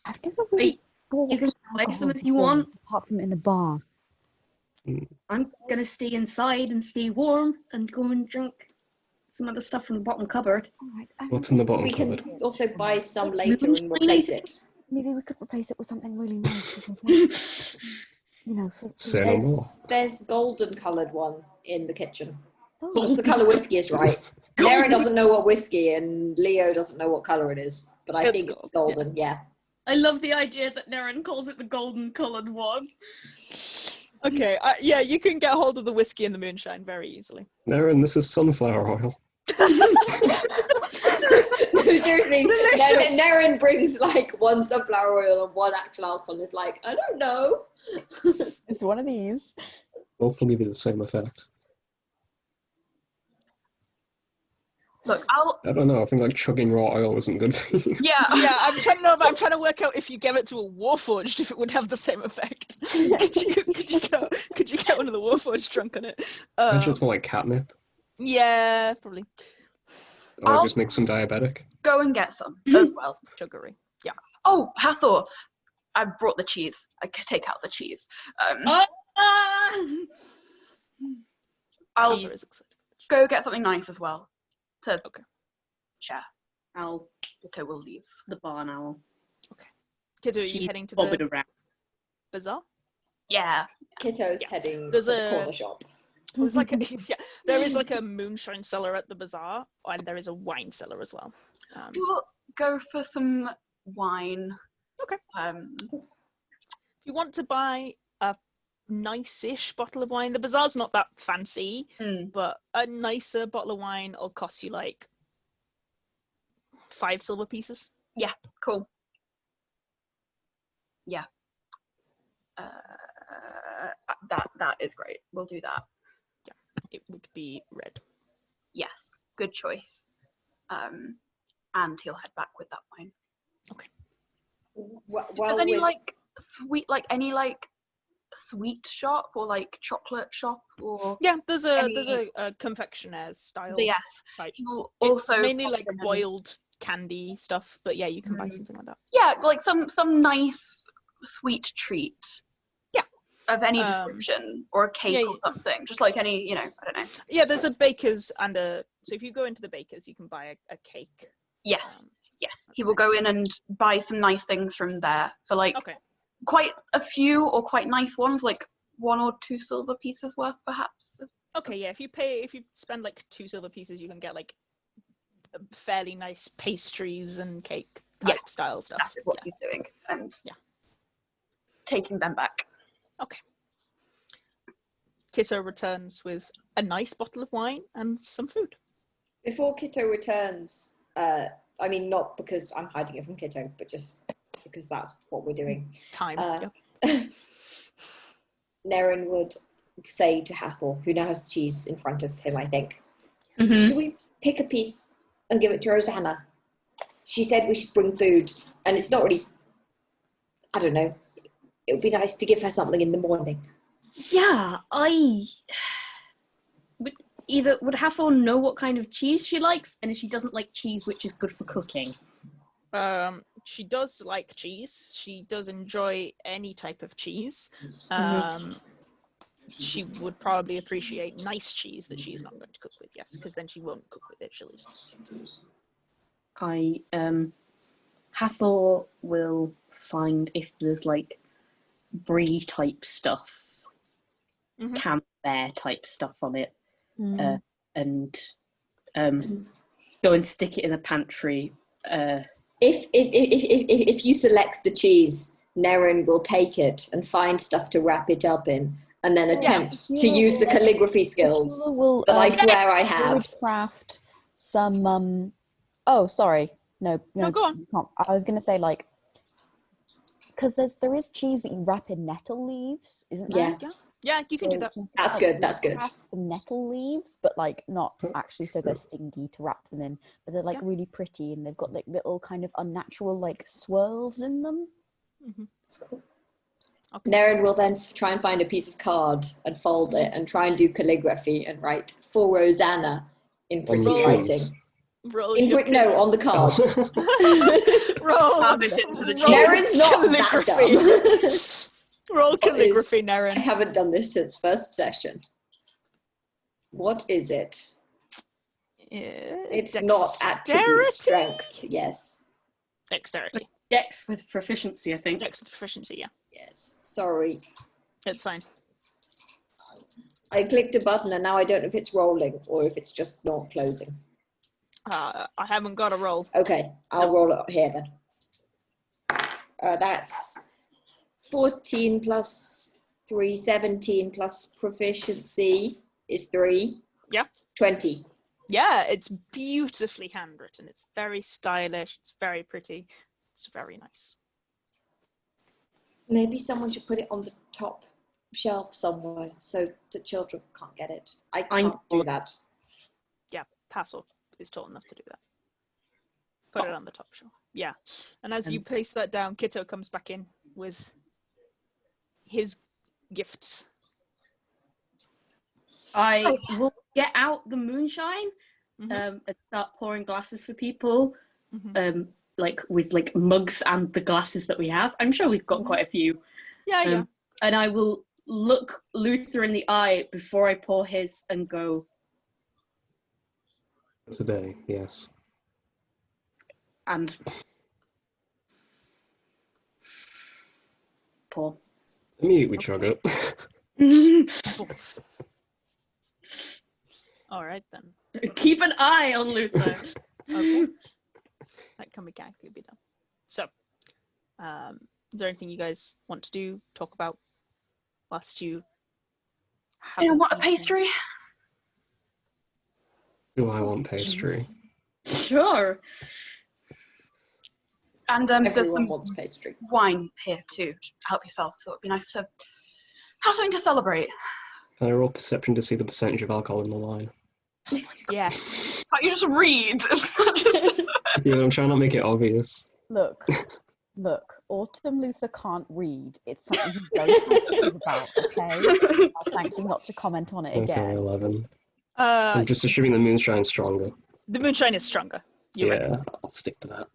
I've never really You can buy some if you want. Apart from in a bar. I'm gonna stay inside and stay warm and go and drink some of the stuff from the bottom cupboard. What's in the bottom We cupboard? can also buy some later and replace it. Maybe we could replace it with something really nice. You know, Say no more. There's golden coloured one in the kitchen. Oh. That's the colour whiskey is, right? Nerin doesn't know what whiskey and Leo doesn't know what colour it is, but I think it's golden, yeah. I love the idea that Nerin calls it the golden coloured one. Okay, yeah, you can get hold of the whiskey and the moonshine very easily. Nerin, this is sunflower oil. No, seriously, Nerin brings like one sunflower oil and one actual alcohol and is like, I don't know. It's one of these. Both will give you the same effect. look, I don't know, I think like chugging raw oil isn't good for you. Yeah, I'm trying to work out if you gave it to a warforged, if it would have the same effect. could you get one of the warforged drunk on it? Actually, it's more like catnip. Yeah, probably. Or just make some diabetic. go and get some as well. Sugary. Yeah. Oh, Hathor, I brought the cheese. I can take out the cheese. I'll go get something nice as well. To share. Kitto will leave. The barn owl. Okay. Kitto, are you heading to the bazaar? Yeah. Kitto's heading There's to the corner shop. There's like there is like a moonshine cellar at the bazaar, and there is a wine cellar as well. We'll go for some wine. Okay. If you want to buy a nice-ish bottle of wine, the bazaar's not that fancy, but a nicer bottle of wine will cost you like 5 silver pieces. Yeah, cool. Yeah. That is great. We'll do that. Yeah, it would be red. Yes, good choice. And he'll head back with that wine. Okay. Is any like sweet shop or like chocolate shop or? Yeah, there's a confectioner's style. Yes. Type. It's mainly like boiled candy stuff, but yeah, you can buy something like that. Yeah, like some nice sweet treat. Yeah. Of any description, or a cake or something. Just like any, I don't know. Yeah, there's a baker's and so if you go into the baker's, you can buy a cake. Yes. Yes. He will go in and buy some nice things from there for like quite a few or quite nice ones, like 1 or 2 silver pieces worth perhaps. Okay, yeah, if you spend like 2 silver pieces, you can get like fairly nice pastries and cake type style stuff. That is what he's doing. And taking them back. Okay. Kitto returns with a nice bottle of wine and some food. Before Kitto returns, I mean, not because I'm hiding it from Kitto, but just because that's what we're doing. Time. Nerin would say to Hathor, who now has the cheese in front of him, I think, should we pick a piece and give it to Rosanna? She said we should bring food, and it's not really, I don't know, it would be nice to give her something in the morning. Yeah, would Hathor know what kind of cheese she likes, and if she doesn't like cheese, which is good for cooking? She does like cheese. She does enjoy any type of cheese. She would probably appreciate nice cheese that she is not going to cook with, yes, because then she won't cook with it. She'll just Hathor will find if there's like brie type stuff, Mhm. camembert type stuff on it, Mm. and go and stick it in the pantry. If you select the cheese, Nerin will take it and find stuff to wrap it up in, and then attempt to use the calligraphy skills Will, that I swear I have. craft some. Oh, sorry. No, No, go on. you can't. I was gonna say like, because there is cheese that you wrap in nettle leaves, isn't there? Yeah, you can do that. That's good. That's good. Craft some nettle leaves, but like not actually so they're stingy to wrap them in, but they're like really pretty and they've got like little kind of unnatural like swirls in them. Mm-hmm. That's cool. Okay. Nerin will then try and find a piece of card and fold it and try and do calligraphy and write for Rosanna in pretty the writing. trees. Roll In your no, on the card. roll. Have it into the roll Nerin's not that calligraphy. dumb. Roll calligraphy, I Nerin. haven't done this since first session. What is it? It's not attribute strength. Yes. Dexterity. Dex with proficiency, I think. Dex with proficiency, yeah. Yes. Sorry. It's fine. I clicked a button and now I don't know if it's rolling or if it's just not closing. I haven't got a roll. Okay, I'll roll it here then. That's 14 plus 3, 17 plus proficiency is 3. Yeah. 20. Yeah, it's beautifully handwritten. It's very stylish. It's very pretty. It's very nice. Maybe someone should put it on the top shelf somewhere so the children can't get it. I can't do that. Yeah, Hathor is tall enough to do that. Put it on the top shelf. Yeah. And as you place that down, Kitto comes back in with his gifts. I will get out the moonshine Mhm. and start pouring glasses for people, Mhm. like with like mugs and the glasses that we have. I'm sure we've got quite a few. Yeah. And I will look Luther in the eye before I pour his and go, Today, yes. and pour. Immediately chug it. All right then. Keep an eye on Luther. Okay. That can mechanically be done. So, is there anything you guys want to do, talk about, whilst you have You want a pastry? Do I want pastry? Sure. And there's Everyone some wants pastry. wine here too. Help yourself. So it'd be nice to have something to celebrate. Can I roll perception to see the percentage of alcohol in the wine? Yes. Can't you just read? Yeah, I'm trying not to make it obvious. Look, Autumn Luther can't read. It's something he's very sensitive about, okay? Thanks you not to comment on it Okay, again. 11. I'm just assuming the moonshine's stronger. The moonshine is stronger. You're right. Yeah, I'll stick to that.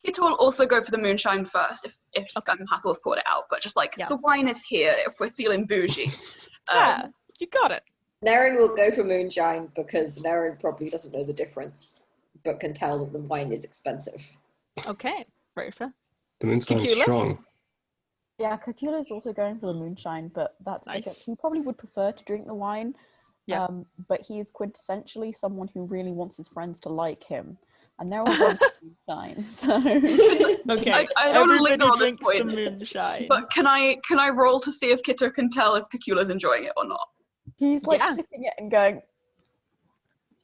Kitto will also go for the moonshine first if Hathor's poured it out, but just like the wine is here if we're feeling bougie. Yeah, you got it. Nerin will go for moonshine because Nerin probably doesn't know the difference, but can tell that the wine is expensive. Okay, very fair. The moonshine's Cacula? strong. Yeah, Cacula is also going for the moonshine, but that's Nice. because he probably would prefer to drink the wine. Yeah. But he is quintessentially someone who really wants his friends to like him. And they're all going for moonshine, so... Okay, I don't everybody linger on this drinks the point, moonshine. But can I roll to see if Kitto can tell if Cacula's enjoying it or not? He's like sipping it and going,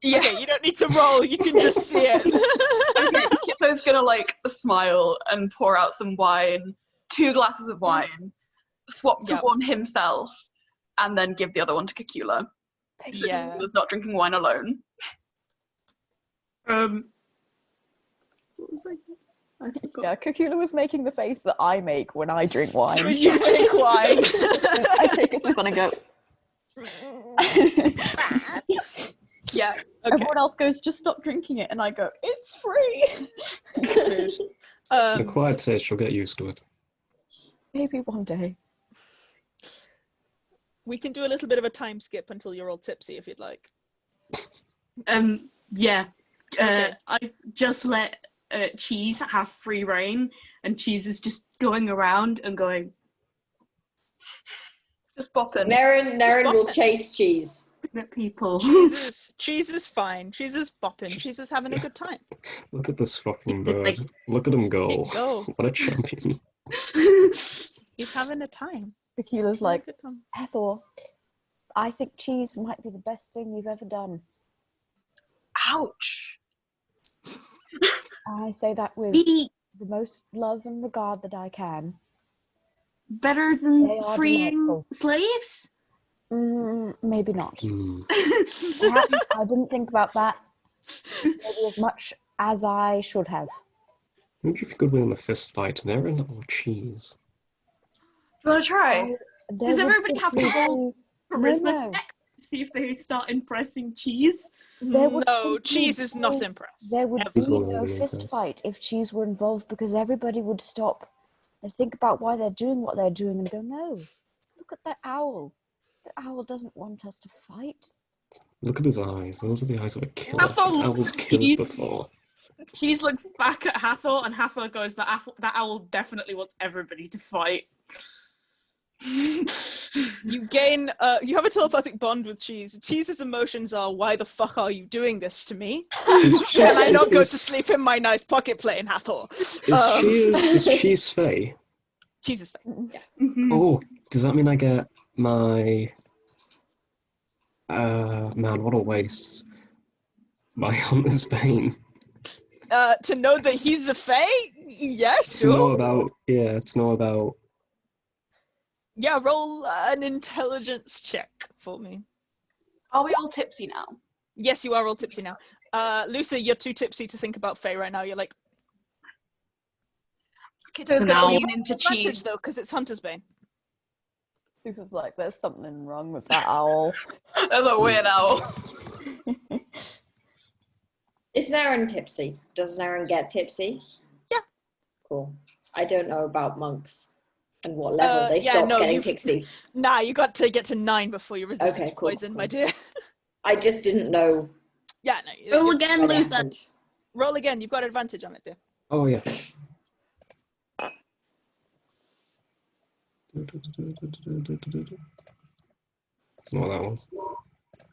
Yeah. Okay, you don't need to roll, you can just see it. Okay, Kitto's gonna like smile and pour out some wine, 2 glasses of wine, swap to one himself, and then give the other one to Cacula. So Yeah. Cacula's not drinking wine alone. What was I forgot. yeah, Cacula was making the face that I make when I drink wine. When you drink wine. I take a sip and I go... Yeah, okay. Everyone else goes, just stop drinking it, and I go, it's free. It's an acquired taste, you'll get used to it. Maybe one day. We can do a little bit of a time skip until you're all tipsy if you'd like. Yeah. Okay. I've just let Cheese have free reign, and Cheese is just going around and going, Just bopping. Nerin will bopping. chase Cheese. People. Cheese is fine. Cheese is bopping. Cheese is having a good time. Look at this fucking It's bird. like- Look at him go. Go. What a champion. He's having a time. Tequila's Having a like, good time. Hathor, I think cheese might be the best thing you've ever done. Ouch. I say that with Be the most love and regard that I can. better They than are freeing delightful. slaves? Maybe not. Hmm. I didn't think about that maybe as much as I should have. Who do you think would win in a fist fight, Nerin or Cheese? You want to try? There Does would everybody have to simply roll be- charisma no. check to see if they start impressing Cheese? There would No, simply Cheese is not be- impressed. There would Ever. be He's not no really fist impressed. fight if cheese were involved because everybody would stop and think about why they're doing what they're doing and go, no, look at that owl. The owl doesn't want us to fight. Look at his eyes. Those are the eyes of a killer. I thought Owl's killed Cheese- before. Cheese looks back at Hathor, and Hathor goes, that owl definitely wants everybody to fight. You gain, you have a telepathic bond with Cheese. Cheese's emotions are, why the fuck are you doing this to me? Can I not go to sleep in my nice pocket plane, Hathor? Is Cheese Fey? Cheese is fine. Oh, does that mean I get my... man, what a waste. My Hunter's Bane. To know that he's a fae? Yeah, To know sure. about... Yeah, to know about... Yeah, roll an intelligence check for me. Are we all tipsy now? Yes, you are all tipsy now. Lucy, you're too tipsy to think about fae right now. You're like, Kitto's No. gonna lean into advantage cheese. though, because it's Hunter's Bane. This is like, there's something wrong with that owl. That's a weird owl. Is Nerin tipsy? Does Nerin get tipsy? Yeah. Cool. I don't know about monks and what level they yeah, stop no, getting you- tipsy. Nah, you got to get to 9 before you resist Okay, cool, poison, cool. my dear. I just didn't know Yeah, no. Roll again, when it Luther. happened. Roll again. You've got advantage on it, dear. Oh, yeah. That's not what that was.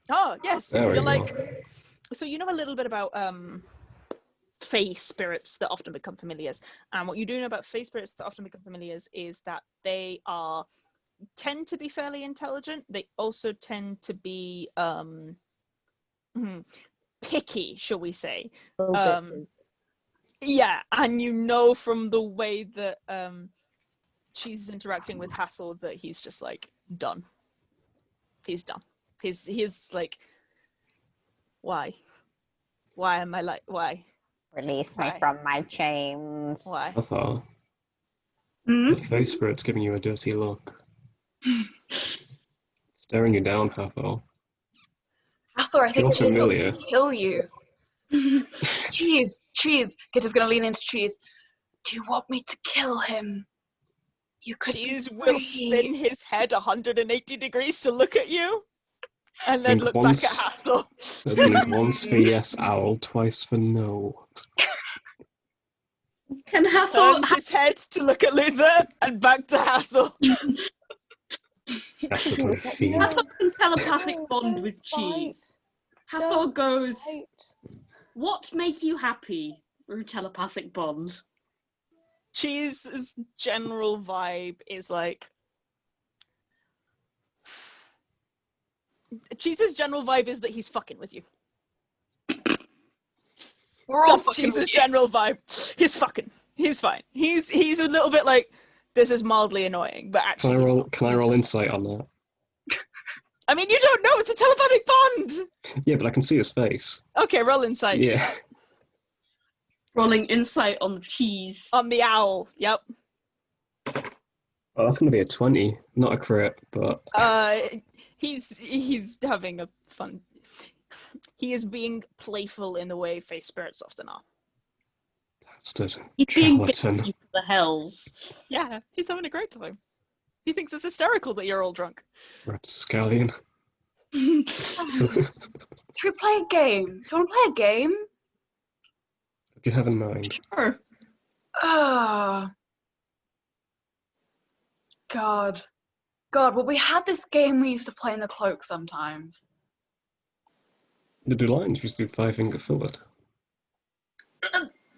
Oh, yes. There we You're go. like, so you know a little bit about fae spirits that often become familiars. And what you do know about fae spirits that often become familiars is that they tend to be fairly intelligent. They also tend to be picky, shall we say. Little Um, bitches. Yeah, and you know from the way that she's interacting with Hathor that he's just like done. He's done. He's like, why? Why am I like, why? Release me Why? from my chains. Why? Hathor, Hmm? the face spirit's giving you a dirty look. Staring you down, Hathor. Hathor, I think You're cheese wants familiar. to kill you. Cheese. Kitto's gonna lean into cheese. Do you want me to kill him? You could be Cheese will free. spin his head 180 degrees to look at you, and then Think look once. back at Hathor. Blink once for yes, owl, twice for no. Can Hathor Turns his head to look at Luther, and back to Hathor. That's what I feel. Hathor can telepathic No, bond don't with fight. Cheese? Hathor Don't goes, Right. what make you happy through telepathic bond? Cheese's general vibe is like. Cheese's general vibe is that he's fucking with you. We're all That's fucking Cheese's with you. general vibe. He's fucking. He's fine. He's a little bit like, this is mildly annoying, but actually Can I he's roll? not. Can I He's roll just- insight on that? I mean, you don't know. It's a telepathic bond. Yeah, but I can see his face. Okay, roll insight. Yeah. Rolling insight on Cheese. On the owl. Yep. Oh, that's gonna be a 20, not a crit, but He's having a fun. He is being playful in the way face spirits often are. bastard. He's being Charlatan. busy for the hells. Yeah, he's having a great time. He thinks it's hysterical that you're all drunk. Rapscallion. Should we play a game? Do you want to play a game? What do you have in mind? Sure. Oh. God. God, well, we had this game we used to play in the cloak sometimes. The do lions used to do 5-finger fillet.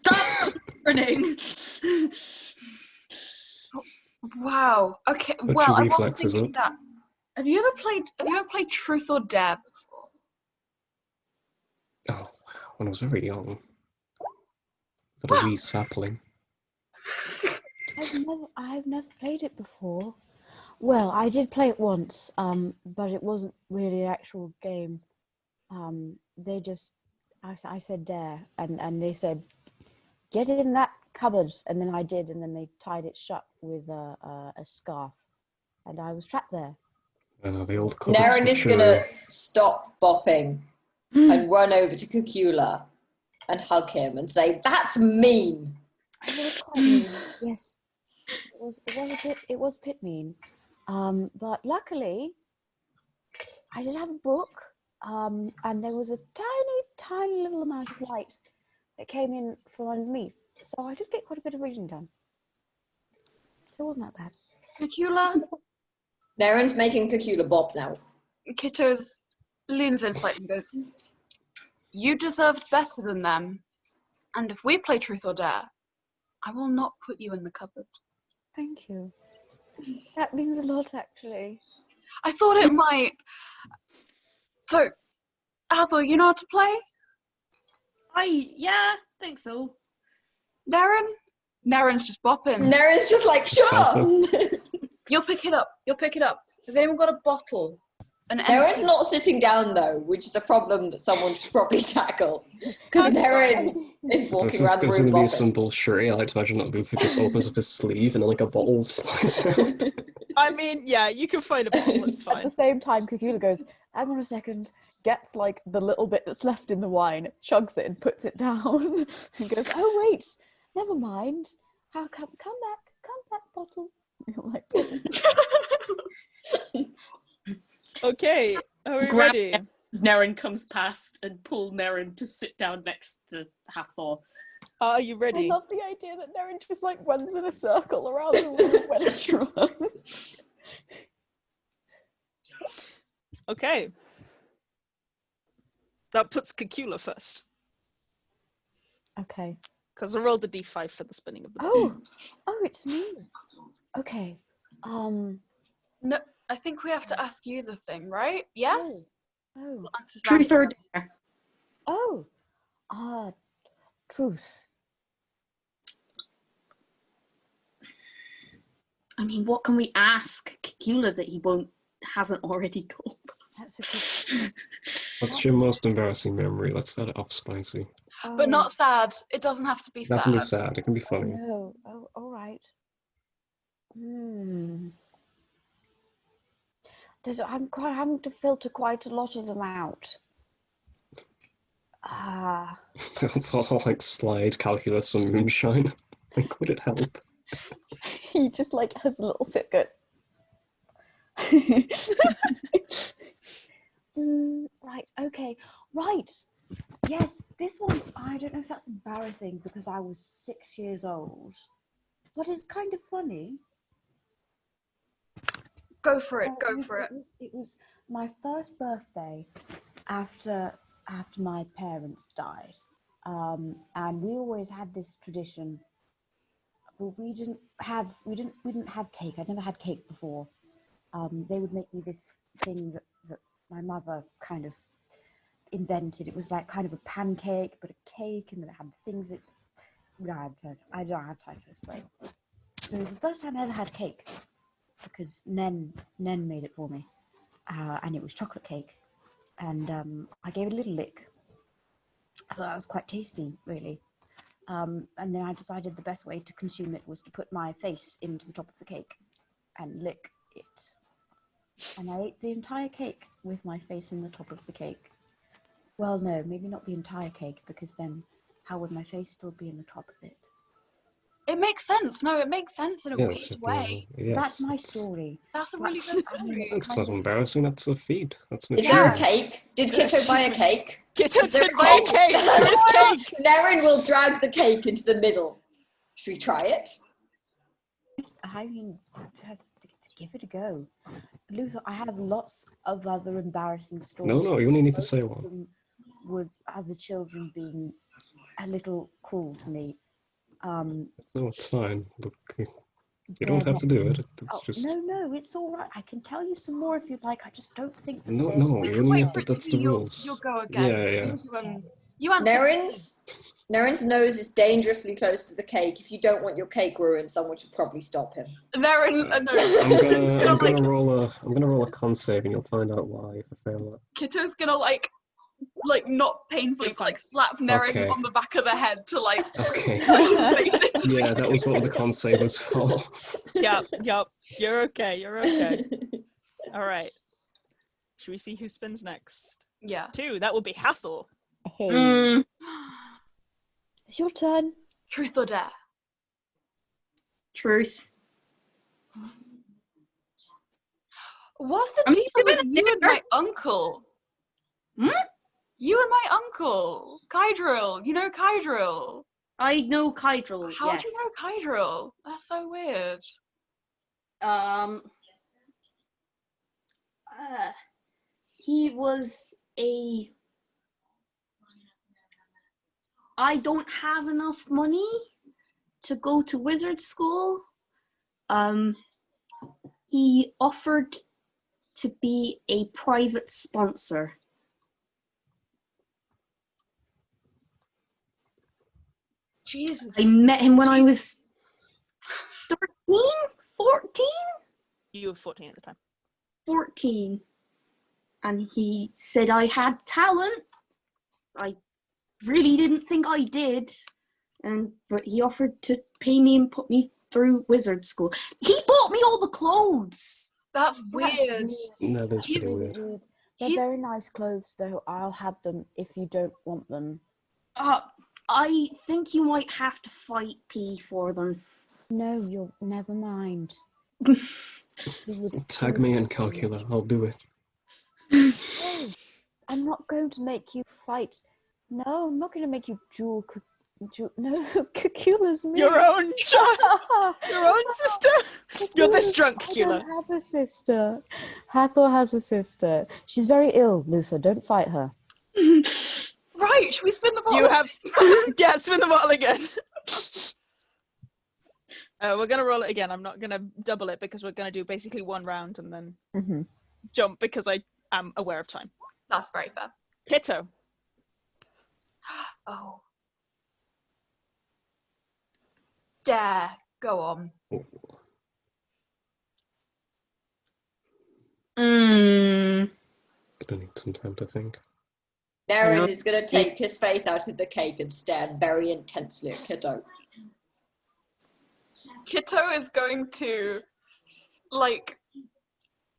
That's running. Wow. Okay. Put well, your I wasn't reflexes thinking up. that. Have you ever played Truth or Dare before? Oh, wow. When I was very young. But a wee sapling. I've never played it before. Well, I did play it once, but it wasn't really an actual game. I said dare, and they said, get in that cupboard, and then I did, and then they tied it shut with a scarf, and I was trapped there. The old cupboards Nerin for is sure. gonna stop bopping and run over to Cacula and hug him and say, "That's mean." It was quite mean, yes. It was a bit mean. But luckily, I did have a book, and there was a tiny little amount of light that came in from underneath. So I did get quite a bit of reading done. So it wasn't that bad. Cacula, Nerin's making Cacula bop now. Kitto leans in slightly and goes, you deserved better than them. And if we play Truth or Dare, I will not put you in the cupboard. Thank you. That means a lot, actually. I thought it might. So, Hathor, you know how to play? Yeah, think so. Nerin? Nerin's just bopping. Nerin's just like, sure. You'll pick it up. Has anyone got a bottle? Nerin's not sitting down though, which is a problem that someone should probably tackle. Because Nerin is walking around the There's room going to be bopping. some bullshit. I like to imagine that Luffy just opens up his sleeve and like a bottle slides out. I mean, yeah, you can find a bottle, it's At fine. the same time, Cacula goes, hang on a second, gets like the little bit that's left in the wine, chugs it and puts it down, and goes, oh wait, never mind. Come back, bottle. You're like, Okay, are we Grab ready? as Nerin comes past and pull Nerin to sit down next to Hathor. Are you I ready? love the idea that Nerin just like runs in a circle around the room when it's run. Okay. That puts Cacula first, Okay. because I rolled a d5 for the spinning of the Oh, it's me. Okay. No, I think we have to ask you the thing, right? Yes? Oh. Truth or dare? Truth. I mean, what can we ask Cacula that he hasn't already told us? That's a good. What's your most embarrassing memory? Let's start it off spicy. But not sad. It doesn't have to be That sad. can be sad. It can be funny. No. Oh, all right. I'm having to filter quite a lot of them out. I'll like slide calculus some moonshine. Like, would it help? He just like has a little sip, goes. Right. Okay. Right. Yes. This one's. I don't know if that's embarrassing because I was 6 years old, but it's kind of funny. Go for it. It was my first birthday after my parents died, and we always had this tradition. Well, we didn't have cake. I'd never had cake before. They would make me this thing that my mother kind of invented. It was like kind of a pancake, but a cake, and then it had things that. I don't have time to explain. So it was the first time I ever had cake, because Nen made it for me, and it was chocolate cake, and I gave it a little lick. I thought that was quite tasty, really, and then I decided the best way to consume it was to put my face into the top of the cake and lick it, and I ate the entire cake with my face in the top of the cake. Well, no, maybe not the entire cake, because then how would my face still be in the top of it? It makes sense. No, it makes sense in a weird way. Yes, That's my story. That's a really good story. That's not embarrassing. That's a feed. That's an Is there a achievement. cake? Did Kitto buy a cake? Kitto Is there did buy a cake! There is cake! Nerin will drag the cake into the middle. Should we try it? I mean, give it a go. Luther, I have lots of other embarrassing stories. No, you only need to say Most of one. them would have the children being a little cruel to me. No, it's fine. Look, you They're don't have not- to do it. It's Oh, just no, it's all right. I can tell you some more if you'd like. I just don't think that no. they're- You only Wait have for to. it to That's be the rules. your go again. Yeah. You answer. Nerin's nose is dangerously close to the cake. If you don't want your cake ruined, someone should probably stop him. Nerin, no. I'm gonna roll a con save, and you'll find out why if I fail that. Kitto's gonna like not painfully, but like slap Nerin Okay. on the back of the head to like. Okay. touch his face. Yeah, that was what the con save was for. Yep. You're okay. All right. Should we see who spins next? Yeah. 2. That would be Hathor. Hey, it's your turn. Truth or dare? Truth. What's the I'm deal doing with it you and there. my uncle? Hmm? You and my uncle, Kydril. You know Kydril. I know Kydril, How yes. do you know Kydril? That's so weird. He was a... I don't have enough money to go to wizard school. He offered to be a private sponsor. Jesus. I met him when I was 13, 14? You were 14 at the time. 14. And he said I had talent. I really didn't think I did. But he offered to pay me and put me through wizard school. He bought me all the clothes. That's weird. No, that's pretty He's- weird. Weird. They're He's- very nice clothes, though. I'll have them if you don't want them. I think you might have to fight P for them. No, you'll never mind. You would Tag me in Cacula. I'll do it. No, I'm not going to make you fight. No, I'm not going to make you duel. No, Cacula's me. Your own child. Your own sister. You're this drunk, I Cacula. don't have a sister. Hathor has a sister. She's very ill, Luther. Don't fight her. Right, should we spin the bottle? You have... Yeah, spin the bottle again. We're going to roll it again. I'm not going to double it because we're going to do basically one round and then jump because I am aware of time. That's very fair. Kitto. Oh. Dare. Go on. Gonna need some time to think. Nerin is going to take his face out of the cake and stare very intensely at Kitto. Kitto is going to, like,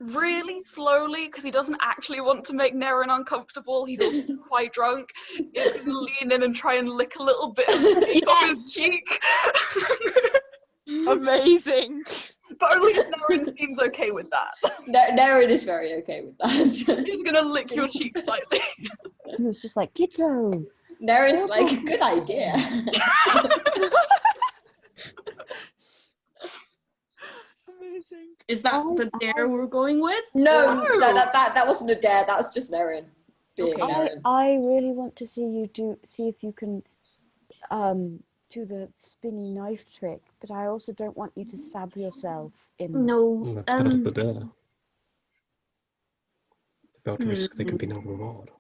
really slowly, because he doesn't actually want to make Nerin uncomfortable, he's also quite drunk, is going to lean in and try and lick a little bit of the cake off his cheek. Amazing. But only Nerin seems okay with that. Nerin is very okay with that. He's going to lick your cheek slightly. He was just like, Kitto. Nerin's like, good idea. Amazing. Is that the dare we're going with? No, No. that wasn't a dare. That was just Nerin being Okay. Nerin. I really want to see you see if you can do the spinny knife trick, but I also don't want you to stab yourself in. No. That's part of the dare. Without risk, there can be no reward.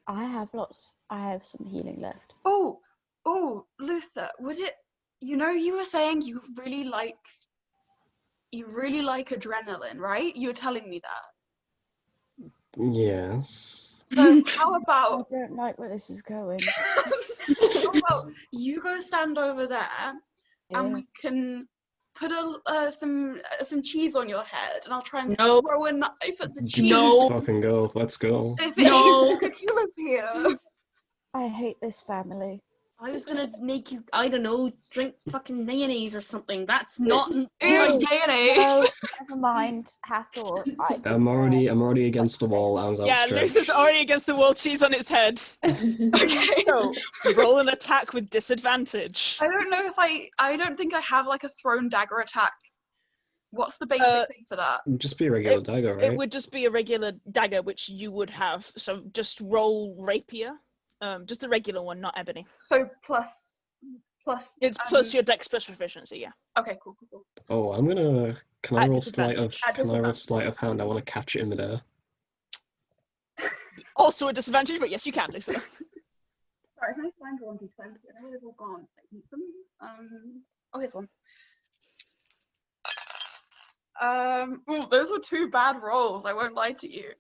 I have some healing left. Oh, Luther, would it, you know, you were saying you really like adrenaline, right? You were telling me that. Yes. So how I about, don't like where this is going. how about you go stand over there Yeah. and we can put some cheese on your head and I'll try and No. throw a knife at the cheese. No. Fucking go. Let's go. If No. it is Cacula's here. I hate this family. I was gonna make you, I don't know, drink fucking mayonnaise or something. That's not... Ew, No, mayonnaise. never mind, Hathor. I'm already against the wall. I was Yeah, outstretched. Luther's already against the wall, cheese on its head. Okay. So, roll an attack with disadvantage. I don't know if I don't think I have like a thrown dagger attack What's the basic thing for that? It'd just be a regular dagger, right? It would just be a regular dagger, which you would have. So just roll rapier. Just the regular one, not ebony. So plus. It's plus your dex plus proficiency, yeah. Okay, cool. Oh, I'm gonna. Can I At roll sleight of? disadvantage. Can I roll sleight of hand? I want to catch it in midair. Also a disadvantage, but yes, you can, Lisa. Sorry, can I find one d20? I know they've all gone. I need them. Oh, here's one. Those were 2 bad rolls. I won't lie to you.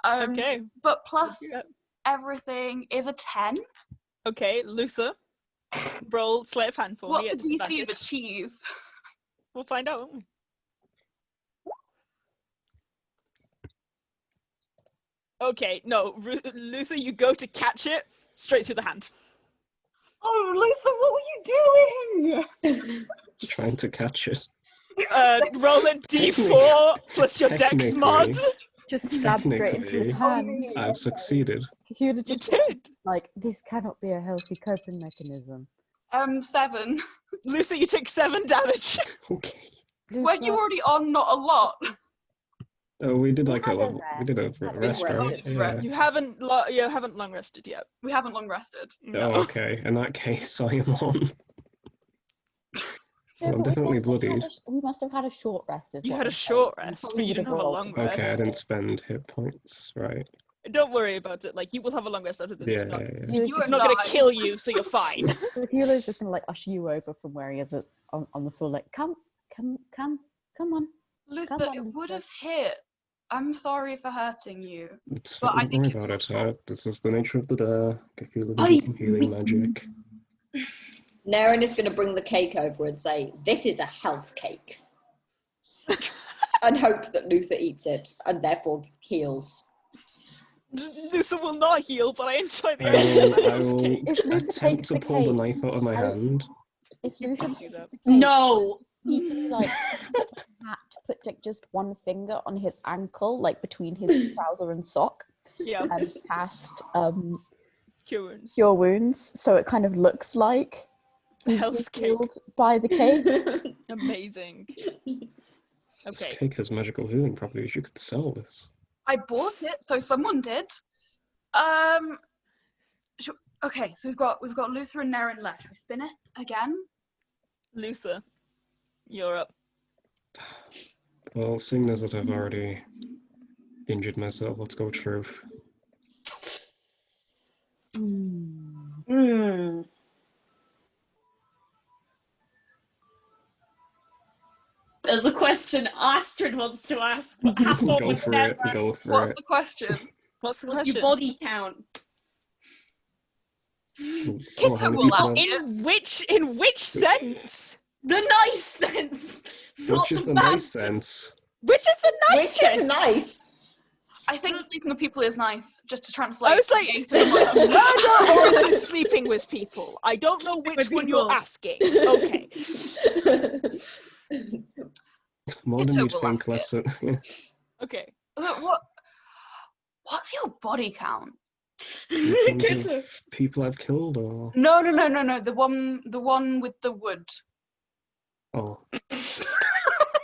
Okay. But plus everything is a 10. Okay, Luther. Roll sleight of hand for me at What's the DC disadvantage. of a cheese? We'll find out, won't we? Okay, no, Luther, you go to catch it straight through the hand. Oh, Lisa, what were you doing? Trying to catch it. Roll a d4 plus your dex Technically. mod. Just stab straight into his hand. I've succeeded. He would have You just did. like, this cannot be a healthy coping mechanism. 7. Luther, you take 7 damage. Okay. Weren't you already on not a lot? Oh, we did like a had a level. We did a rest. rest, right? Yeah. You haven't long rested yet. We haven't long rested. Oh, okay. In that case, I am on. Yeah, I'm but definitely bloodied. we must have had a short rest. Is You what had a I'm short saying. rest, Probably but you would didn't have a rolled long something. rest. Okay, I didn't spend hit points, right? Don't worry about it. Like, you will have a long rest after this. Yeah, It's not, yeah. it's not going to kill you, so you're fine. So Hula's just gonna like usher you over from where he is on the floor, like, come on. Luther, Come on, it would Luther. have hit. I'm sorry for hurting you. It's But I don't think worry it's about your it. fault. This is the nature of the dark. If you're I- living healing magic. Nerin is going to bring the cake over and say, "This is a health cake," and hope that Luther eats it and therefore heals. Luther will not heal, but I enjoy the I idea will, of I this will cake. If Luther attempt takes to the pull the cake, knife out of my hand. If Luther do takes that. the cake, No. sneakily, like hat, put like just one finger on his ankle, like between his trouser and sock, Yeah, and cast cure wounds. cure wounds, so it kind of looks like he's Health been cake. healed by the cake. Amazing. This Okay. cake has magical healing properties. You could sell this. I bought it, so someone did. Okay, so we've got Luther and Nerin left. Should we spin it again? Luther, you're up. Well, seeing as that I've already injured myself, let's go with Truth. There's a question Astrid wants to ask, but Hathor Go would for never. it. Go for What's it. the question? What's the What's question? your body count? Oh, Kitto how many will people ask have- In which sense? The nice sense, not Which is the bad nice sense? Which is the nice Which sense? is nice. I think sleeping with people is nice, just to translate. I was like, is this murder or is this sleeping with people? I don't know which With one you're people. asking. Okay. More than Kitto you'd will think, ask less than. Okay. What's your body count? In terms Kitto. of people I've killed, or No. The one with the wood. oh,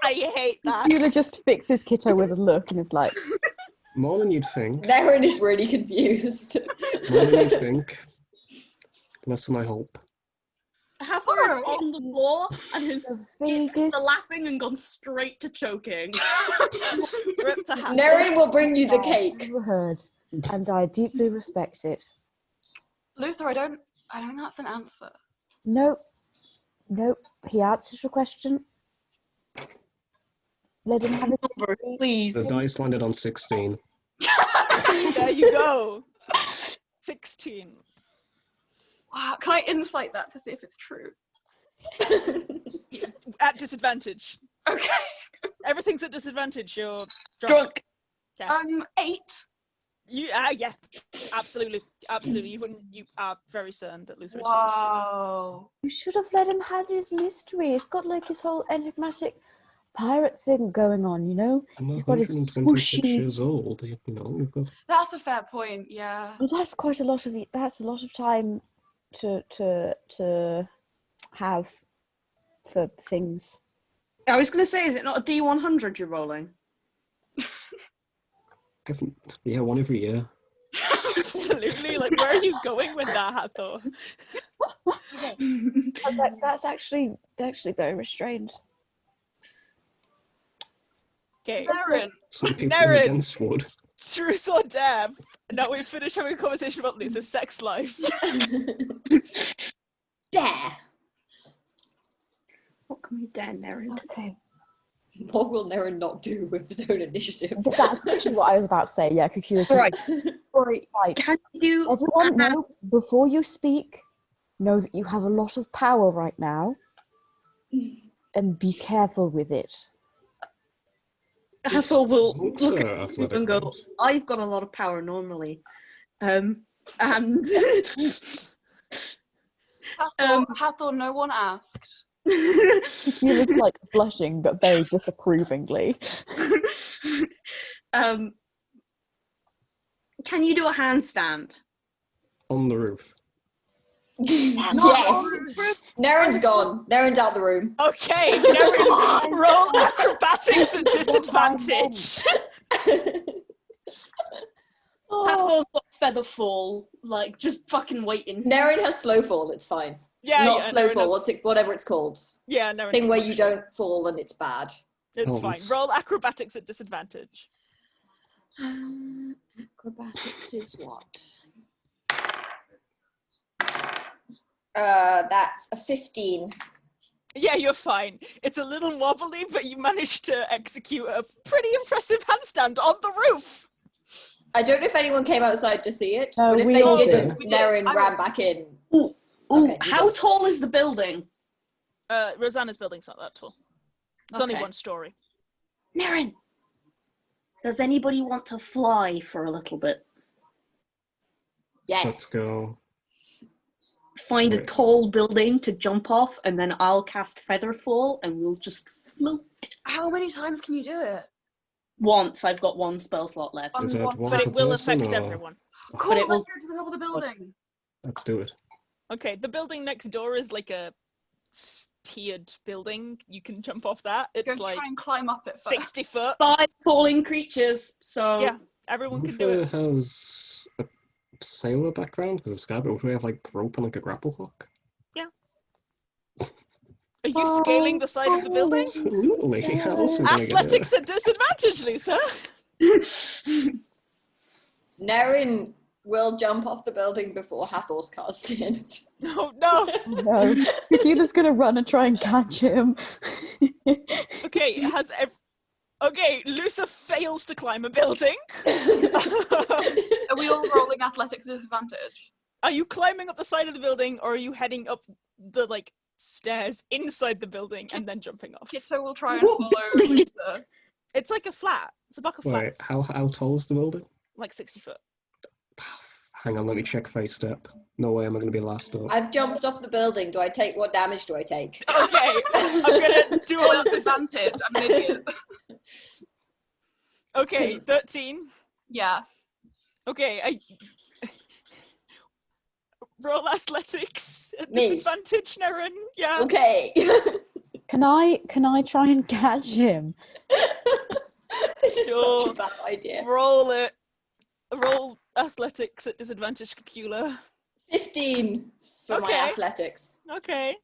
I hate that. Hula just fixes Kitto with a look and is like, more than you'd think. Nerin is really confused. More than you'd think. Less than I hope. Hathor is on the floor and has The skipped the biggest- laughing and gone straight to choking. Rip to Hathor. Nerin will bring you the I've cake. never heard, and I deeply respect it. Luther, I don't think that's an answer. Nope. He answers your question. Let him have his Over, history. The please. dice landed on 16. There you go. 16. Wow, can I insight that to see if it's true? At disadvantage. Okay. Everything's at disadvantage. You're Drunk. Yeah. 8. Yeah. Absolutely. You are very certain that Luther is serious. Wow. You should have let him have his mystery. It's got like his whole enigmatic pirate thing going on, you know? I'm He's got his 126 swooshy- years old. You know, you've got That's a fair point. Yeah. Well, that's quite a lot of. That's a lot of time to have for things. I was going to say, is it not a D100 you're rolling? Yeah, one every year. Absolutely. Like, where are you going with that, Hathor? I was like, that's actually very restrained. Okay. Nerin. Some people Nerin. against wood. Truth or dare? Now we've finished having a conversation about Luther's sex life. Dare. What can we dare Nerin to do? Okay. What will Nerin not do with his own initiative? That's actually what I was about to say. Yeah, Cacula's Right. Right. right. Can you do... Everyone, know, before you speak, know that you have a lot of power right now, and be careful with it. Hathor will What's, look at athletic you and go, ones? I've got a lot of power normally. And... Hathor, no one asked. Cacula's like blushing, but very disapprovingly. Can you do a handstand? On the roof. Yes. Nerin's gone. Nerin's out the room. Okay, Nerin, roll acrobatics at disadvantage. Hathor's got feather fall, like just fucking waiting. Nerin has slow fall. It's fine. Yeah, Not yeah, slow Nerin fall. has- What's it? Whatever it's called. Yeah, Nerin Thing has where no you shame. don't fall and it's bad. It's Oh, fine. it's- Roll acrobatics at disadvantage. Acrobatics is what? That's a 15. Yeah, you're fine. It's a little wobbly, but you managed to execute a pretty impressive handstand on the roof. I don't know if anyone came outside to see it, No, but if we they all didn't, did. Nerin I ran back in. Ooh, Okay, you how did. tall is the building? Rosanna's building's not that tall. It's only Okay. one story. Nerin, does anybody want to fly for a little bit? Yes. Let's go. Find a Right. tall building to jump off, and then I'll cast Featherfall, and we'll just float. How many times can you do it? Once. I've got one spell slot left. On Is that one- one But per it will person, affect or- everyone. Cool, it will- let's go to the top of the building. Let's do it. Okay, the building next door is like a tiered building. You can jump off that. Go It's like try and climb up it first. 60 foot. 5 falling creatures, so... Yeah, everyone can do Ruther it. has a sailor background because of Sky, but would we have like rope and like a grapple hook? Are you scaling the side of the building? Absolutely. How else are we gonna get Athletics at disadvantage, Luther. Nerin will jump off the building before Hathor's cast in. No, no. No, Cacula's gonna run and try and catch him. Okay, okay, Luther fails to climb a building. Are we all rolling athletics disadvantage? Are you climbing up the side of the building, or are you heading up the like stairs inside the building and then jumping off? Kitto will try and What follow building is- Luther. It's like a flat. It's a block of Wait, flats, how tall is the building? like 60 foot. Hang on, let me check face step. No way am I going to be last up. I've jumped off the building. What damage do I take? Okay, I'm gonna do all Roll of this. disadvantage. I'm an idiot. Okay, 13. Yeah. Okay, I roll athletics at Me. disadvantage, Nerin. Yeah. Okay. Can I try and catch him? This is Sure. such a bad idea. Roll it. Roll athletics at disadvantage, Cacula. 15 for my Okay. athletics. Okay.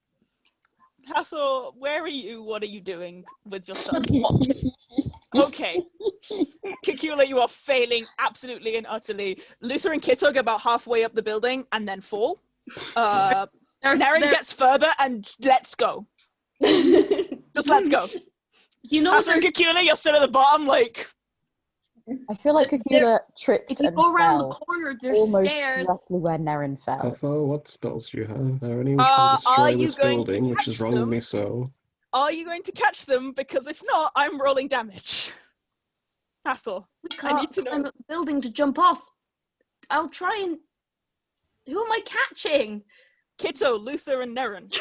Hathor, where are you? What are you doing with your spells? Okay. Cacula, you are failing absolutely and utterly. Luther and Kitto get about halfway up the building and then fall. Nerin gets further and let's go. Just let's go. You know, Hathor and there's, Cacula, you're still at the bottom, like... I feel like Cacula tripped if you and go around the fell corner, there's almost stairs. directly where Nerin fell. Hathor, what spells do you have? Are any which Are can you destroy this going to building, which is catch wrongly them? so? Are you going to catch them? Because if not, I'm rolling damage. Hathor. We I can't need to know. climb up the building to jump off. I'll try and... Who am I catching? Kitto, Luther, and Nerin.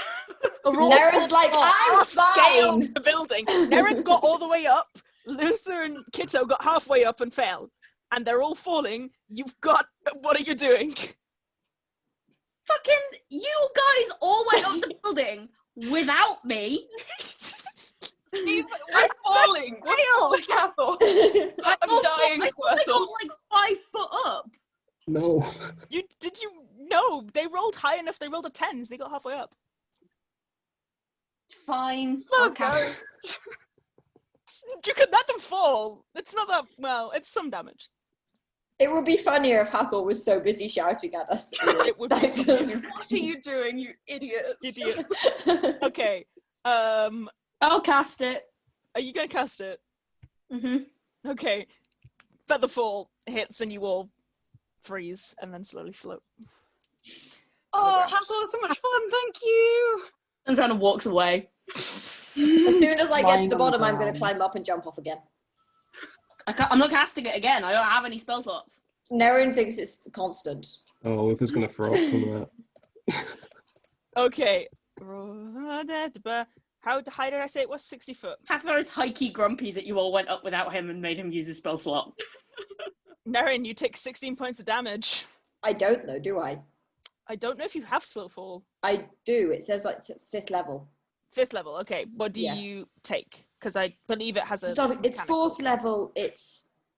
Nerin's like, I'm Scale fine. the building. Nerin got all the way up. Luther and Kitto got halfway up and fell. And they're all falling. You've got... What are you doing? Fucking... You guys all went up the building without me. We're falling. We're falling, Hathor. I'm dying, I thought they Squirtle. got like 5 foot up. No. No, they rolled high enough. They rolled a 10, so they got halfway up. Fine. Let's go. You could let them fall. It's not that, well, it's some damage. It would be funnier if Hathor was so busy shouting at us. It would be funnier. What are you doing, you idiot? Idiot. Okay. I'll cast it. Are you gonna cast it? Mm-hmm. Okay. Featherfall hits and you all freeze and then slowly float. Oh, Hathor, so much fun, thank you! And Zana walks away. As soon as I get to Lying the on the bottom, I'm going ground. to climb up and jump off again. I'm not casting it again. I don't have any spell slots. Nerin thinks it's constant. Oh, Ruth is gonna throw up from that. Okay. How high did I say it was? 60 foot. Hathor is high-key grumpy that you all went up without him and made him use his spell slot. Nerin, you take 16 points of damage. I don't know, do I? I don't know if you have slow fall. I do. It says like 5th level. 5th level, okay. What do Yeah. you take? Because I believe it has a... It's 4th mechanical- level.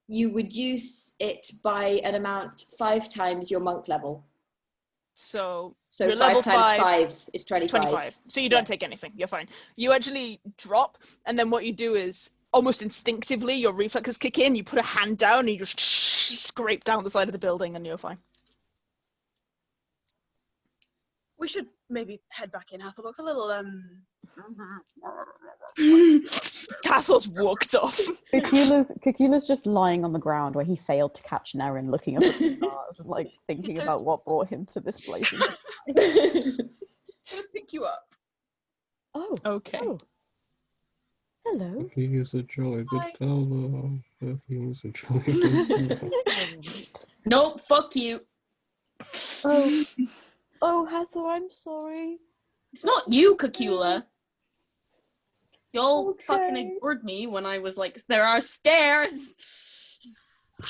You would use it by an amount 5 times your monk level. So So you're 5 level times 5, 5 is 25. 25. So you don't take anything. You're fine. You actually drop, and then what you do is almost instinctively your reflexes kick in. You put a hand down, and you just scrape down the side of the building, and you're fine. We should maybe head back in. Hathor looks a little, Castle's walked off. Cacula's just lying on the ground where he failed to catch Nerin, looking up at the stars, and like thinking about what brought him to this place. I'll pick you up. Oh, Okay. oh. Hello. He is a joy, but Hi. he is a joy. Nope, fuck you. Oh, oh, Hathor, I'm sorry. It's not you, Cacula. Y'all Okay. fucking ignored me when I was like, there are stairs!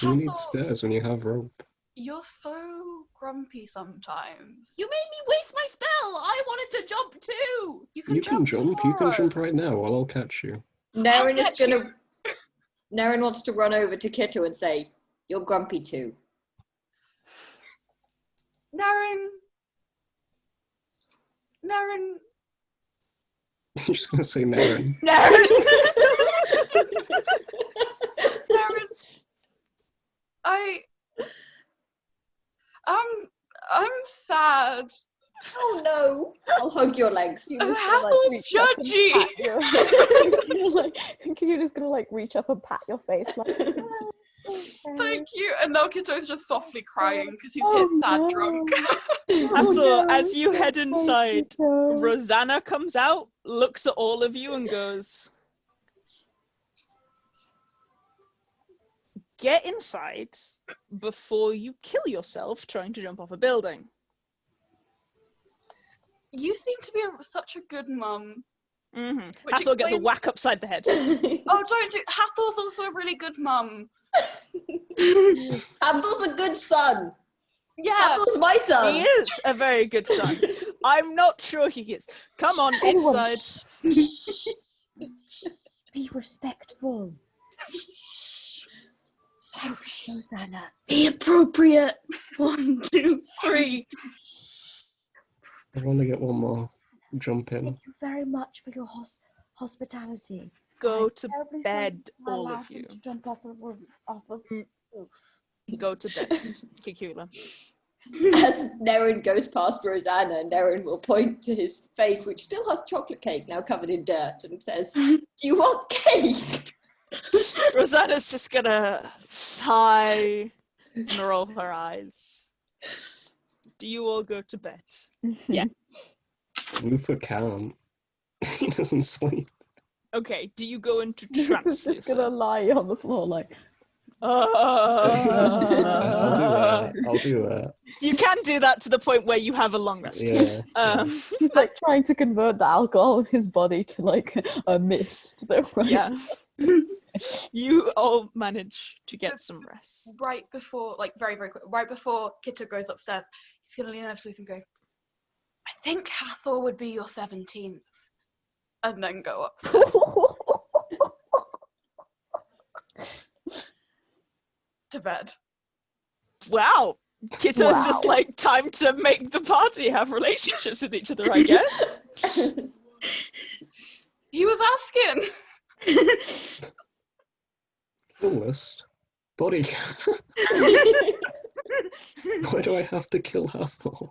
You need Hathor, stairs when you have rope. you're so grumpy sometimes. You made me waste my spell! I wanted to jump too! You can jump. You can jump right now. I'll catch you. Nerin is catch gonna. Nerin wants to run over to Kitto and say, "You're grumpy too." Nerin. You're just gonna say Nerin. Nerin! Nerin. I'm sad. Oh no! I'll hug your legs. Hathor's judgy. Cacula's gonna like reach up and pat your face like. "Oh, okay." Thank you. And now Kitto's just softly crying because he's Oh, hit sad no. drunk. So as you head inside, Kitto. Rosanna comes out, looks at all of you and goes, "Get inside before you kill yourself trying to jump off a building." You seem to be such a good mum. Mm-hmm. Which Hathor gets a explains- whack upside the head. Oh, don't do. Hathor's also a really good mum. Hathor's a good son. Yeah. Hathor's my son. He is a very good son. I'm not sure he is. Come on, Everyone, inside. Be respectful. Sorry. Rosanna. Be appropriate! 1, 2, 3. I want to get one more jump in. Thank you very much for your hospitality. Go I'm to terribly bed, sorry I all allowed of him you. to jump off the roof. Roof. Go to bed, Cacula. As Nerin goes past Rosanna, Nerin will point to his face, which still has chocolate cake now covered in dirt, and says, "Do you want cake?" Rosanna's just gonna sigh and roll her eyes. Do you all go to bed? Luther can't. He doesn't sleep. Okay, do you go into He's trance, just gonna Lucy? lie on the floor like. I'll do that. You can do that to the point where you have a long rest. Yeah. He's like trying to convert the alcohol in his body to like a mist that rises. Yeah. You all manage to get some rest. Right before, like very, very quick, right before Kitto goes upstairs, he's gonna lean over to Lucy and go, "I think Hathor would be your 17th," and then go up. to bed. Wow. Kitto's just Wow. like, time to make the party have relationships with each other, I guess. He was asking. Kill list. Body. Why do I have to kill Hathor?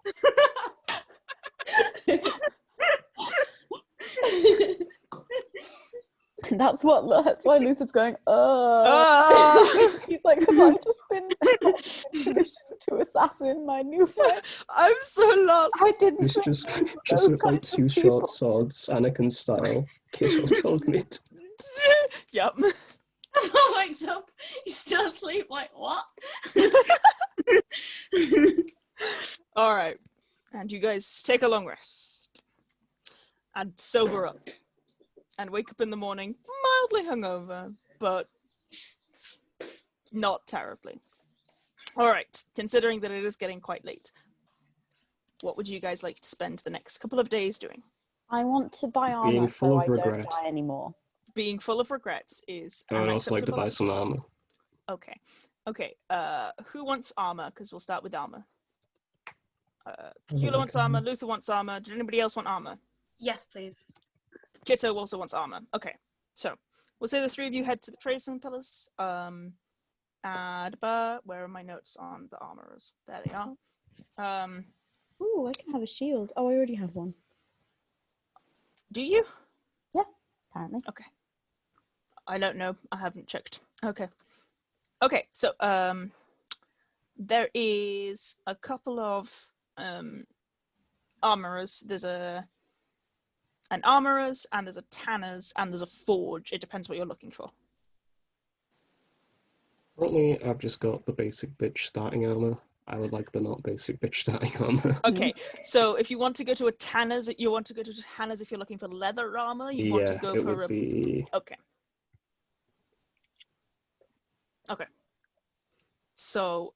That's why Luther's going, He's like, have I just been commissioned to assassin my new friend? I'm so lost. I didn't It's think just those with like kinds of two people. short swords, Anakin style. Kitto told me to. Yep. Paul wakes up, he's still asleep, like, what? Alright. And you guys take a long rest. And sober up. And wake up in the morning, mildly hungover, but not terribly. Alright, considering that it is getting quite late, what would you guys like to spend the next couple of days doing? I want to buy armor Being full so of I don't regret. die anymore. Being full of regrets is I would an also like to buy acceptable some answer. armor. Okay. Who wants armor? Because we'll start with armor. Cacula wants armor. Luther wants armor. Did anybody else want armor? Yes, please. Kitto also wants armor. Okay, so we'll say the three of you head to the Traceland Pillars. Where are my notes on the armorers? There they are. Ooh, I can have a shield. Oh, I already have one. Do you? Apparently. Okay. I don't know. I haven't checked. Okay. Okay, so there is a couple of armorers. There's an armorers, and there's a tanners, and there's a forge. It depends what you're looking for. Currently, I've just got the basic bitch starting armor. I would like the not basic bitch starting armor. Okay, so if you want to go to a tanner's, you want to go to tanners if you're looking for leather armor. You want to Yeah, go it for would a. be. Okay. Okay. So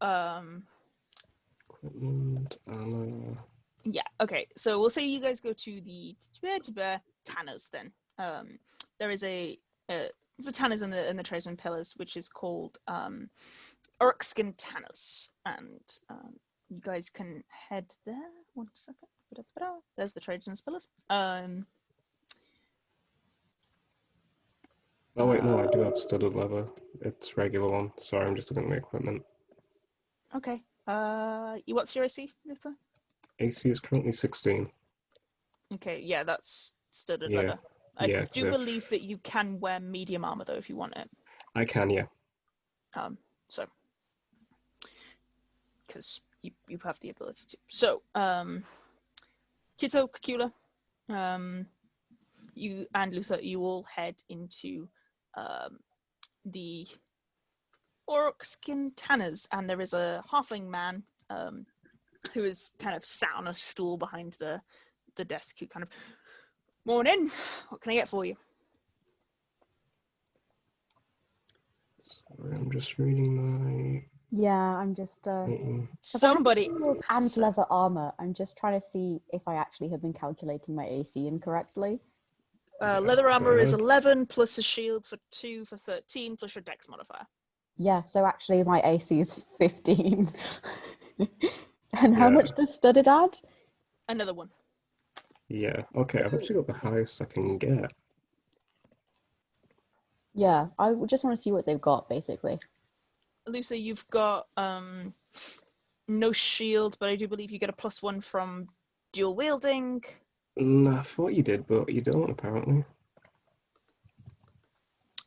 Equipment, armor. yeah. Okay. So we'll say you guys go to the tanners then. There is there's a tanners in the Tradesman Pillars, which is called Orcskin Tanners, and you guys can head there. 1 second. There's the Tradesman's Pillars. Oh wait, no, I do have studded leather. It's regular one. Sorry, I'm just looking at my equipment. Okay. What's your AC, Luther? AC is currently 16. Okay. Yeah, that's studded Yeah. leather. I Yeah, do 'cause believe that you can wear medium armor though if you want it. I can, yeah. So because you have the ability to. So Kitto, Cacula, you and Luther, you all head into the Orcskin Tanners, and there is a halfling man who is kind of sat on a stool behind the desk, who kind of, morning, what can I get for you? Sorry, I'm just reading my. Yeah, I'm just Somebody shield and leather armor. I'm just trying to see if I actually have been calculating my AC incorrectly. leather armor is Good. 11 plus a shield for 2 for 13 plus your dex modifier. Yeah, so actually my AC is 15. And how Yeah. much does studded add? Another one. Yeah, okay, I've actually got the highest I can get. Yeah, I just want to see what they've got, basically. Lucy, you've got no shield, but I do believe you get a +1 from dual wielding. I thought you did, but you don't, apparently.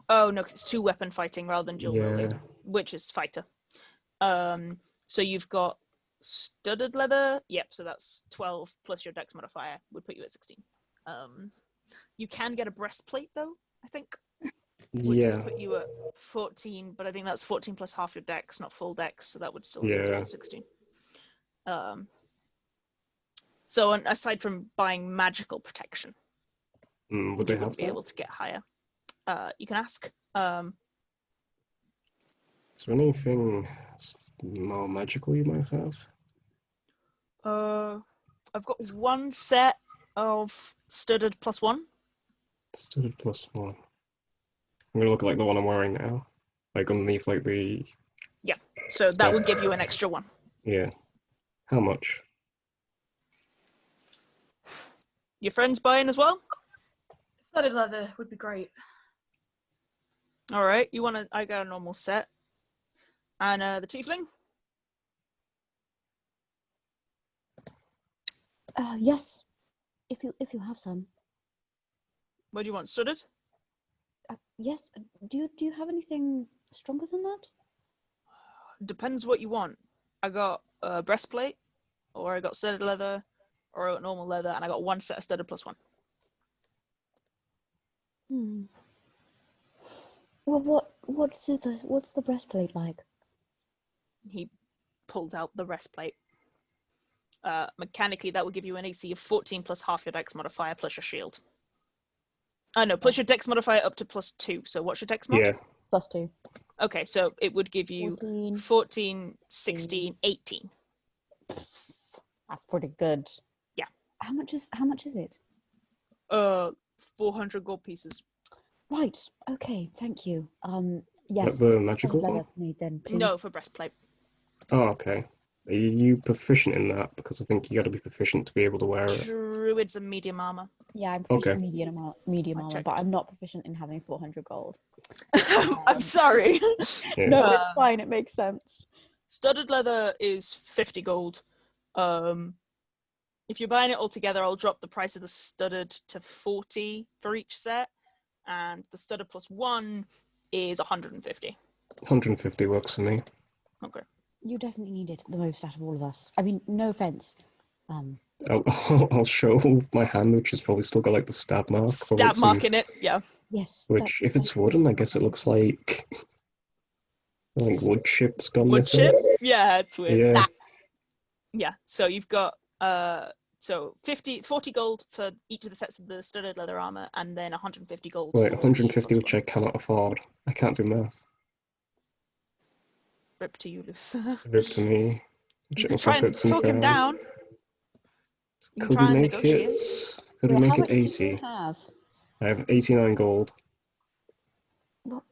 Oh no, 'cause it's 2 weapon fighting rather than dual Yeah. wielding, which is fighter. So you've got studded leather. Yep, so that's 12 plus your dex modifier would put you at 16. You can get a breastplate though, I think, which Yeah, would put you at 14, but I think that's 14 plus half your dex, not full dex, so that would still put you Yeah. at 16. So aside from buying magical protection, would they you have wouldn't be that? able to get higher. You can ask. Is there anything more magical you might have? I've got 1 set of studded +1. Studded +1. I'm gonna look at like the one I'm wearing now. Like underneath like the... Yeah. So that would give you an extra one. Yeah. How much? Your friend's buying as well? Studded leather would be great. All right. You want to? I got a normal set. And the tiefling? Yes, if you have some. What do you want? Studded? Yes. Do you have anything stronger than that? Depends what you want. I got a breastplate, or I got studded leather, or I got normal leather, and I got one set of studded plus one. Well, what's the breastplate like? He pulled out the breastplate. Mechanically, that would give you an AC of 14 plus half your dex modifier plus your shield. No, plus your dex modifier up to +2. So what's your dex mod? Yeah. +2. Okay, so it would give you 14, 16, 18. That's pretty good. Yeah. How much is it? 400 gold pieces. Right. Okay. Thank you. Yes. The magical leather one? for me then, please. No, for breastplate. Oh, okay. Are you proficient in that? Because I think you got to be proficient to be able to wear it. Druids and medium armor. Yeah, I'm proficient Okay. in medium I armor, checked. but I'm not proficient in having 400 gold. I'm sorry. Yeah. No, it's fine. It makes sense. Studded leather is 50 gold. If you're buying it all together, I'll drop the price of the studded to 40 for each set, and the studded plus one is 150. 150 works for me. Okay. You definitely need it the most out of all of us. I mean, no offense. I'll show my hand, which has probably still got like the stab mark. Stab mark in it, yeah. Yes. Which, if it's wooden, I guess it looks like wood chips gone Wood missing. chip? Yeah, it's weird. Yeah. Yeah, so you've got 40 gold for each of the sets of the studded leather armor, and then 150 gold. Wait, for 150, the which I cannot afford. I can't do math. Rip to you, Ruth. Rip to me. You can try and talk him down. You can Could try we and make negotiate. it? Could we make how it much do you 80? have? I have 89 gold. What?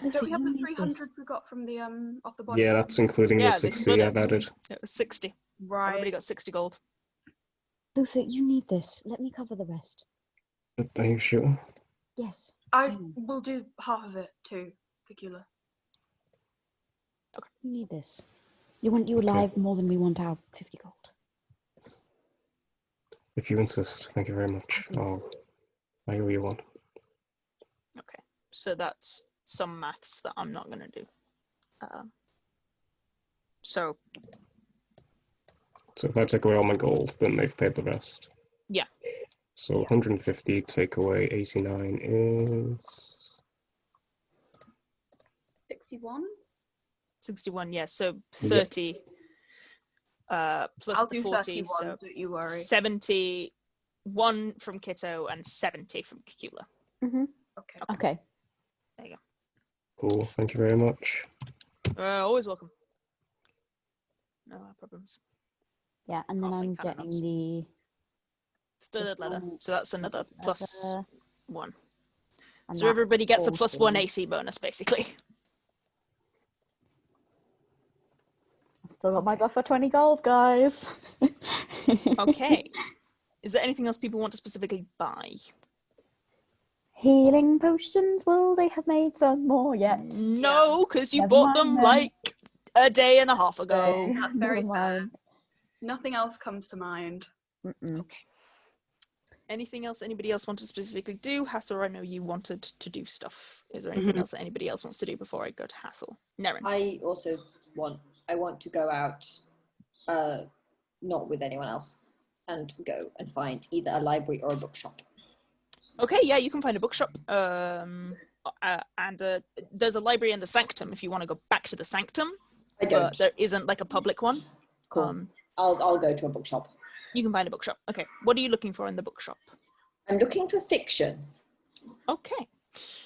Don't we have the you need 300 this. we got from the off the body? Yeah, that's including Yeah, the they 60 split it. I've added. It was 60. Right. Everybody got 60 gold. Luther, you need this. Let me cover the rest. Are you sure? Yes. I will do half of it too, Cacula. You need this. You want you alive more than we want our 50 gold. If you insist. Thank you very much. I owe you one. Okay, so that's some maths that I'm not going to do. So if I take away all my gold, then they've paid the rest. Yeah. So 150 take away 89 is 61? 61, yeah, so 30 plus I'll the do 40, 31, so don't you worry. 71 from Kitto and 70 from Cacula. Okay. There you cool. Thank you very much. go. Always welcome. No problems. Yeah, and then Halfling I'm cannon getting knobs. the Studded leather, so that's another plus leather, 1. and So that's everybody gets a plus 1 40. AC bonus, basically. I've still got my buffer 20 gold, guys. Okay. Is there anything else people want to specifically buy? Healing potions, will they have made some more yet? No, because you Never bought mind them then. like a day and a half ago. Okay, That's very never fair. mind. Nothing else comes to mind. Okay. Anything else anybody else want to specifically do? Hathor, I know you wanted to do stuff. Is there anything else that anybody else wants to do before I go to Hathor? Nerin. I also want to go out, not with anyone else, and go and find either a library or a bookshop. Okay, yeah, you can find a bookshop. And there's a library in the Sanctum if you want to go back to the Sanctum. I don't. But there isn't like a public one. Cool. I'll go to a bookshop. You can find a bookshop. Okay, what are you looking for in the bookshop? I'm looking for fiction. Okay.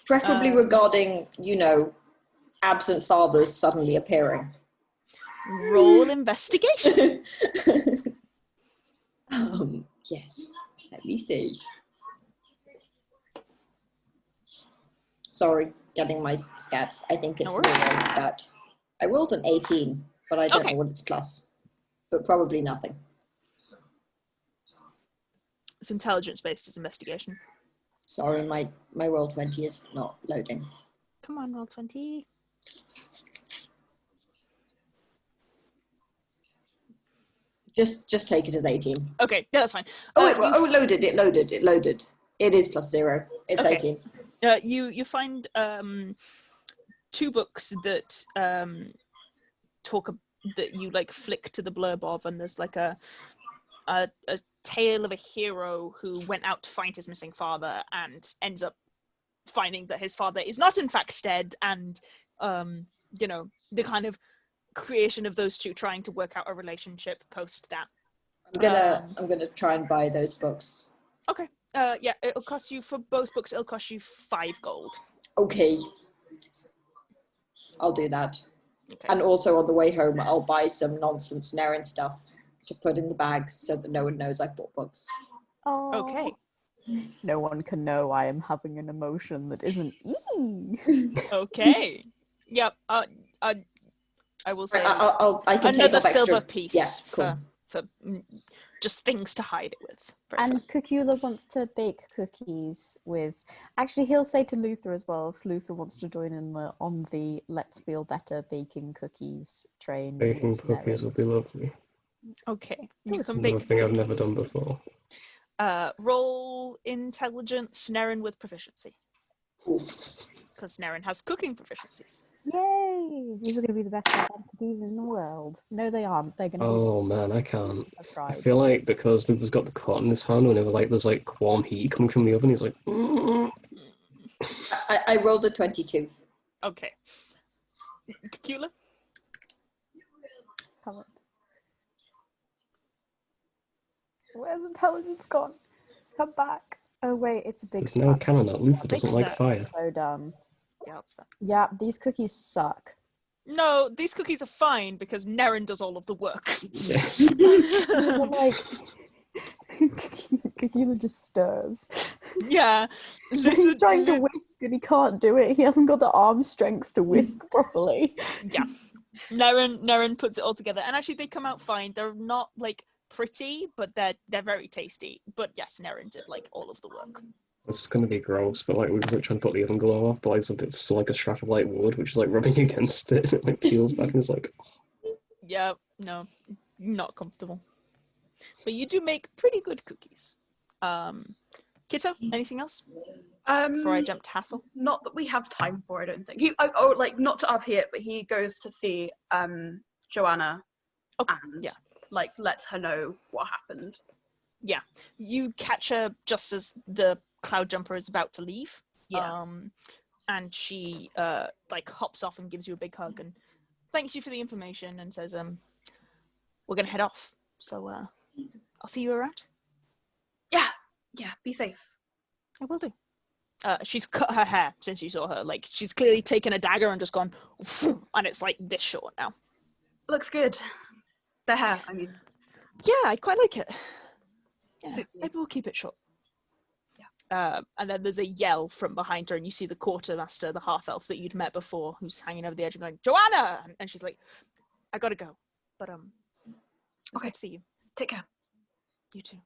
Preferably regarding, absent fathers suddenly appearing. Roll investigation. Yes. Let me see. Sorry, getting my stats. I think it's No worries. zero, but I rolled an 18, but I don't Okay. know what it's plus. But probably nothing. It's intelligence-based, it's investigation. Sorry, my roll 20 is not loading. Come on, roll 20. Just take it as 18. Okay, yeah, that's fine. It loaded. It is plus 0. It's Okay. 18. You find 2 books that that you like flick to the blurb of, and there's like a tale of a hero who went out to find his missing father and ends up finding that his father is not in fact dead, and the kind of creation of those two trying to work out a relationship post that. I'm gonna try and buy those books. Okay. Yeah, it'll cost you, for both books, it'll cost you 5 gold. Okay. I'll do that. Okay. And also on the way home, I'll buy some nonsense Nerin stuff to put in the bag so that no one knows I've bought books. Oh. Okay. No one can know I am having an emotion that isn't ee. Okay. Yep. I will say I can take another off extra. silver piece Yeah, cool. for just things to hide it with. And Cacula wants to bake cookies with... Actually, he'll say to Luther as well, if Luther wants to join in on the Let's Feel Better baking cookies train. Baking cookies would be lovely. Okay. You It's can another bake thing I've never cookies. done before. Roll intelligence, Nerin with proficiency. Cool. Because Nerin has cooking proficiencies. Yay! These are going to be the best cookies in the world. No, they aren't. They're going to be... Oh man, I can't. I've I tried. feel like because Luke has got the cot in his hand, whenever like there's like warm heat coming from the oven, he's like. I rolled a 22. Okay. Cacula? Come on. Where's intelligence gone? Come back. Oh wait, it's a big There's no stat. canon that Luther Big doesn't like stat. fire. So dumb. Yeah, that's fair. Yeah, these cookies suck. No, these cookies are fine because Nerin does all of the work. They're like... Cacula just stirs. Yeah. He's trying to whisk and he can't do it. He hasn't got the arm strength to whisk properly. Yeah. Nerin puts it all together, and actually they come out fine. They're not like pretty, but they're very tasty. But yes, Nerin did like all of the work. It's gonna be gross, but like we was like trying to put the oven glow off, but like it's still like a strap of like wood, which is like rubbing against it, and it like peels back, and it's like. Yeah, no, not comfortable. But you do make pretty good cookies. Kitto, anything else before I jump to Hathor? Not that we have time for, I don't think. Like not to up here, but he goes to see Joanna and yeah. like lets her know what happened. Yeah, you catch her just as the cloud jumper is about to leave. Yeah. And she like hops off and gives you a big hug and thanks you for the information and says, we're gonna head off. So I'll see you around. Yeah, be safe. I will do. She's cut her hair since you saw her. Like, she's clearly taken a dagger and just gone, and it's like this short now. Looks good. The hair, I mean. Yeah, I quite like it. Yeah, Suits you. maybe we'll keep it short. Yeah. And then there's a yell from behind her, and you see the quartermaster, the half elf that you'd met before, who's hanging over the edge and going, Joanna! And she's like, I gotta go. But it's Okay. good to see you. Take care. You too.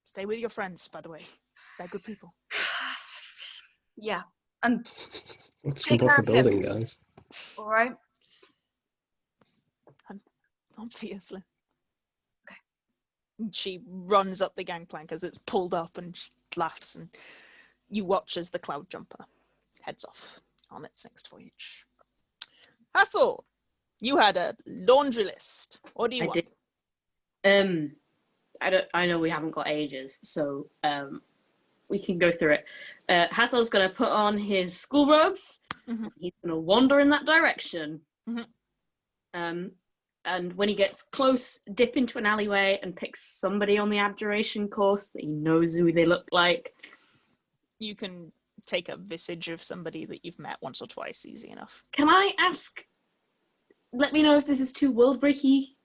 Stay with your friends, by the way. They're good people. Yeah. And Let's Take jump off care the of him. building, guys. all right. Obviously. Okay. And she runs up the gangplank as it's pulled up and she laughs, and you watch as the cloud jumper heads off on its next voyage. Hathor, you had a laundry list. What do you I want? did. I know we haven't got ages, so we can go through it. Hathor's gonna put on his school robes. Mhm. He's gonna wander in that direction. Mhm. And when he gets close, dip into an alleyway and pick somebody on the abjuration course that he knows who they look like. You can take a visage of somebody that you've met once or twice, easy enough. Can I ask? Let me know if this is too world-breaky.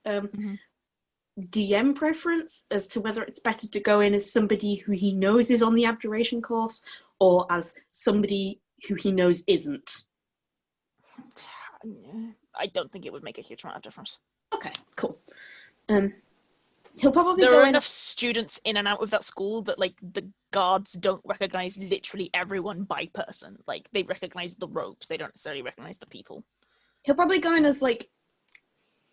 DM preference as to whether it's better to go in as somebody who he knows is on the abjuration course or as somebody who he knows isn't. I don't think it would make a huge amount of difference. Okay, cool. He'll probably There go are in. enough students in and out of that school that like the guards don't recognize literally everyone by person. Like they recognize the robes, they don't necessarily recognize the people. He'll probably go in as like,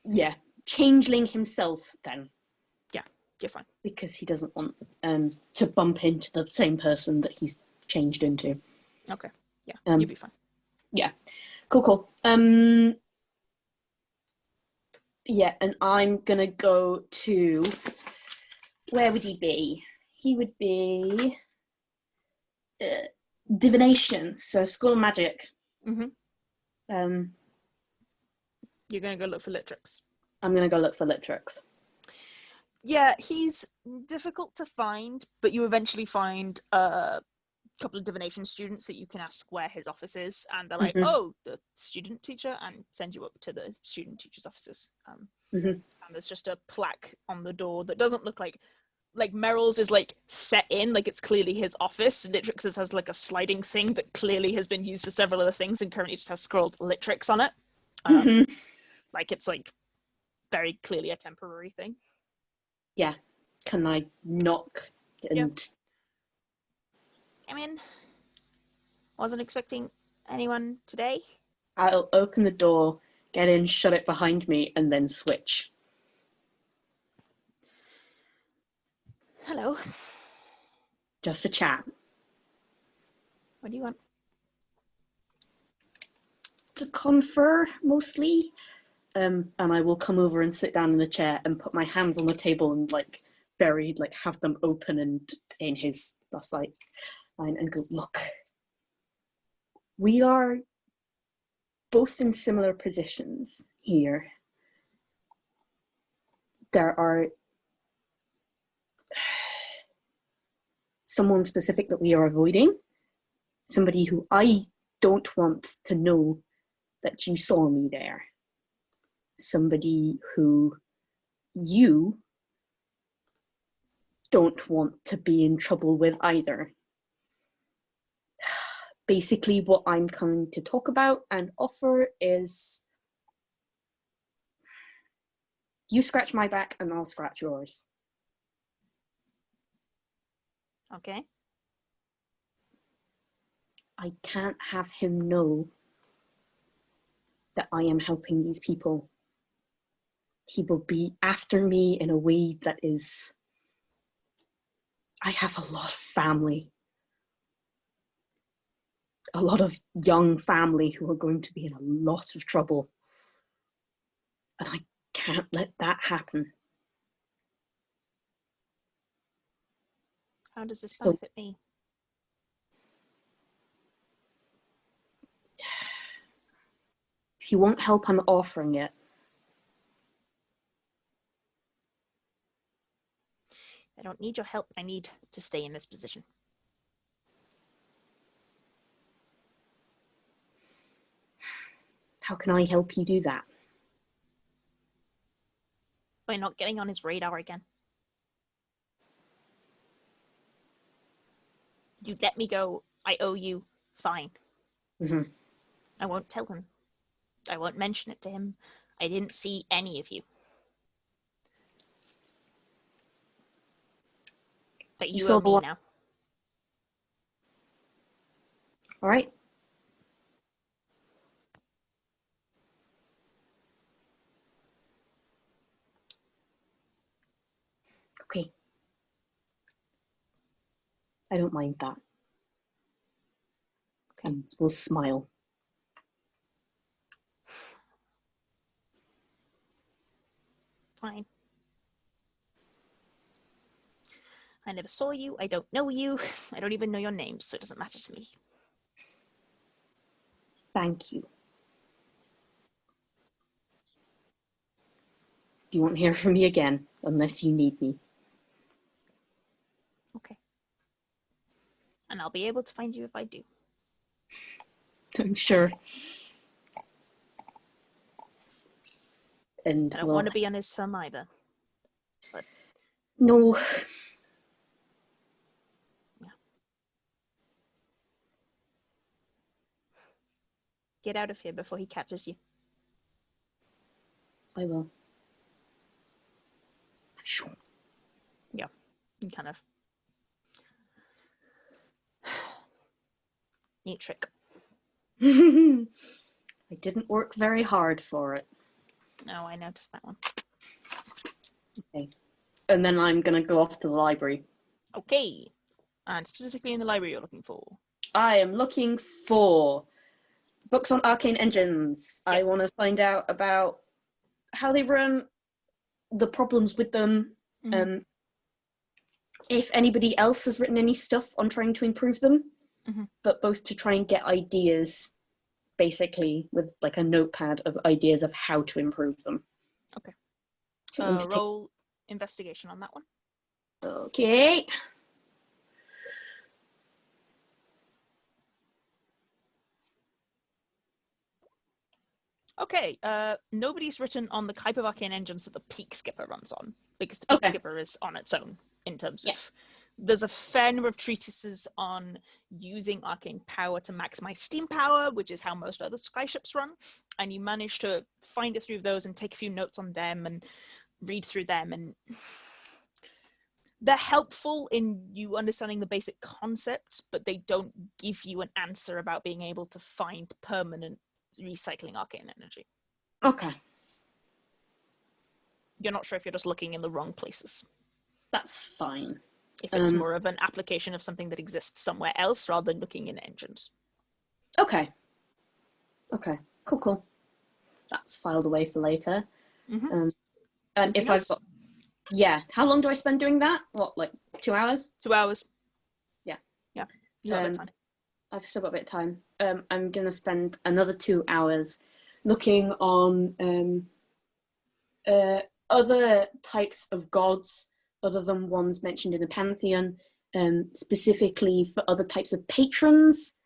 yeah, changeling himself then. Yeah, you're fine. Because he doesn't want to bump into the same person that he's changed into. Okay, yeah, you'll be fine. Yeah, cool. Yeah, and I'm gonna go to, where would he be? He would be divination, so school of magic. Mm-hmm. You're gonna go look for Litrix. I'm gonna go look for Litrix. Yeah, he's difficult to find, but you eventually find a couple of divination students that you can ask where his office is, and they're like, oh, the student teacher, and send you up to the student teacher's offices. And there's just a plaque on the door that doesn't look like Merrill's is like set in, like it's clearly his office. Litrix's has like a sliding thing that clearly has been used for several other things and currently just has scrolled Litrix on it. Like it's like very clearly a temporary thing. Yeah. Can I knock? And Come in. Wasn't expecting anyone today. I'll open the door, get in, shut it behind me, and then switch. Hello. Just a chat. What do you want? To confer, mostly. And I will come over and sit down in the chair and put my hands on the table and like buried, like have them open and in his line and go, look, we are both in similar positions here. There are someone specific that we are avoiding, somebody who I don't want to know that you saw me there. Somebody who you don't want to be in trouble with either. Basically, what I'm coming to talk about and offer is you scratch my back and I'll scratch yours. Okay. I can't have him know that I am helping these people. He will be after me in a way that is... I have a lot of family. A lot of young family who are going to be in a lot of trouble. And I can't let that happen. How does this benefit me? If you want help, I'm offering it. I don't need your help. I need to stay in this position. How can I help you do that? By not getting on his radar again. You let me go. I owe you. Fine. I won't tell him. I won't mention it to him. I didn't see any of you. But you owe me now. All right. Okay. I don't mind that. Okay. And we'll smile. Fine. I never saw you. I don't know you. I don't even know your name, so it doesn't matter to me. Thank you. You won't hear from me again unless you need me. Okay. And I'll be able to find you if I do. I'm sure. And I don't want to be on his thumb either. But no. Yeah. Get out of here before he catches you. I will. Yeah, you kind of neat trick. I didn't work very hard for it. No, I noticed that one. Okay. And then I'm going to go off to the library. Okay. And specifically in the library you're looking for? I am looking for books on arcane engines. I want to find out about how they run, the problems with them, if anybody else has written any stuff on trying to improve them, but both to try and get ideas, basically, with like a notepad of ideas of how to improve them. Okay. So roll investigation on that one. Okay. Okay, nobody's written on the type of arcane engines that the Peak Skipper runs on, because the Peak Skipper is on its own in terms of... There's a fair number of treatises on using arcane power to maximize steam power, which is how most other skyships run, and you manage to find a few of those and take a few notes on them and read through them, and they're helpful in you understanding the basic concepts, but they don't give you an answer about being able to find permanent recycling arcane energy. Okay. You're not sure if you're just looking in the wrong places. That's fine. If it's more of an application of something that exists somewhere else rather than looking in engines. Okay. Okay. Cool. That's filed away for later. And if I've got... Yeah. How long do I spend doing that? What, like 2 hours? 2 hours. Yeah. You got a bit of time. I've still got a bit of time. I'm going to spend another 2 hours looking on other types of gods other than ones mentioned in the Pantheon, specifically for other types of patrons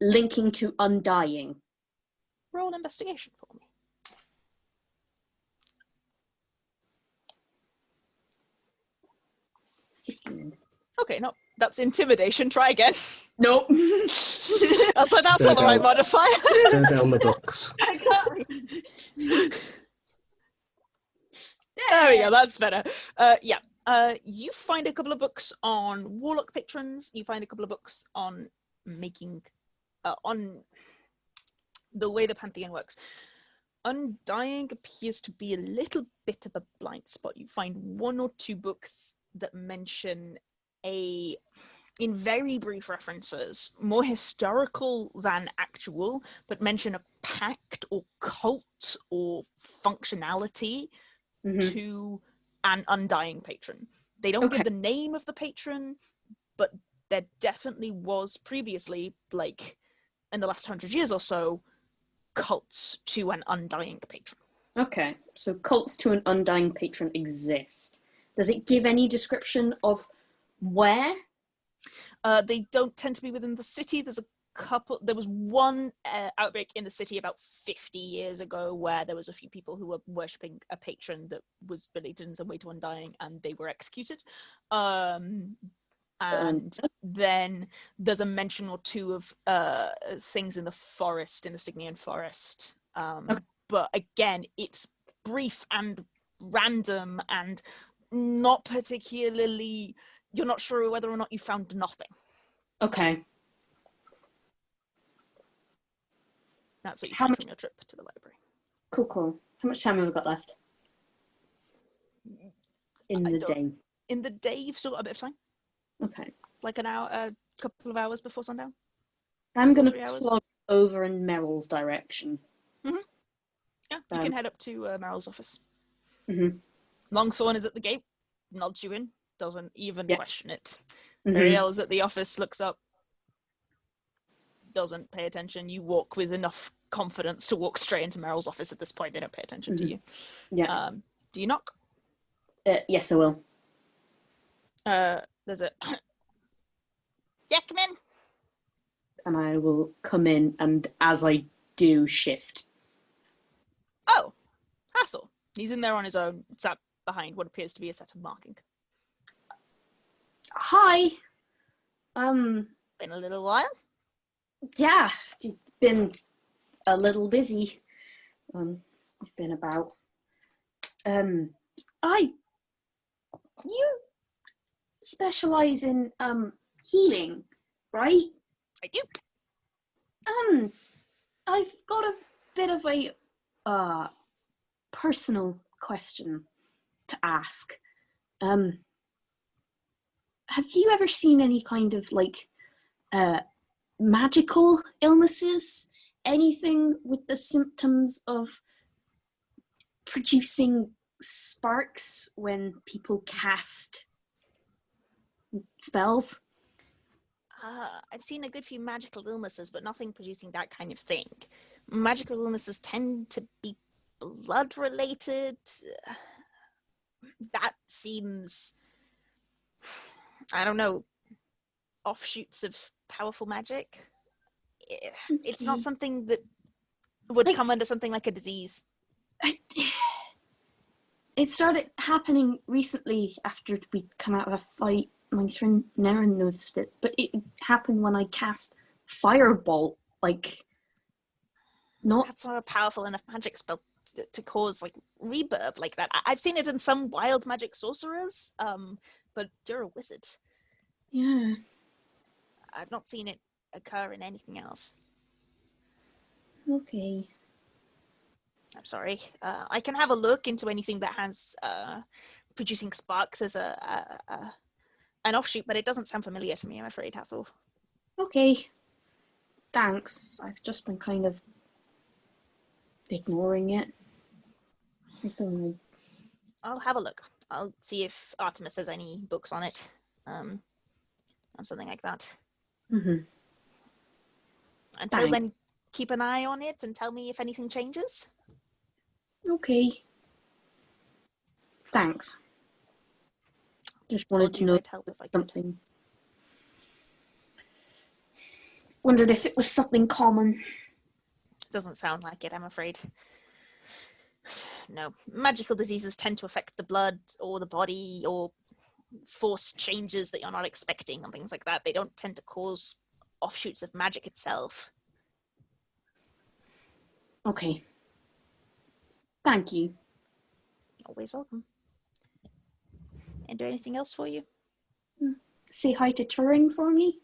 linking to undying. Roll an investigation for me. 15. Okay, no, that's intimidation. Try again. Nope. That's all the right modifier. Stare down the books. I can't. There we go, that's better. You find a couple of books on warlock patrons. You find a couple of books on making, on the way the Pantheon works. Undying appears to be a little bit of a blind spot. You find 1 or 2 books that mention in very brief references, more historical than actual, but mention a pact or cult or functionality to an undying patron. They don't give the name of the patron, but there definitely was previously, like in the last 100 years or so, cults to an undying patron. Okay, so cults to an undying patron exist. Does it give any description of where? They don't tend to be within the city. There was one outbreak in the city about 50 years ago where there was a few people who were worshipping a patron that was related in some way to undying, and they were executed. And then there's a mention or 2 of things in the forest, in the Stygian forest. But again, it's brief and random and not particularly... You're not sure whether or not you found nothing. Okay. That's what you found from your trip to the library. Cool. How much time have we got left? In the day. In the day, you've still got a bit of time. Okay. Like an hour, a couple of hours before sundown. I'm going to plod over in Meryl's direction. Yeah, you can head up to Meryl's office. Mm-hmm. Longthorn is at the gate, nods you in, doesn't even question it. Mm-hmm. Ariel is at the office, looks up, doesn't pay attention. You walk with enough confidence to walk straight into Meryl's office at this point. They don't pay attention to you. Yeah. Do you knock? Yes, I will. There's a... Yeah, come in. And I will come in, and as I do, shift. Oh, Hathor. He's in there on his own, sat behind what appears to be a set of marking. Hi. Been a little while? Yeah, been a little busy. I've been about You specialize in healing, right? I do. I've got a bit of a personal question to ask. Have you ever seen any kind of like magical illnesses? Anything with the symptoms of producing sparks when people cast spells? I've seen a good few magical illnesses, but nothing producing that kind of thing. Magical illnesses tend to be blood related. That seems, I don't know, offshoots of powerful magic. It's not something that would come under something like a disease. It started happening recently after we'd come out of a fight. My friend Nerin noticed it, but it happened when I cast Firebolt. That's not a powerful enough magic spell to cause like rebirth like that. I've seen it in some wild magic sorcerers, but you're a wizard. Yeah. I've not seen it occur in anything else. Okay. I'm sorry. I can have a look into anything that has producing sparks as an offshoot, but it doesn't sound familiar to me, I'm afraid, Hathor. Okay. Thanks. I've just been kind of ignoring it. I'll have a look. I'll see if Artemis has any books on it, or something like that. Mm-hmm. Until then, keep an eye on it and tell me if anything changes. Okay. Thanks. Just wanted to know something. Wondered if it was something common. Doesn't sound like it, I'm afraid. No, magical diseases tend to affect the blood or the body or force changes that you're not expecting and things like that. They don't tend to cause offshoots of magic itself. Okay. Thank you. Always welcome. And do anything else for you? Say hi to Turing for me.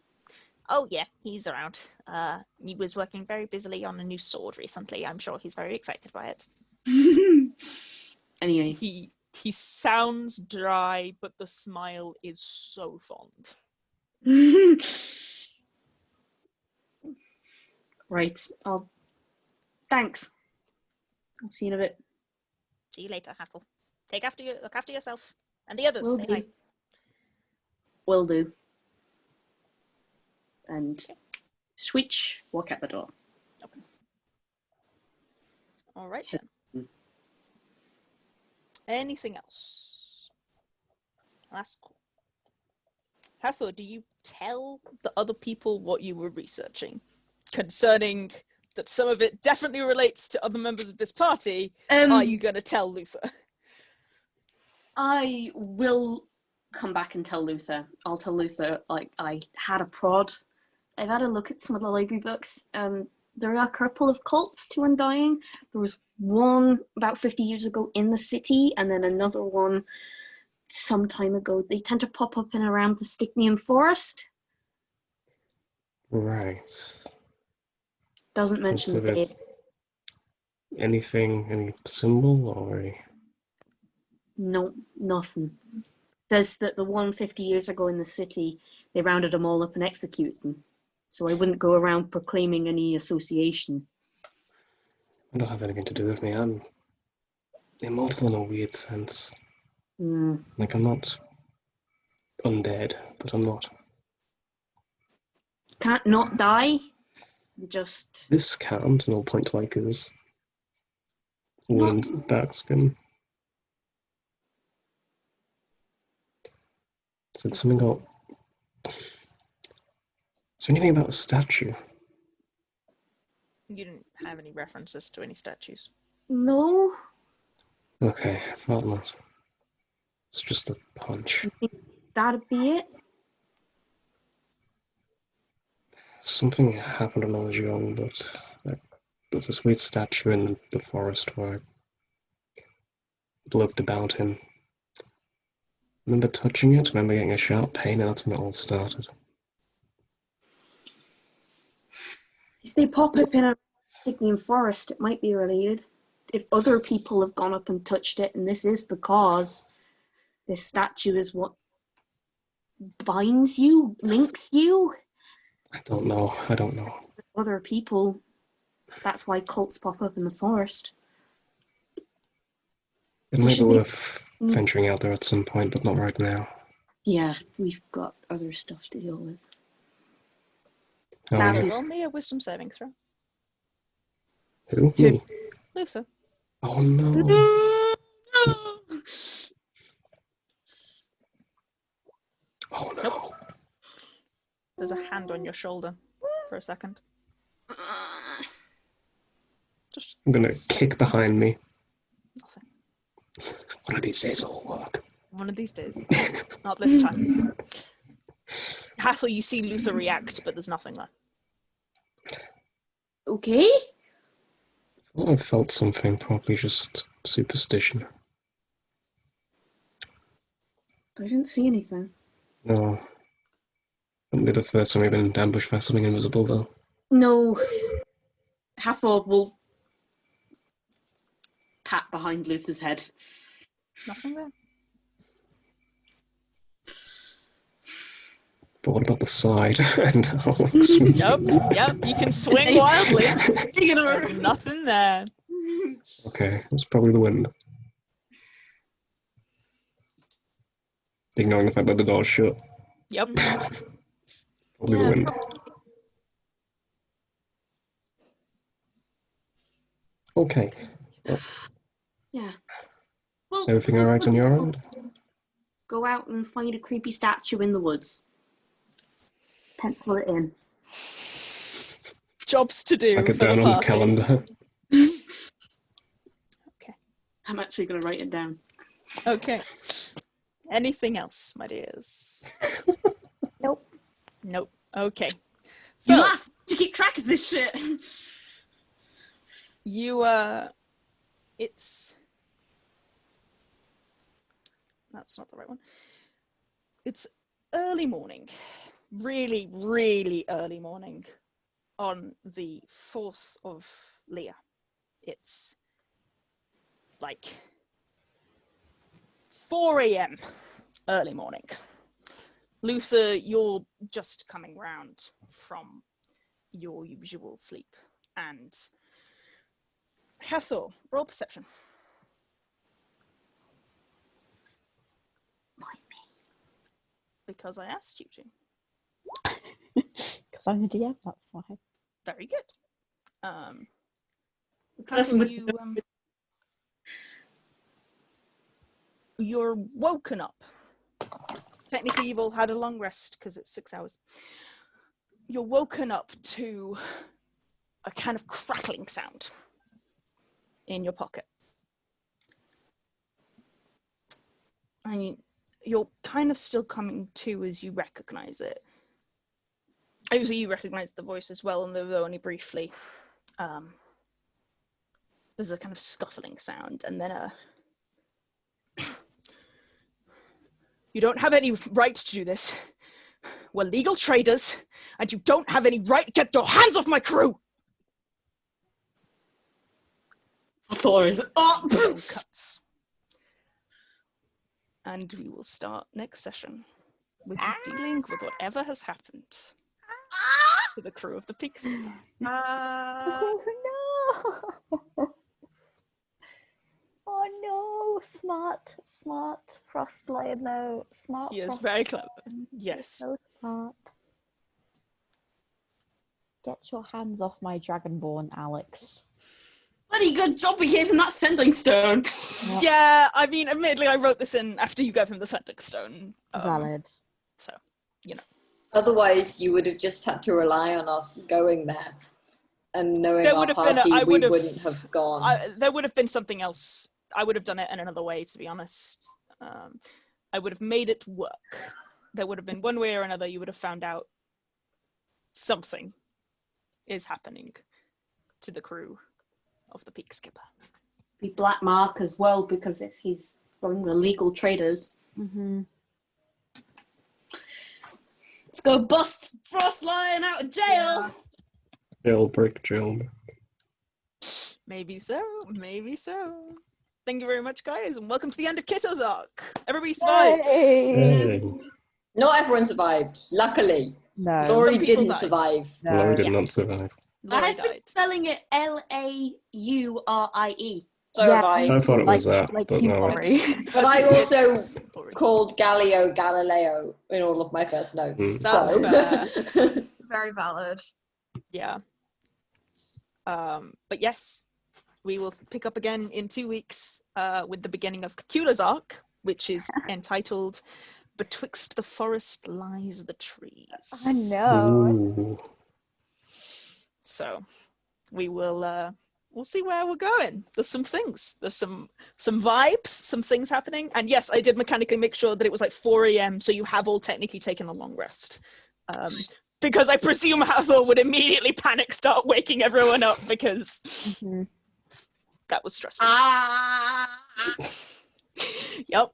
Oh yeah, he's around. He was working very busily on a new sword recently. I'm sure he's very excited by it. Anyway. He sounds dry, but the smile is so fond. Right. Thanks. I'll see you in a bit. See you later, Hathor. Look after yourself. And the others, say hi. Will do. And switch, walk out the door. Okay. All right then. Anything else? That's cool. Hathor, do you tell the other people what you were researching? Concerning that some of it definitely relates to other members of this party, are you going to tell Luther? I will come back and tell Luther. I'll tell Luther, I had a prod. I've had a look at some of the library books. There are a couple of cults to Undying. There was one about 50 years ago in the city, and then another one some time ago. They tend to pop up in around the Stygian forest. Right. Doesn't mention the dead. Anything, any symbol or? No, nothing. Says that the 150 years ago in the city, they rounded them all up and executed them. So I wouldn't go around proclaiming any association. I don't have anything to do with me. I'm immortal in a weird sense. Like, I'm not undead, but I'm not. Can't not die? Just... This can't, and I'll point to, like, his wound back skin. Said something about... Is there anything about a statue? You didn't have any references to any statues? No. Okay, I thought not. It's just a punch. You think that'd be it? Something happened when I was young, but there's this weird statue in the forest where looked about him. Remember touching it, remember getting a sharp pain, and that's when it all started. If they pop up in a Signian forest, it might be related. If other people have gone up and touched it, and this is the cause, this statue is what binds you, links you. I don't know. Other people. That's why cults pop up in the forest. It might be worth venturing out there at some point, but not right now. Yeah, we've got other stuff to deal with. Oh, That'd yeah. be- Roll me a wisdom saving throw. Who? Me? Luther. Oh no. Oh no. Nope. There's a hand on your shoulder for a second. Just I'm gonna kick behind me. nothing. One of these days it'll work. One of these days. Not this time. Hathor, you see Luther react, but there's nothing there. Okay. I felt something, probably just superstition. I didn't see anything. No. Wouldn't be the first time we've been ambushed by something invisible, though. No. Hathor will pat behind Luther's head. Nothing there. But what about the side? And I'll swing. Yep, you can swing wildly. Ignore. There's nothing there. Okay, it's probably the wind. Ignoring the fact that the door's shut. Yep. Probably the wind. Okay. Well, Yeah. Well, everything alright on your end? go out and find a creepy statue in the woods. Pencil it in. Jobs to do Like it for the down on the party. calendar. Okay. I'm actually going to write it down. Okay. Anything else, my dears? Nope. Nope. Okay. You So laugh to keep track of this shit. It's that's not the right one. It's early morning. Really, really early morning on the 4th of Leah. It's like 4 a.m. early morning. Luther, you're just coming round from your usual sleep. And Hathor, roll perception. Why me? Because I asked you to. Because I'm the DM, that's why. Very good. person with You're woken up. Technically, you've all had a long rest because it's 6 hours. You're woken up to a kind of crackling sound in your pocket. And you're kind of still coming to as you recognize it. Obviously, you recognize the voice as well, and though only briefly. There's a kind of scuffling sound, and then you don't have any right to do this. We're legal traders, and you don't have any right. Get your hands off my crew! Hathor is up. Film cuts. And we will start next session with you dealing with whatever has happened to the crew of the Pixie. Oh no! Oh no! Smart Frostlight, no. Smart. He is Frost- very clever. Yes. So smart. Get your hands off my dragonborn, Aleks. Bloody good job we gave him that sending stone. Yep. Yeah, I mean, admittedly, I wrote this in after you gave him the sending stone. Valid. So, you know. Otherwise, you would have just had to rely on us going there. And knowing There our would have been party, we would've- wouldn't have gone. There would have been something else. I would have done it in another way, to be honest. I would have made it work. There would have been one way or another, you would have found out something is happening to the crew of the Peak Skipper. be Black Mark as well, because if he's from the legal traders. Mm-hmm. Let's go bust Frostlion out of jail! Jailbreak. Maybe so. Maybe so. Thank you very much, guys, and welcome to the end of Kitto's arc. Everybody survived. Hey. Not everyone survived, luckily. No. Laurie Some people didn't died. survive. No. Laurie did Yeah. not survive. Laurie I've been died. spelling it Laurie. So Yeah. have I I. thought it was that, like but you, no, Laurie. it's... But I also It's Laurie. called Galileo in all of my first notes. That's so. fair. Very valid. Yeah. But yes, we will pick up again in 2 weeks with the beginning of Cacula's arc, which is entitled "Betwixt the Forest Lies the Trees." I know. Ooh. So we will we'll see where we're going. There's some things. There's some vibes, some things happening. And yes, I did mechanically make sure that it was like 4 a.m. so you have all technically taken a long rest. Because I presume Hathor would immediately panic, start waking everyone up because Mm-hmm. that was stressful. Ah! Yep.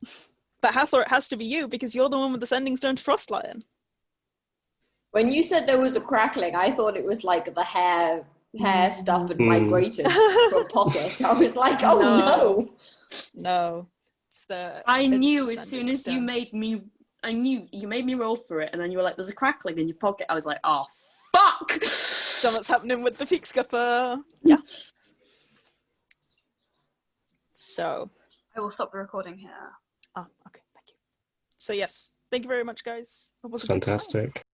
But Hathor, it has to be you because you're the one with the sending stone to Frostlion. When you said there was a crackling, I thought it was like the hair stuff had migrated to a pocket. I was like, oh no. No. It's the I it's knew the as soon sending as you stone. made me, I knew you made me roll for it, and then you were like, "There's a crackling in your pocket." I was like, "Oh fuck!" So what's happening with the peak scupper? Yeah. So. I will stop the recording here. Oh, okay. Thank you. So yes, thank you very much, guys. It was It's a good time. fantastic.